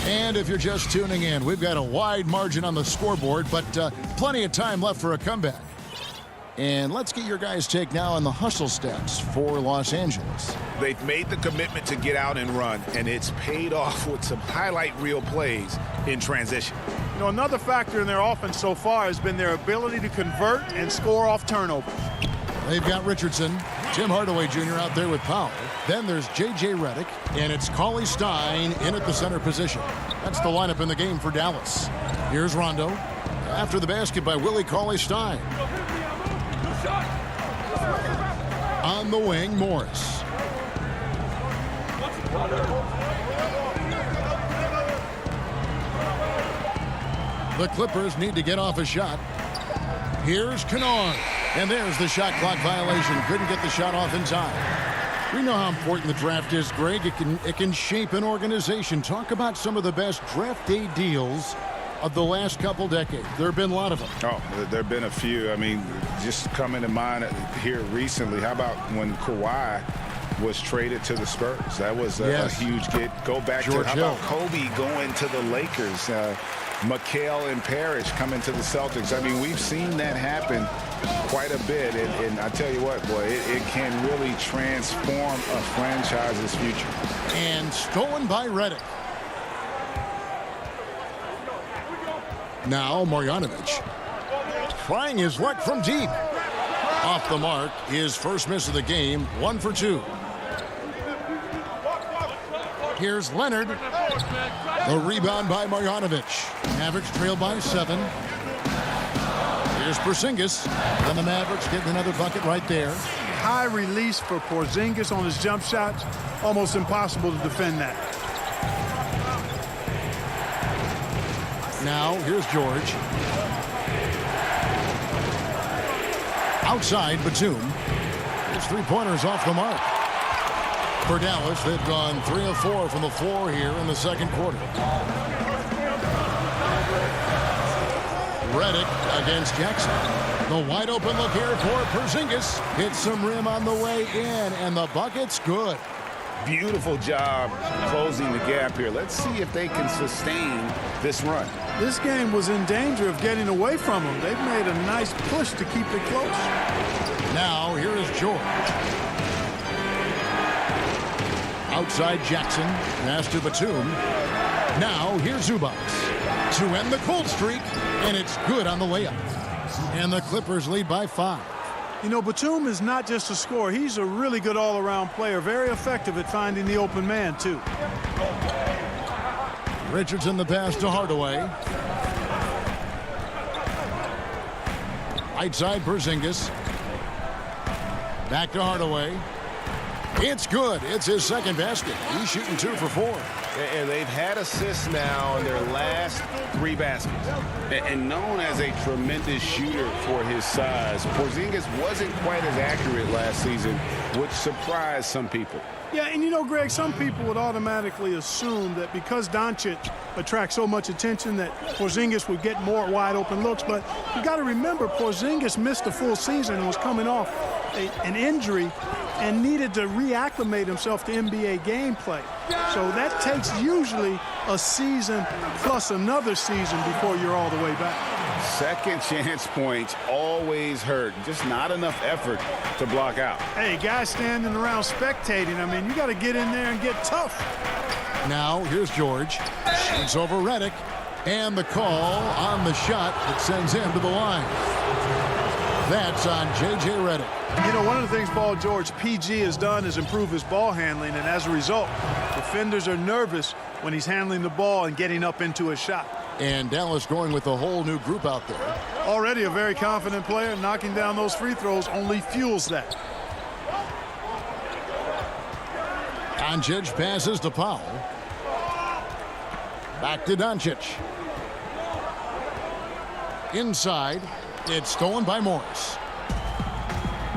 And if you're just tuning in, we've got a wide margin on the scoreboard, but plenty of time left for a comeback. And let's get your guys' take now on the hustle stats for Los Angeles. They've made the commitment to get out and run, and it's paid off with some highlight reel plays in transition. You know, another factor in their offense so far has been their ability to convert and score off turnovers. They've got Richardson, Tim Hardaway Jr. out there with Powell. Then there's J.J. Redick, and it's Cauley Stein in at the center position. That's the lineup in the game for Dallas. Here's Rondo. After the basket by Willie Cauley Stein. On the wing, Morris. The Clippers need to get off a shot. Here's Kennard. And there's the shot clock violation. Couldn't get the shot off in time. We know how important the draft is, Greg. It can shape an organization. Talk about some of the best draft day deals of the last couple decades. There have been a lot of them. Oh, there have been a few. I mean, just coming to mind here recently, how about when Kawhi was traded to the Spurs? That was a huge get. Go back George to how Hill. about Kobe going to the Lakers? McHale and Parrish coming to the Celtics. I mean, we've seen that happen quite a bit. And I tell you what, boy, it can really transform a franchise's future. And stolen by Redick. Now Marjanovic trying his luck from deep. Off the mark, his first miss of the game, 1 for 2. Here's Leonard. The rebound by Marjanovic. Mavericks trail by 7. Here's Porzingis. Then the Mavericks getting another bucket right there. High release for Porzingis on his jump shots. Almost impossible to defend that. Now, here's George. Outside, Batum. His 3-pointers off the mark. For Dallas, they've gone 3 of 4 from the floor here in the second quarter. Redick against Jackson. The wide open look here for Porzingis. Hits some rim on the way in, and the bucket's good. Beautiful job closing the gap here. Let's see if they can sustain this run. This game was in danger of getting away from them. They've made a nice push to keep it close. Now, here is George. Outside Jackson. Pass to Batum. Now, here's Zubac to end the cold streak, and it's good on the layup. And the Clippers lead by 5. You know, Batum is not just a scorer. He's a really good all-around player. Very effective at finding the open man, too. Richardson the pass to Hardaway. Right side Porzingis. Back to Hardaway. It's good. It's his second basket. He's shooting 2 for 4. And they've had assists now in their last 3 baskets. And known as a tremendous shooter for his size, Porzingis wasn't quite as accurate last season, which surprised some people. Yeah, and you know, Greg, some people would automatically assume that because Doncic attracts so much attention that Porzingis would get more wide open looks. But you got to remember, Porzingis missed a full season and was coming off an injury and needed to reacclimate himself to NBA gameplay. So that takes usually a season plus another season before you're all the way back. Second chance points always hurt. Just not enough effort to block out. Hey, guys standing around spectating, I mean, you got to get in there and get tough. Now here's George. Shoots over Redick. And the call on the shot that sends him to the line. That's on J.J. Redick. You know, one of the things Paul George, PG, has done is improve his ball handling, and as a result, defenders are nervous when he's handling the ball and getting up into a shot. And Dallas going with a whole new group out there. Already a very confident player. Knocking down those free throws only fuels that. Doncic passes to Powell. Back to Doncic. Inside. It's stolen by Morris.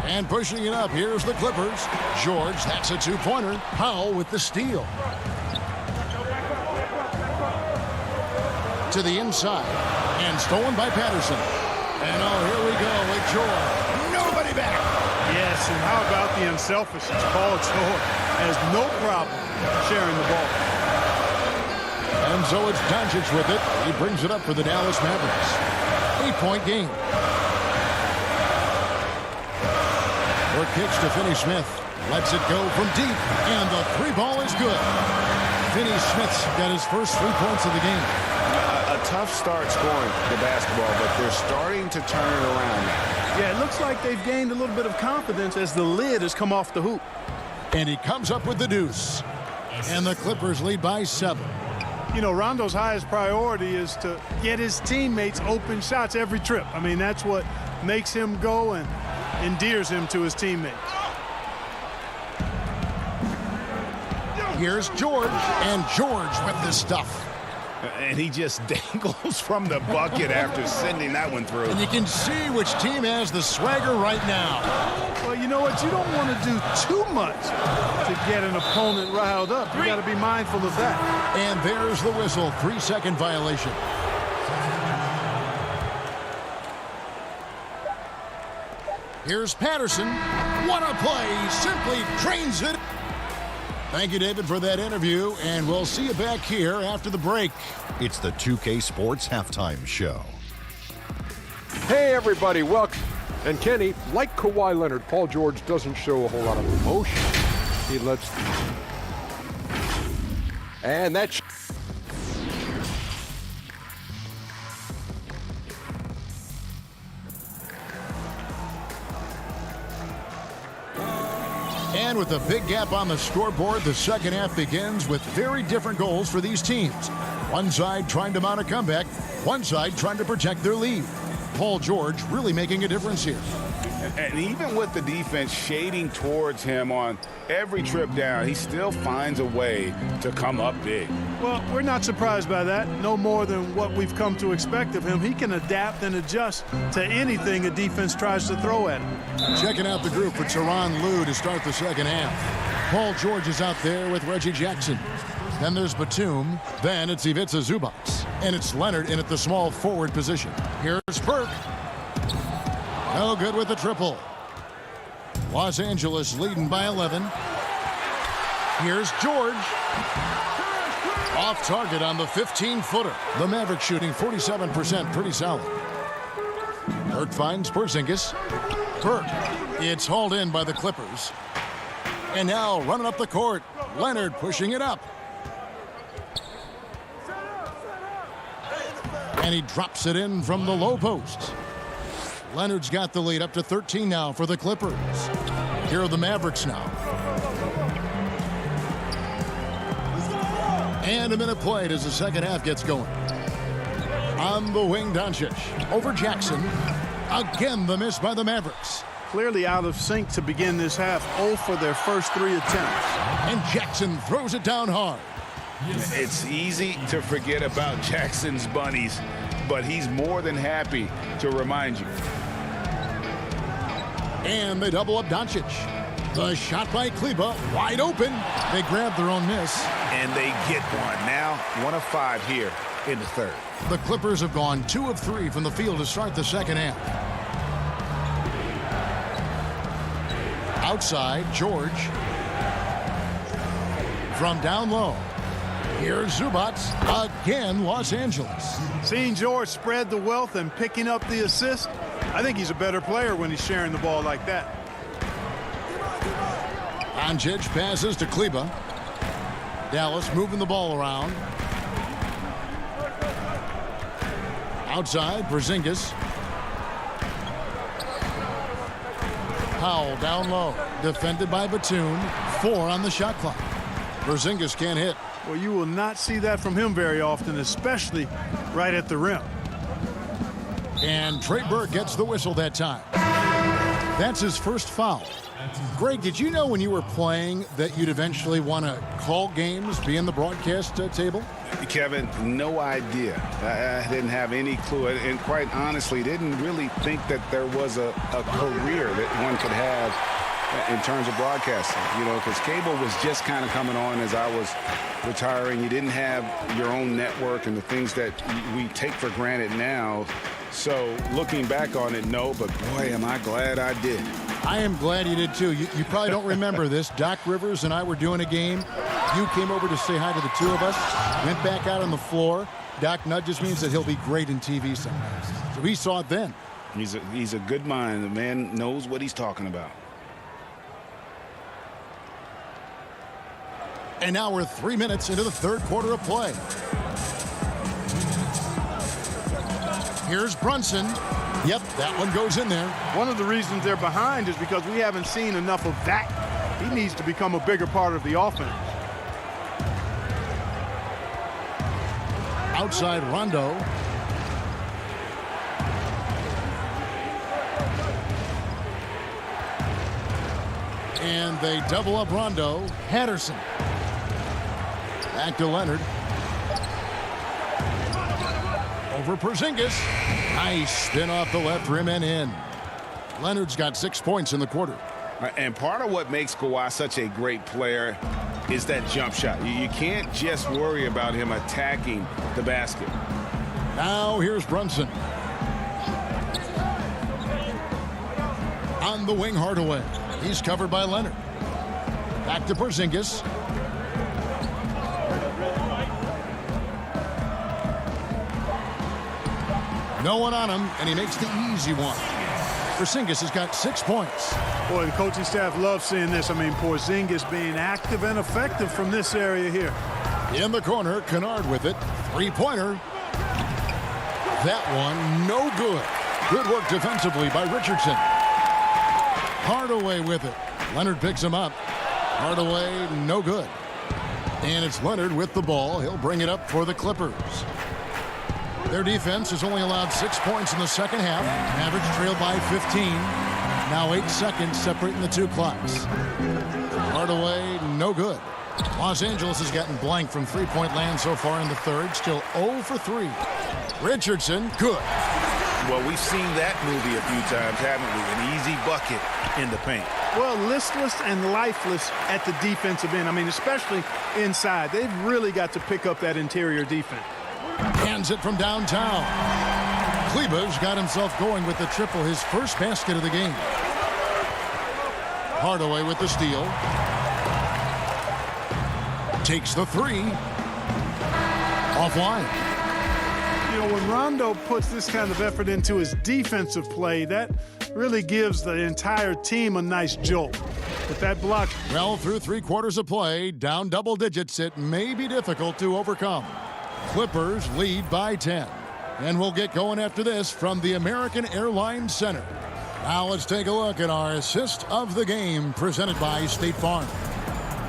And pushing it up, here's the Clippers. George, that's a two-pointer. Powell with the steal. To the inside. And stolen by Patterson. And oh, here we go with George. Nobody back. Yes, and how about the unselfishness? Paul George has no problem sharing the ball. And so it's Doncic with it. He brings it up for the Dallas Mavericks. 8-point game. Work kicks to Finney-Smith. Lets it go from deep. And the three ball is good. Finney-Smith's got his first 3 points of the game. A tough start scoring the basketball, but they're starting to turn it around now. Yeah, it looks like they've gained a little bit of confidence as the lid has come off the hoop. And he comes up with the deuce. And the Clippers lead by 7. You know, Rondo's highest priority is to get his teammates open shots every trip. I mean, that's what makes him go and endears him to his teammates. Here's George, and George with the stuff. And he just dangles from the bucket after sending that one through. And you can see which team has the swagger right now. Well, you know what? You don't want to do too much to get an opponent riled up. You got to be mindful of that. And there's the whistle. 3-second violation. Here's Patterson. What a play. Simply drains it. Thank you, David, for that interview, and we'll see you back here after the break. It's the 2K Sports Halftime Show. Hey, everybody, welcome. And Kenny, like Kawhi Leonard, Paul George doesn't show a whole lot of emotion. He lets... And that's... And with a big gap on the scoreboard, the second half begins with very different goals for these teams. One side trying to mount a comeback, one side trying to protect their lead. Paul George really making a difference here. And even with the defense shading towards him on every trip down, he still finds a way to come up big. Well, we're not surprised by that. No more than what we've come to expect of him. He can adapt and adjust to anything a defense tries to throw at him. Checking out the group for Tyronn Lue to start the second half. Paul George is out there with Reggie Jackson. Then there's Batum. Then it's Ivica Zubac. And it's Leonard in at the small forward position. Here's Burke. No good with the triple. Los Angeles leading by 11. Here's George. Off target on the 15-footer. The Mavericks shooting 47%, pretty solid. Burke finds Porzingis. Burke. It's hauled in by the Clippers. And now running up the court. Leonard pushing it up. And he drops it in from the low post. Leonard's got the lead up to 13 now for the Clippers. Here are the Mavericks now. And a minute played as the second half gets going. On the wing, Doncic. Over Jackson. Again, the miss by the Mavericks. Clearly out of sync to begin this half. 0 for their first 3 attempts. And Jackson throws it down hard. It's easy to forget about Jackson's bunnies, but he's more than happy to remind you. And they double up Doncic. The shot by Kleba, wide open. They grab their own miss. And they get one. Now 1 of 5 here in the third. The Clippers have gone 2 of 3 from the field to start the second half. Outside, George. From down low. Here's Zubac. Again, Los Angeles. Seeing George spread the wealth and picking up the assist, I think he's a better player when he's sharing the ball like that. Doncic passes to Kleba. Dallas moving the ball around. Outside, Porzingis. Powell down low. Defended by Batum. 4 on the shot clock. Porzingis can't hit. Well, you will not see that from him very often, especially right at the rim. And Trey Burke gets the whistle that time. That's his first foul. Greg, did you know when you were playing that you'd eventually want to call games, be in the broadcast table? Kevin, no idea. I didn't have any clue. And quite honestly, didn't really think that there was a career that one could have in terms of broadcasting. You know, because cable was just kind of coming on as I was retiring. You didn't have your own network and the things that we take for granted now. So looking back on it, no, but boy, am I glad I did. I am glad you did too. You probably don't remember this. Doc Rivers and I were doing a game. You came over to say hi to the two of us, went back out on the floor. Doc nudges me and said he'll be great in TV sometimes. So he saw it then. He's a good mind. The man knows what he's talking about. And now we're 3 minutes into the third quarter of play. Here's Brunson. Yep, that one goes in there. One of the reasons they're behind is because we haven't seen enough of that. He needs to become a bigger part of the offense. Outside Rondo. And they double up Rondo. Patterson. Back to Leonard. Over Porzingis. Nice spin off the left rim and in. Leonard's got 6 points in the quarter. And part of what makes Kawhi such a great player is that jump shot. You can't just worry about him attacking the basket. Now here's Brunson. On the wing, Hardaway. He's covered by Leonard. Back to Porzingis. No one on him, and he makes the easy one. Porzingis has got 6 points. Boy, the coaching staff loves seeing this. I mean, Porzingis being active and effective from this area here. In the corner, Kennard with it. Three-pointer. That one, no good. Good work defensively by Richardson. Hardaway with it. Leonard picks him up. Hardaway, no good. And it's Leonard with the ball. He'll bring it up for the Clippers. Their defense has only allowed 6 points in the second half. Average trailed by 15. Now 8 seconds separating the two clocks. Hardaway, no good. Los Angeles has gotten blank from three-point land so far in the third. Still 0 for 3. Richardson, good. Well, we've seen that movie a few times, haven't we? An easy bucket in the paint. Well, listless and lifeless at the defensive end. I mean, especially inside. They've really got to pick up that interior defense. Hands it from downtown. Kleber's got himself going with the triple, his first basket of the game. Hardaway with the steal. Takes the three. Offline. You know, when Rondo puts this kind of effort into his defensive play, that really gives the entire team a nice jolt. With that block. Well, through 3 quarters of play, down double digits, it may be difficult to overcome. Clippers lead by 10. And we'll get going after this from the American Airlines Center. Now let's take a look at our assist of the game presented by State Farm.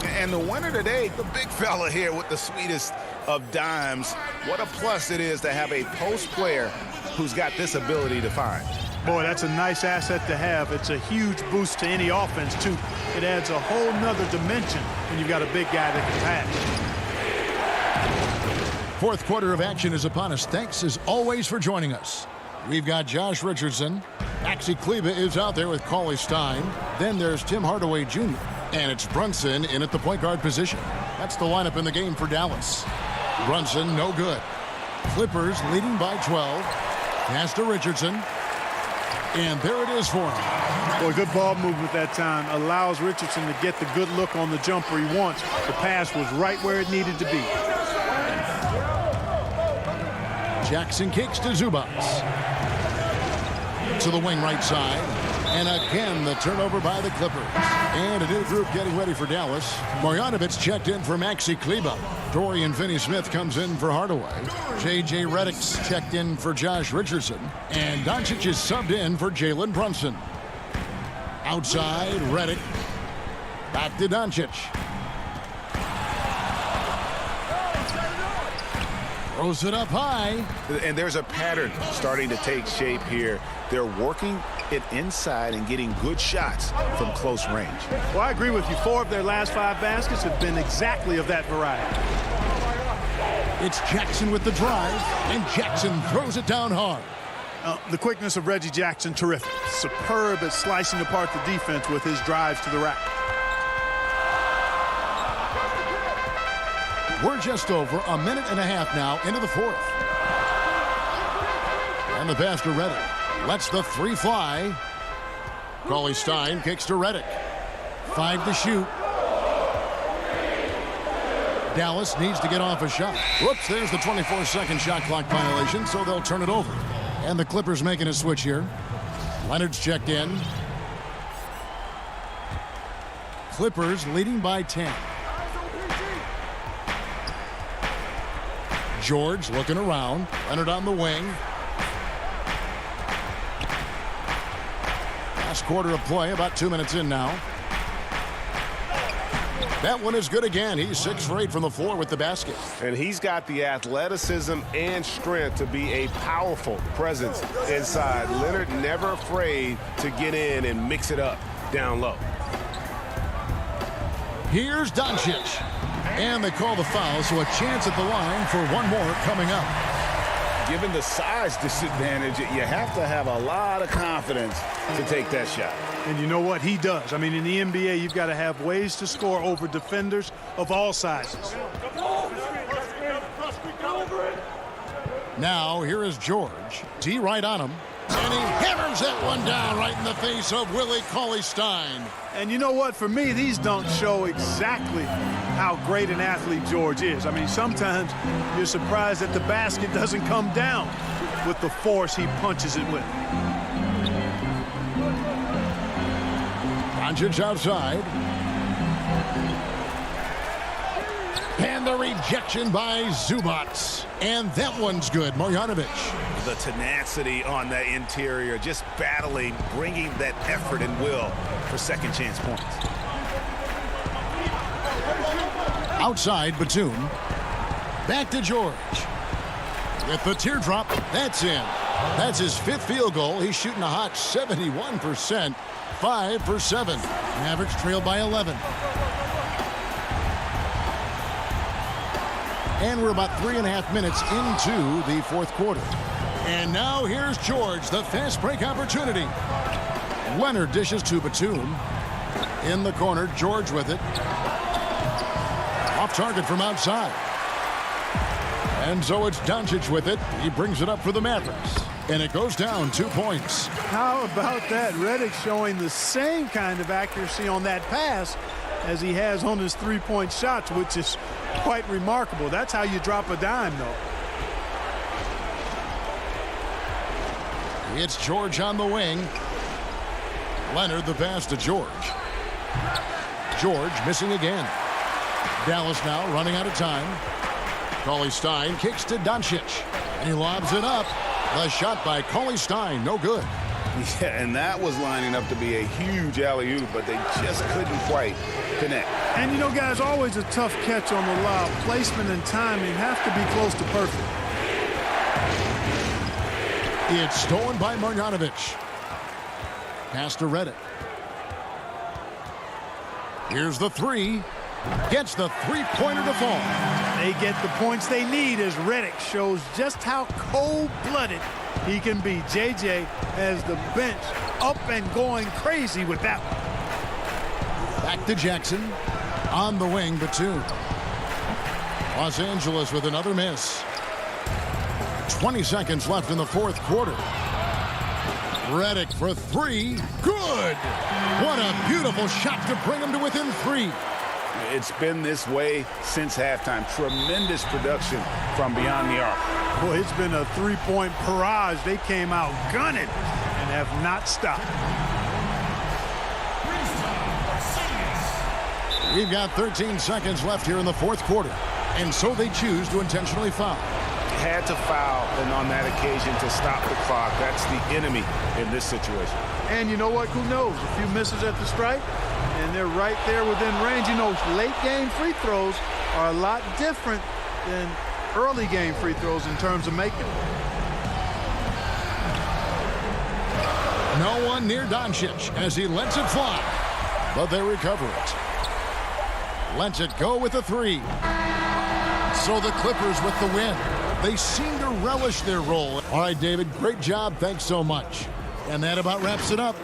And the winner today, the big fella here with the sweetest of dimes. What a plus it is to have a post player who's got this ability to find. Boy, that's a nice asset to have. It's a huge boost to any offense, too. It adds a whole nother dimension when you've got a big guy that can pass. Fourth quarter of action is upon us. Thanks as always for joining us. We've got Josh Richardson. Maxi Kleber is out there with Cauley Stein. Then there's Tim Hardaway Jr. And it's Brunson in at the point guard position. That's the lineup in the game for Dallas. Brunson, no good. Clippers leading by 12. Pass to Richardson. And there it is for him. Boy, good ball movement that time. Allows Richardson to get the good look on the jumper he wants. The pass was right where it needed to be. Jackson kicks to Zubats. To the wing right side. And again, the turnover by the Clippers. And a new group getting ready for Dallas. Marjanovic checked in for Maxi Kleber. Dorian Finney-Smith comes in for Hardaway. J.J. Redick's checked in for Josh Richardson. And Doncic is subbed in for Jalen Brunson. Outside, Redick. Back to Doncic. Throws it up high. And there's a pattern starting to take shape here. They're working it inside and getting good shots from close range. Well, I agree with you. 4 of their last 5 baskets have been exactly of that variety. It's Jackson with the drive, and Jackson throws it down hard. The quickness of Reggie Jackson, terrific. Superb at slicing apart the defense with his drives to the rack. We're just over a minute and a half now into the 4th. And the pass to Redick. Lets the 3 fly. Cauley-Stein kicks to Redick. 5 to shoot. Dallas needs to get off a shot. Whoops, there's the 24-second shot clock violation, so they'll turn it over. And the Clippers making a switch here. Leonard's checked in. Clippers leading by 10. George looking around. Leonard on the wing. Last quarter of play, about 2 minutes in now. That one is good again. He's 6 for 8 from the floor with the basket. And he's got the athleticism and strength to be a powerful presence inside. Leonard never afraid to get in and mix it up down low. Here's Doncic. And they call the foul, so a chance at the line for one more coming up. Given the size disadvantage, you have to have a lot of confidence to take that shot. And you know what? He does. I mean, in the NBA, you've got to have ways to score over defenders of all sizes. Now, here is George. D right on him. And he hammers that one down right in the face of Willie Cauley-Stein. And you know what? For me, these dunks show exactly how great an athlete George is. I mean, sometimes you're surprised that the basket doesn't come down with the force he punches it with. Doncic outside. And the rejection by Zubac. And that one's good. Marjanovic. The tenacity on the interior, just battling, bringing that effort and will for second chance points. Outside, Batum. Back to George. With the teardrop, that's in. That's his 5th field goal. He's shooting a hot 71%. 5 for 7. Mavericks trail by 11. And we're about 3.5 minutes into the 4th quarter. And now here's George, the fast break opportunity. Leonard dishes to Batum. In the corner, George with it. Off target from outside. And so it's Doncic with it. He brings it up for the Mavericks. And it goes down 2 points. How about that? Redick showing the same kind of accuracy on that pass as he has on his 3-point shots, which is quite remarkable. That's how you drop a dime, though. It's George on the wing. Leonard the pass to George. George missing again. Dallas now running out of time. Cauley-Stein kicks to Doncic. And he lobs it up. The shot by Cauley-Stein, no good. Yeah, and that was lining up to be a huge alley-oop, but they just couldn't quite connect. And, you know, guys, always a tough catch on the lob. Placement and timing have to be close to perfect. It's stolen by Marjanovic. Pass to Redick. Here's the 3. Gets the 3-pointer to fall. They get the points they need as Redick shows just how cold-blooded he can be. JJ has the bench up and going crazy with that one. Back to Jackson. On the wing, Batum. Los Angeles with another miss. 20 seconds left in the 4th quarter. Redick for 3. Good! What a beautiful shot to bring him to within 3. It's been this way since halftime. Tremendous production from beyond the arc. Boy, it's been a 3-point barrage. They came out gunning and have not stopped. We've got 13 seconds left here in the fourth quarter, and so they choose to intentionally foul. Had to foul, and on that occasion to stop the clock. That's the enemy in this situation. And you know what? Who knows? A few misses at the stripe, and they're right there within range. You know, late game free throws are a lot different than early game free throws in terms of making them. No one near Doncic as he lets it fly, but they recover it. Lets it go with a three. So the Clippers with the win. They seem to relish their role. All right, David, great job. Thanks so much. And that about wraps it up.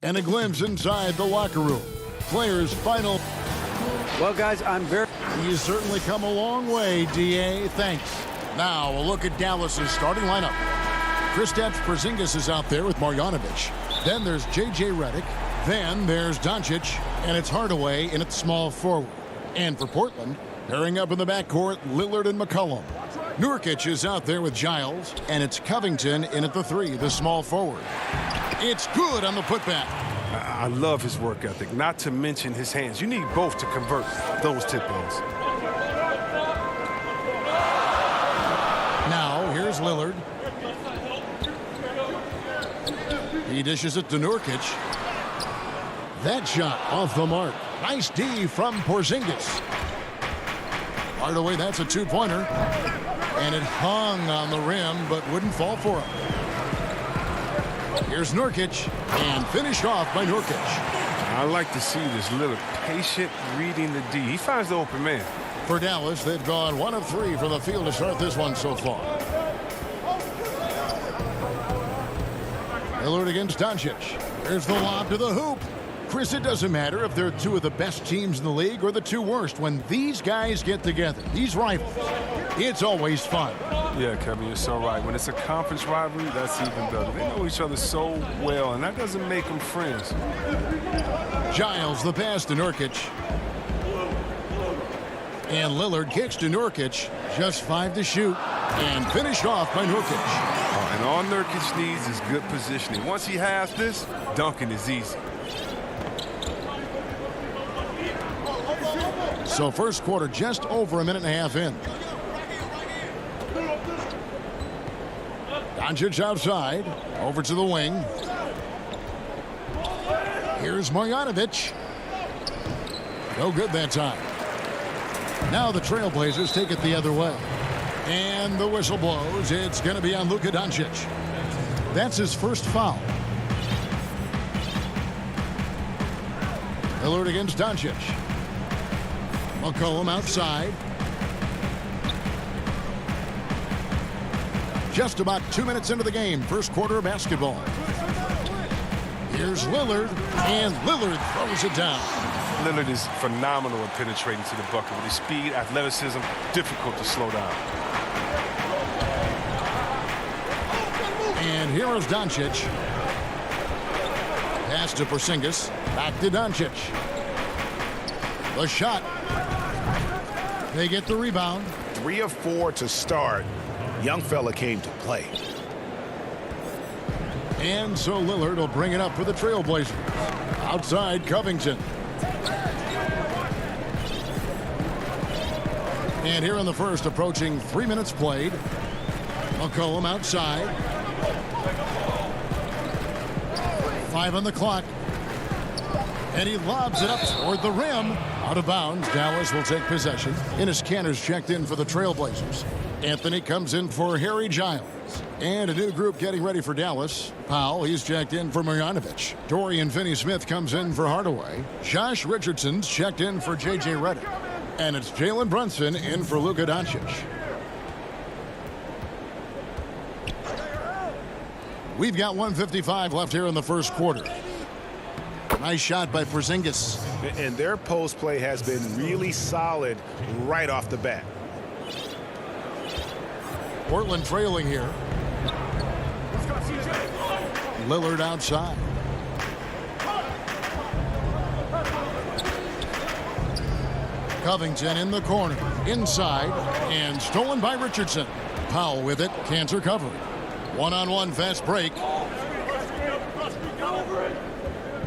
And a glimpse inside the locker room. Players' final. Well, guys, He's certainly come a long way, D.A. Thanks. Now, a look at Dallas's starting lineup. Kristaps Porzingis is out there with Marjanovic. Then there's J.J. Redick. Then there's Doncic. And it's Hardaway in at small forward. And for Portland, pairing up in the backcourt, Lillard and McCollum. Nurkic is out there with Giles. And it's Covington in at the 3, the small forward. It's good on the putback. I love his work ethic, not to mention his hands. You need both to convert those tip-ins. Now, here's Lillard. He dishes it to Nurkic. That shot off the mark. Nice D from Porzingis. Hardaway, that's a two-pointer. And it hung on the rim, but wouldn't fall for him. Here's Nurkic, and finished off by Nurkic. I like to see this little patient reading the D. He finds the open man. For Dallas, they've gone 1 of 3 from the field to start this one so far. Lillard against Doncic. There's the lob to the hoop. Chris, it doesn't matter if they're 2 of the best teams in the league or the 2 worst. When these guys get together, these rivals, it's always fun. Yeah, Kevin, you're so right. When it's a conference rivalry, that's even better. They know each other so well, and that doesn't make them friends. Giles, the pass to Nurkic. And Lillard kicks to Nurkic. Just 5 to shoot. And finished off by Nurkic. And all Nurkic needs is good positioning. Once he has this, dunking is easy. So first quarter just over a minute and a half in. Doncic outside. Over to the wing. Here's Marjanovic. No good that time. Now the Trailblazers take it the other way. And the whistle blows. It's going to be on Luka Doncic. That's his first foul. Lillard against Doncic. McCollum outside. Just about 2 minutes into the game. First quarter of basketball. Here's Lillard. And Lillard throws it down. Lillard is phenomenal at penetrating to the bucket. With his speed, athleticism, difficult to slow down. And here is Doncic. Pass to Porzingis. Back to Doncic. The shot. They get the rebound. 3 of 4 to start. Young fella came to play. And so Lillard will bring it up for the Trailblazers. Outside, Covington. And here in the first, approaching 3 minutes played. McCollum outside. 5 on the clock. And he lobs it up toward the rim. Out of bounds. Dallas will take possession. Enes Kanter's checked in for the Trailblazers. Anthony comes in for Harry Giles. And a new group getting ready for Dallas. Powell, he's checked in for Marjanovic. Dorian Finney-Smith comes in for Hardaway. Josh Richardson's checked in for J.J. Redick. And it's Jalen Brunson in for Luka Doncic. We've got 1:55 left here in the first quarter. Nice shot by Porzingis. And their post play has been really solid right off the bat. Portland trailing here. Lillard outside. Covington in the corner. Inside. And stolen by Richardson. Powell with it. Kanter covering. One-on-one fast break.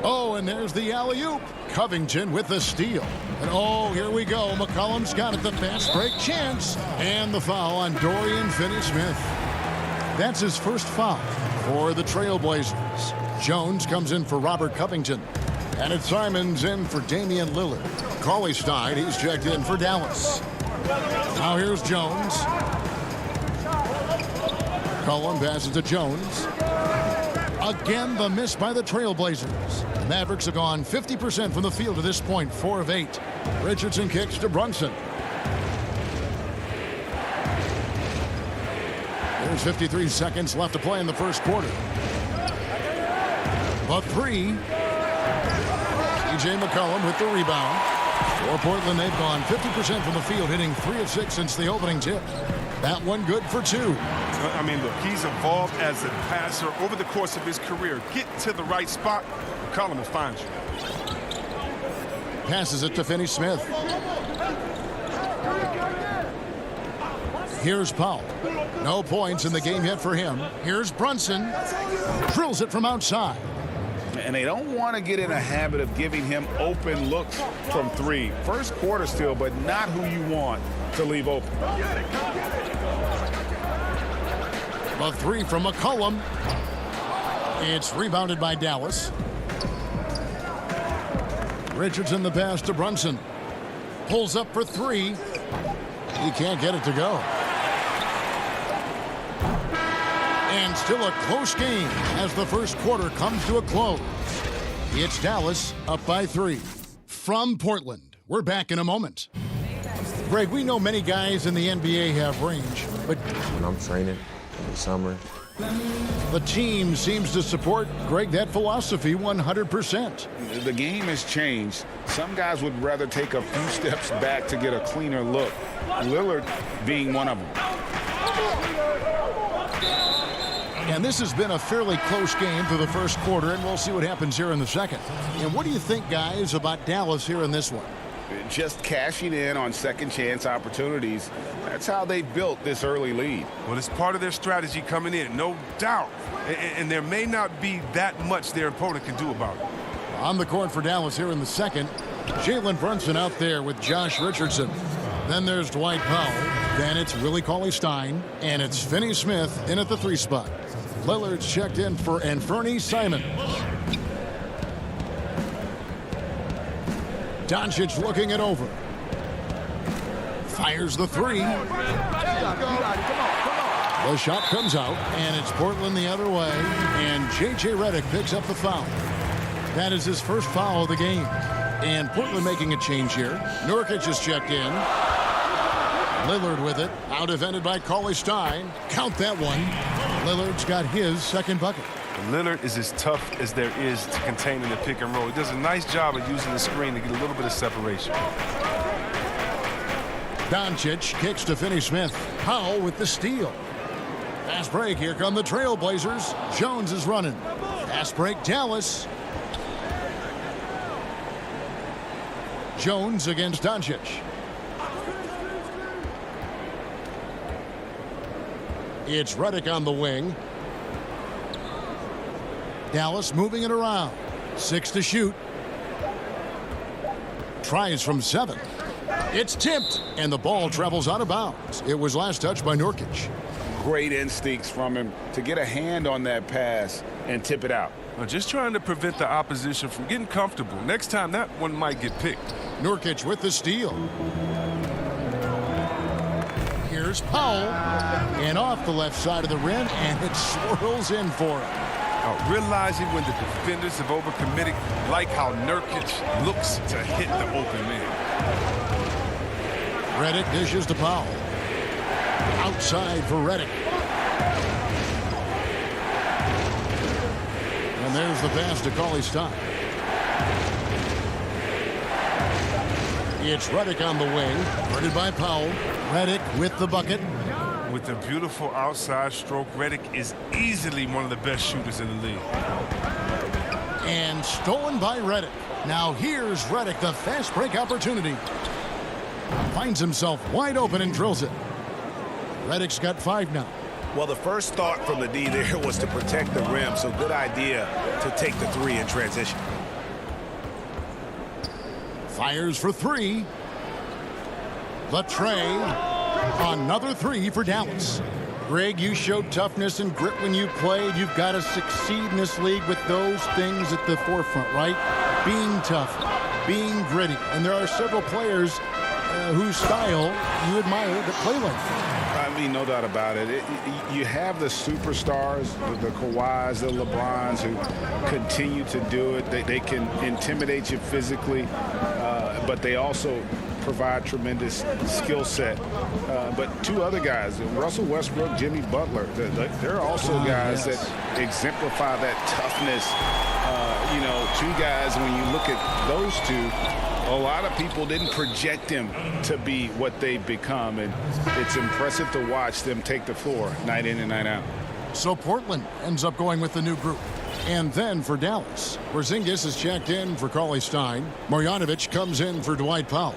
Oh, and there's the alley-oop. Covington with the steal. And oh, here we go. McCollum's got it. The fast break chance. And the foul on Dorian Finney-Smith. That's his first foul for the Trailblazers. Jones comes in for Robert Covington. And it's Simons in for Damian Lillard. Cauley-Stein, he's checked in for Dallas. Now here's Jones. Cullen passes to Jones. Again, the miss by the Trailblazers. The Mavericks have gone 50% from the field to this point, 4 of 8. Richardson kicks to Brunson. There's 53 seconds left to play in the first quarter. The 3 C.J. McCollum with the rebound. For Portland, they've gone 50% from the field, hitting 3 of 6 since the opening tip. That one good for 2. I mean, look, he's evolved as a passer over the course of his career. Get to the right spot, McCollum will find you. Passes it to Finney-Smith. Here's Powell. No points in the game yet for him. Here's Brunson. Drills it from outside. And they don't want to get in a habit of giving him open looks from 3. First quarter still, but not who you want to leave open. A 3 from McCollum. It's rebounded by Dallas. Richardson the pass to Brunson. Pulls up for 3. He can't get it to go. And still a close game as the first quarter comes to a close. It's Dallas up by 3. From Portland, we're back in a moment. Greg, we know many guys in the NBA have range, but when I'm training in the summer, the team seems to support, Greg, that philosophy 100%. The game has changed. Some guys would rather take a few steps back to get a cleaner look. Lillard being one of them. And this has been a fairly close game through the first quarter, and we'll see what happens here in the second. And what do you think, guys, about Dallas here in this one? Just cashing in on second chance opportunities. That's how they built this early lead. Well, it's part of their strategy coming in, no doubt. And there may not be that much their opponent can do about it. On the court for Dallas here in the second, Jalen Brunson out there with Josh Richardson. Then there's Dwight Powell. Then it's Willie Cauley-Stein. And it's Finney-Smith in at the 3 spot. Lillard's checked in for Anfernee Simons. Doncic looking it over. Fires the 3. The shot comes out, and it's Portland the other way. And J.J. Redick picks up the foul. That is his first foul of the game. And Portland making a change here. Nurkic is checked in. Lillard with it. Out defended by Cauley-Stein. Count that one. Lillard's got his second bucket. Lillard is as tough as there is to contain in the pick and roll. He does a nice job of using the screen to get a little bit of separation. Doncic kicks to Finney-Smith. Powell with the steal. Fast break. Here come the Trailblazers. Jones is running. Fast break, Dallas. Jones against Doncic. It's Redick on the wing. Dallas moving it around. 6 to shoot. Tries from 7. It's tipped, and the ball travels out of bounds. It was last touched by Nurkic. Great instincts from him to get a hand on that pass and tip it out. Just trying to prevent the opposition from getting comfortable. Next time, that one might get picked. Nurkic with the steal. Here's Powell. And off the left side of the rim, and it swirls in for him. Realizing when the defenders have overcommitted, like how Nurkic looks to hit the open man. Redick dishes to Powell. Outside for Redick. And there's the pass to Cauley-Stein. It's Redick on the wing. Guarded by Powell. Redick with the bucket. With a beautiful outside stroke, Redick is easily one of the best shooters in the league. And stolen by Redick. Now here's Redick, the fast break opportunity. Finds himself wide open and drills it. Redick's got 5 now. Well, the first thought from the D there was to protect the rim, so good idea to take the 3 in transition. Fires for 3. The tray. Another 3 for Dallas. Greg, you showed toughness and grit when you played. You've got to succeed in this league with those things at the forefront, right? Being tough, being gritty. And there are several players whose style you admire that play like that. I mean, no doubt about it. You have the superstars, the Kawhis, the LeBrons, who continue to do it. They can intimidate you physically, but they also provide tremendous skill set. But 2 other guys, Russell Westbrook, Jimmy Butler, they're also guys that exemplify that toughness you know, two guys, when you look at those two, a lot of people didn't project them to be what they've become, and it's impressive to watch them take the floor night in and night out. So Portland ends up going with the new group. And then for Dallas, Porzingis is checked in for Cauley Stein. Marjanovic comes in for Dwight Powell.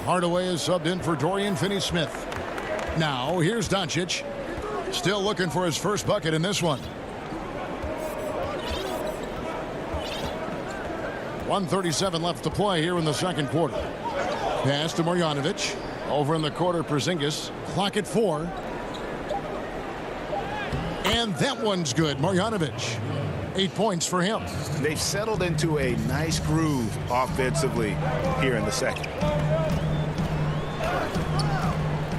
Hardaway is subbed in for Dorian Finney-Smith. Now here's Doncic, still looking for his first bucket in this one. 1:37 left to play here in the second quarter. Pass to Marjanovic. Over in the quarter, Porzingis. Clock at 4. And that one's good. Marjanovic. 8 points for him. They've settled into a nice groove offensively here in the second.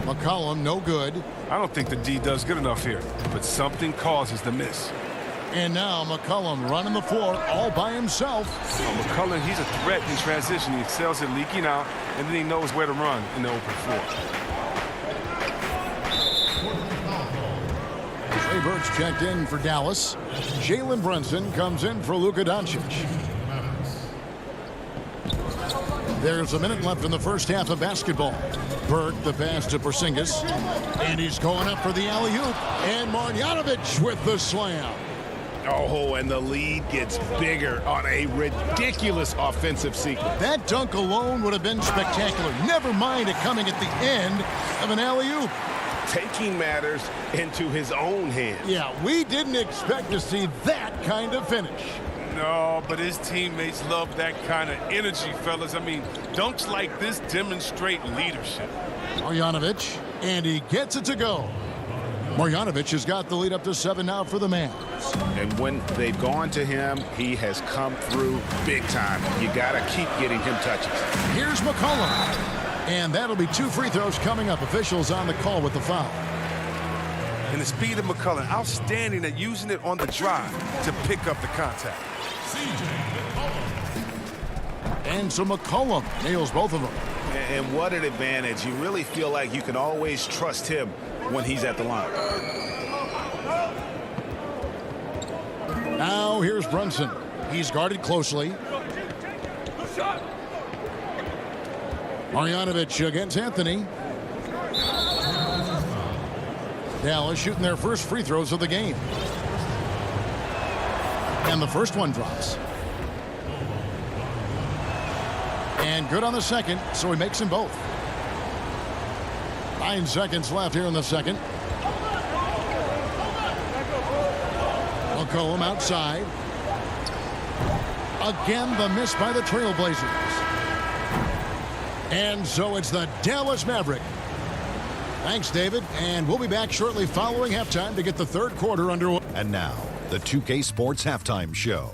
McCollum, no good. I don't think the D does good enough here, but something causes the miss. And now McCollum running the floor all by himself. McCollum, he's a threat in transition. He excels at leaking out, and then he knows where to run in the open floor. Trey Burke checked in for Dallas. Jalen Brunson comes in for Luka Doncic. There's a minute left in the first half of basketball. Burke, the pass to Porzingis. And he's going up for the alley-oop. And Marjanovic with the slam. Oh, and the lead gets bigger on a ridiculous offensive sequence. That dunk alone would have been spectacular. Never mind it coming at the end of an alley-oop. Taking matters into his own hands. Yeah, we didn't expect to see that kind of finish. No, but his teammates love that kind of energy, fellas. I mean, dunks like this demonstrate leadership. Marjanovic, and he gets it to go. Marjanovic has got the lead up to 7 now for the Mavs. And when they've gone to him, he has come through big time. You got to keep getting him touches. Here's McCollum. And that'll be 2 free throws coming up. Officials on the call with the foul. And the speed of McCollum, outstanding at using it on the drive to pick up the contact. And so McCollum nails both of them. And what an advantage. You really feel like you can always trust him when he's at the line. Now here's Brunson. He's guarded closely. Marjanovic against Anthony. Dallas shooting their first free throws of the game. And the first one drops. And good on the second, so he makes them both. 9 seconds left here in the second. McCollum outside. Again, the miss by the Trailblazers. And so it's the Dallas Maverick. Thanks, David. And we'll be back shortly following halftime to get the third quarter underway. And now, the 2K Sports Halftime Show.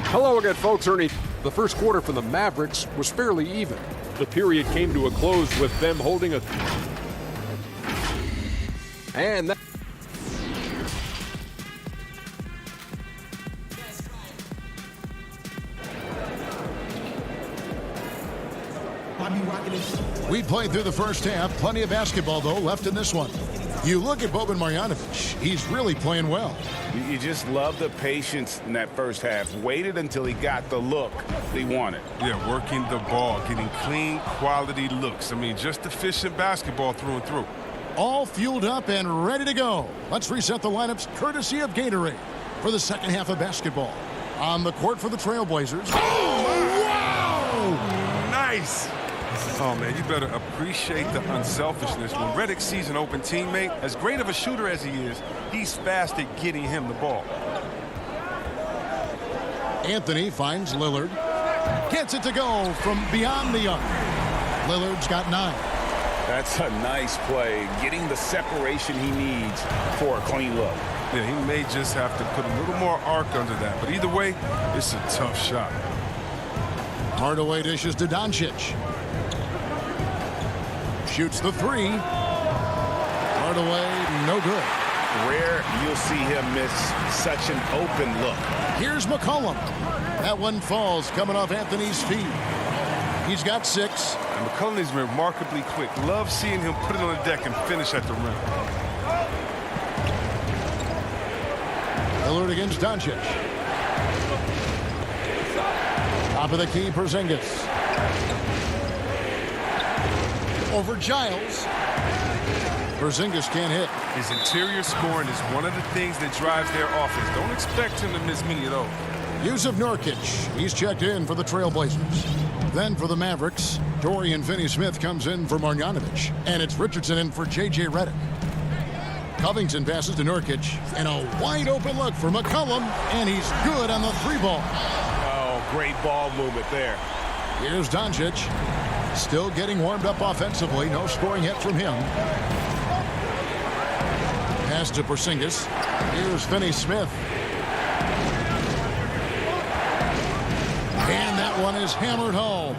Hello again, folks. Ernie, the first quarter for the Mavericks was fairly even. The period came to a close with them holding a... And that... We played through the first half. Plenty of basketball, though, left in this one. You look at Boban Marjanovic. He's really playing well. You just love the patience in that first half. Waited until he got the look he wanted. Yeah, working the ball, getting clean, quality looks. I mean, just efficient basketball through and through. All fueled up and ready to go. Let's reset the lineups courtesy of Gatorade for the second half of basketball. On the court for the Trailblazers. Oh, wow! Nice! Oh, man, you better appreciate the unselfishness. When Redick sees an open teammate, as great of a shooter as he is, he's fast at getting him the ball. Anthony finds Lillard. Gets it to go from beyond the arc. Lillard's got 9. That's a nice play. Getting the separation he needs for a clean look. Yeah, he may just have to put a little more arc under that. But either way, it's a tough shot. Hardaway dishes to Doncic. Shoots the 3. Hardaway, no good. Rare you'll see him miss such an open look. Here's McCollum. That one falls coming off Anthony's feet. He's got 6. And McCollum is remarkably quick. Love seeing him put it on the deck and finish at the rim. Lillard against Doncic. Top of the key, Porzingis. Over Giles. Porzingis can't hit. His interior scoring is one of the things that drives their offense. Don't expect him to miss many of those. Yusuf Nurkic, he's checked in for the Trailblazers. Then for the Mavericks, Dorian Finney-Smith comes in for Marjanovic. And it's Richardson in for J.J. Redick. Covington passes to Nurkic, and a wide open look for McCollum, and he's good on the 3-ball. Oh, great ball movement there. Here's Doncic, still getting warmed up offensively. No scoring yet from him. Pass to Porzingis. Here's Finney-Smith. And that one is hammered home.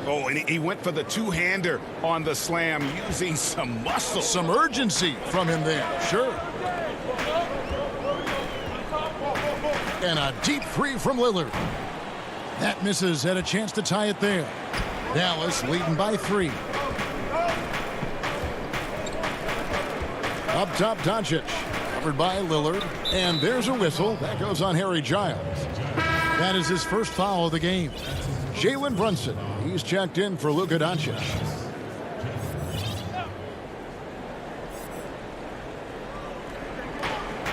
Oh, and he went for the two-hander on the slam, using some muscle. Some urgency from him there, sure. And a deep three from Lillard. That misses, had a chance to tie it there. Dallas leading by 3. Up top, Doncic. Covered by Lillard. And there's a whistle. That goes on Harry Giles. That is his first foul of the game. Jalen Brunson, he's checked in for Luka Doncic.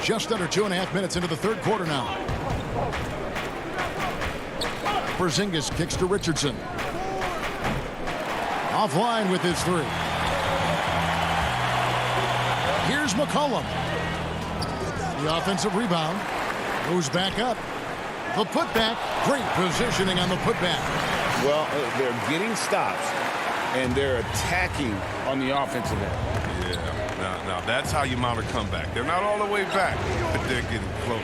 Just under 2.5 minutes into the third quarter now. Porzingis kicks to Richardson. Offline with his 3. Here's McCollum. The offensive rebound. Moves back up. The putback. Great positioning on the putback. Well, they're getting stops, and they're attacking on the offensive end. Yeah, now that's how you mount a comeback. They're not all the way back, but they're getting close.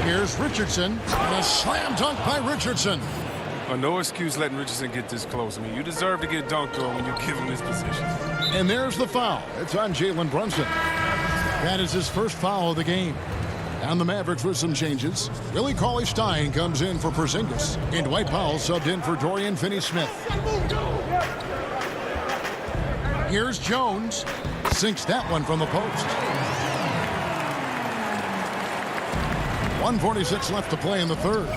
Here's Richardson, and a slam dunk by Richardson. No excuse letting Richardson get this close. I mean, you deserve to get dunked on when you give him this position. And there's the foul. It's on Jalen Brunson. That is his first foul of the game. And the Mavericks with some changes. Willie Cauley-Stein comes in for Porzingis. And Dwight Powell subbed in for Dorian Finney-Smith. Here's Jones. Sinks that one from the post. 1:46 left to play in the third.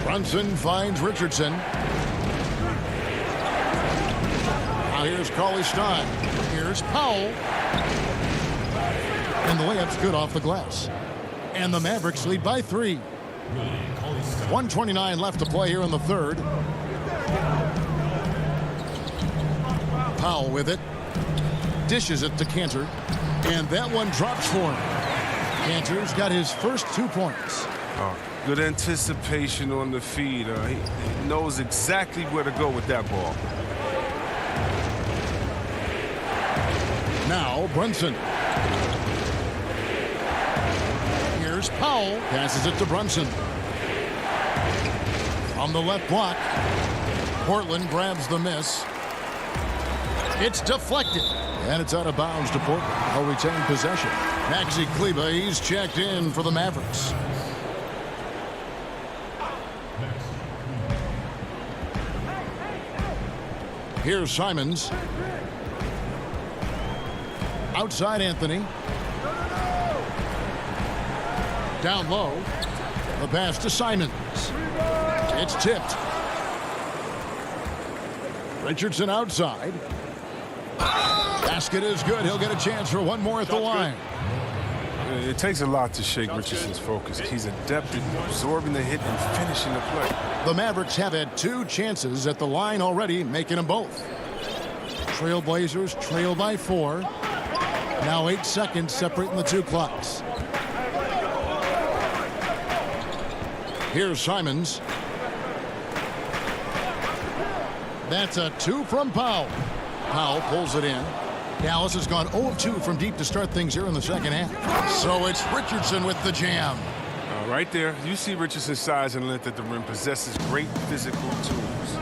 Brunson finds Richardson. Now here's Cauley-Stein. Here's Powell. And the layup's good off the glass. And the Mavericks lead by 3. 1:29 left to play here in the third. Powell with it. Dishes it to Cantor. And that one drops for him. Cantor's got his first 2 points. Good anticipation on the feed. He knows exactly where to go with that ball. Now Brunson. Here's Powell. Passes it to Brunson. On the left block. Portland grabs the miss. It's deflected. And it's out of bounds to Portland. They'll retain possession. Maxi Kleber, he's checked in for the Mavericks. Here's Simons. Outside Anthony. Down low. The pass to Simons. It's tipped. Richardson outside. Basket is good. He'll get a chance for one more at the line. It takes a lot to shake Richardson's focus. He's adept at absorbing the hit and finishing the play. The Mavericks have had 2 chances at the line already, making them both. Trailblazers trail by 4. Now 8 seconds separating the 2 clocks. Here's Simons. That's a 2 from Powell. Powell pulls it in. Dallas has gone 0 of 2 from deep to start things here in the second half. So it's Richardson with the jam. Right there, you see Richardson's size and length at the rim possesses great physical tools.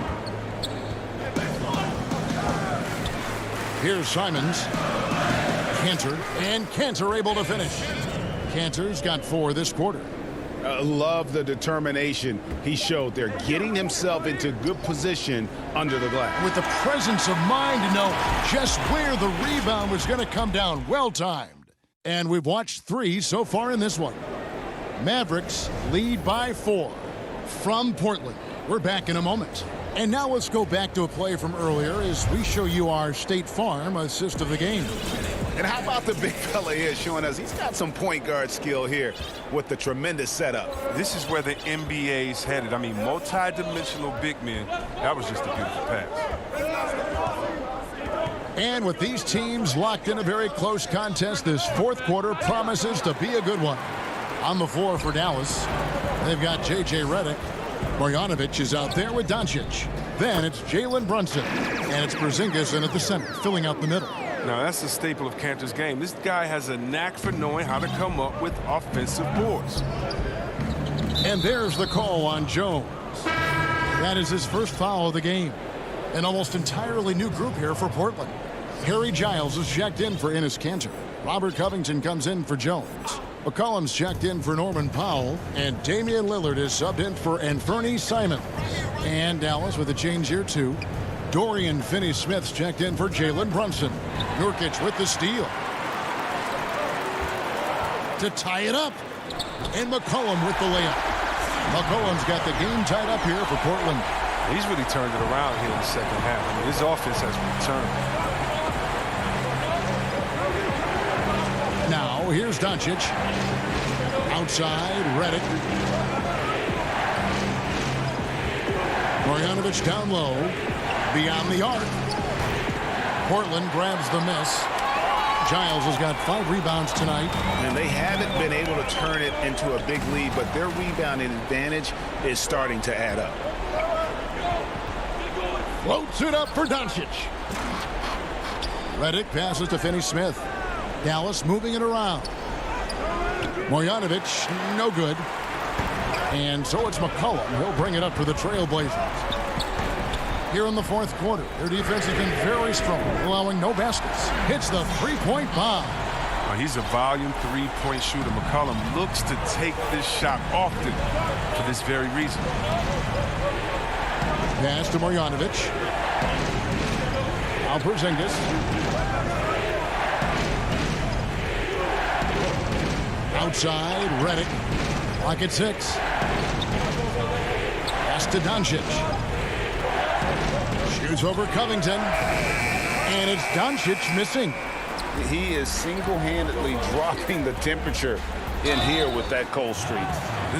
Here's Simons. Cantor, and Cantor able to finish. Cantor's got 4 this quarter. Love the determination he showed there, getting himself into good position under the glass. With the presence of mind to know just where the rebound was going to come down. Well timed. And we've watched 3 so far in this one. Mavericks lead by 4 from Portland. We're back in a moment. And now let's go back to a play from earlier as we show you our State Farm assist of the game. And how about the big fella here showing us he's got some point guard skill here with the tremendous setup. This is where the NBA is headed. I mean, multi-dimensional big men. That was just a beautiful pass. And with these teams locked in a very close contest, this fourth quarter promises to be a good one. On the floor for Dallas, they've got J.J. Redick. Marjanovic is out there with Doncic. Then it's Jalen Brunson. And it's Porzingis in at the center, filling out the middle. Now, that's a staple of Cantor's game. This guy has a knack for knowing how to come up with offensive boards. And there's the call on Jones. That is his first foul of the game. An almost entirely new group here for Portland. Harry Giles is checked in for Enes Kanter. Robert Covington comes in for Jones. McCollum's checked in for Norman Powell. And Damian Lillard is subbed in for Anthony Simons. And Dallas with a change here too. Dorian Finney-Smith's checked in for Jalen Brunson. Nurkic with the steal. To tie it up. And McCollum with the layup. McCollum's got the game tied up here for Portland. He's really turned it around here in the second half. I mean, his offense has returned. Now, here's Doncic. Outside, Redick. Marjanovic down low. Beyond the arc. Portland grabs the miss. Giles has got 5 rebounds tonight. And they haven't been able to turn it into a big lead, but their rebounding advantage is starting to add up. Floats it up for Doncic. Redick passes to Finney-Smith. Dallas moving it around. Marjanovic, no good. And so it's McCollum. He'll bring it up for the Trailblazers. Here in the fourth quarter, their defense has been very strong, allowing no baskets. Hits the three-point bomb. He's a volume three-point shooter. McCollum looks to take this shot often for this very reason. Pass to Marjanovic. Now Porzingis. Outside, Redick. Clock at 6. Pass to Doncic. Shoots over Covington. And it's Doncic missing. He is single-handedly dropping the temperature in here with that cold streak.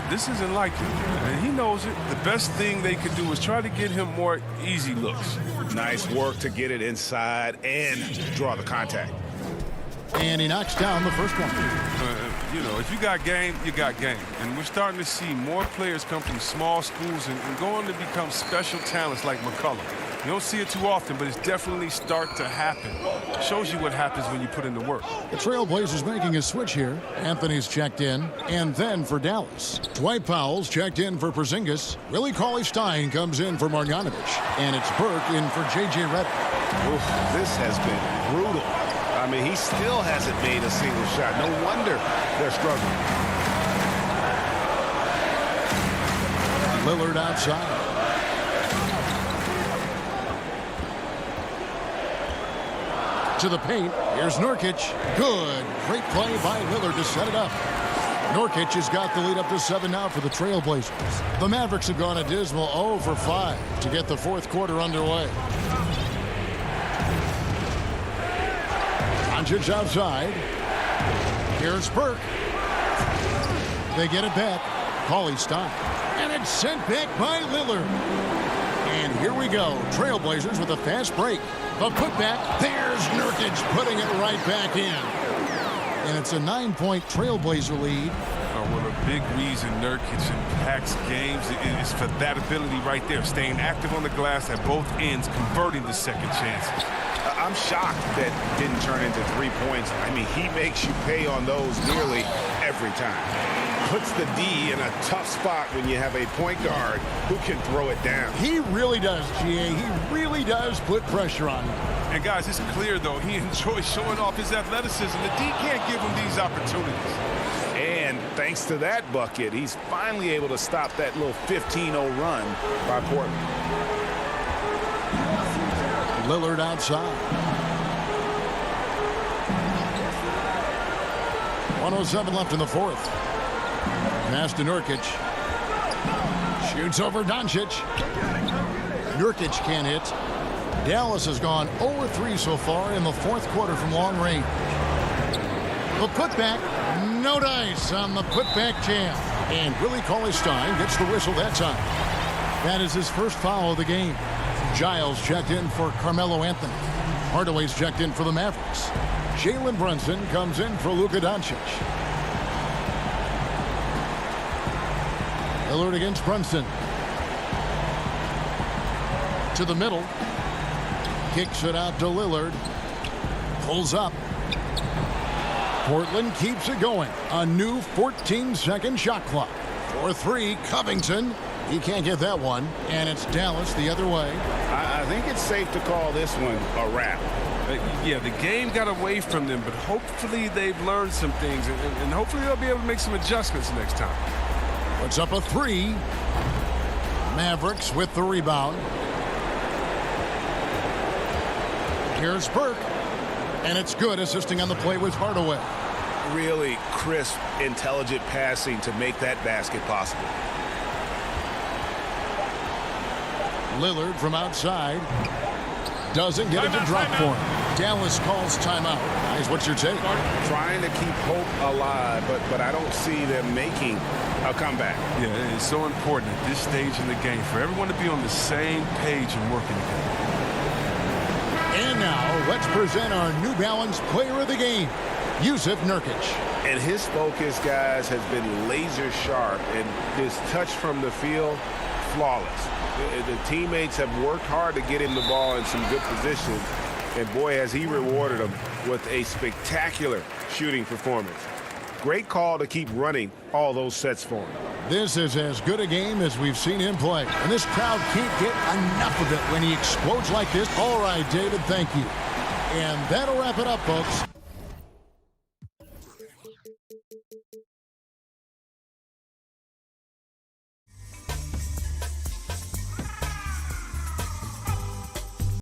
This isn't like it, and he knows it. The best thing they could do is try to get him more easy looks. Nice work to get it inside and draw the contact. And he knocks down the first one. You know, if you got game, you got game. And we're starting to see more players come from small schools and go on to become special talents like McCollum. You don't see it too often, but it's definitely start to happen. Shows you what happens when you put in the work. The Trailblazers making a switch here. Anthony's checked in, and then for Dallas. Dwight Powell's checked in for Porzingis. Willie Cauley-Stein comes in for Marjanovic. And it's Burke in for J.J. Redick. This has been brutal. I mean, he still hasn't made a single shot. No wonder they're struggling. Lillard outside. To the paint. Here's Nurkic. Good. Great play by Lillard to set it up. Nurkic has got the lead up to 7 now for the Trailblazers. The Mavericks have gone a dismal 0 for 5 to get the fourth quarter underway. Doncic outside. Here's Burke. They get it back. Cauley-Stein. And it's sent back by Lillard. And here we go. Trailblazers with a fast break. The putback. There's Nurkic putting it right back in. And it's a 9-point Trailblazer lead. Well, a big reason Nurkic impacts games is for that ability right there. Staying active on the glass at both ends, converting the second chances. I'm shocked that didn't turn into 3 points. I mean, he makes you pay on those nearly every time. Puts the D in a tough spot when you have a point guard who can throw it down. He really does, GA. He really does put pressure on him. And guys, it's clear, though, he enjoys showing off his athleticism. The D can't give him these opportunities. And thanks to that bucket, he's finally able to stop that little 15-0 run by Portland. Lillard outside. 1:07 left in the fourth. Pass to Nurkic. Shoots over Doncic. Nurkic can't hit. Dallas has gone 0-3 so far in the fourth quarter from long range. The putback, no dice on the putback jam. And Willie Cauley-Stein gets the whistle that time. That is his first foul of the game. Giles checked in for Carmelo Anthony. Hardaway's checked in for the Mavericks. Jalen Brunson comes in for Luka Doncic. Lillard against Brunson. To the middle. Kicks it out to Lillard. Pulls up. Portland keeps it going. A new 14-second shot clock. For three, Covington. He can't get that one. And it's Dallas the other way. I think it's safe to call this one a wrap. Yeah, the game got away from them, but hopefully they've learned some things, and hopefully they'll be able to make some adjustments next time. Puts up a three. Mavericks with the rebound. Here's Burke. And it's good, assisting on the play with Hardaway. Really crisp, intelligent passing to make that basket possible. Lillard from outside. Doesn't get it to drop for him. Dallas calls timeout. Guys, what's your take? Trying to keep hope alive, but I don't see them making a comeback. Yeah, it's so important at this stage in the game for everyone to be on the same page and working together. And now, let's present our New Balance player of the game, Yusuf Nurkic. And his focus, guys, has been laser sharp, and his touch from the field, flawless. The teammates have worked hard to get him the ball in some good positions, and boy, has he rewarded them with a spectacular shooting performance. Great call to keep running all those sets for him. This is as good a game as we've seen him play, and this crowd can't get enough of it when he explodes like this. All right, David, thank you. And that'll wrap it up, folks.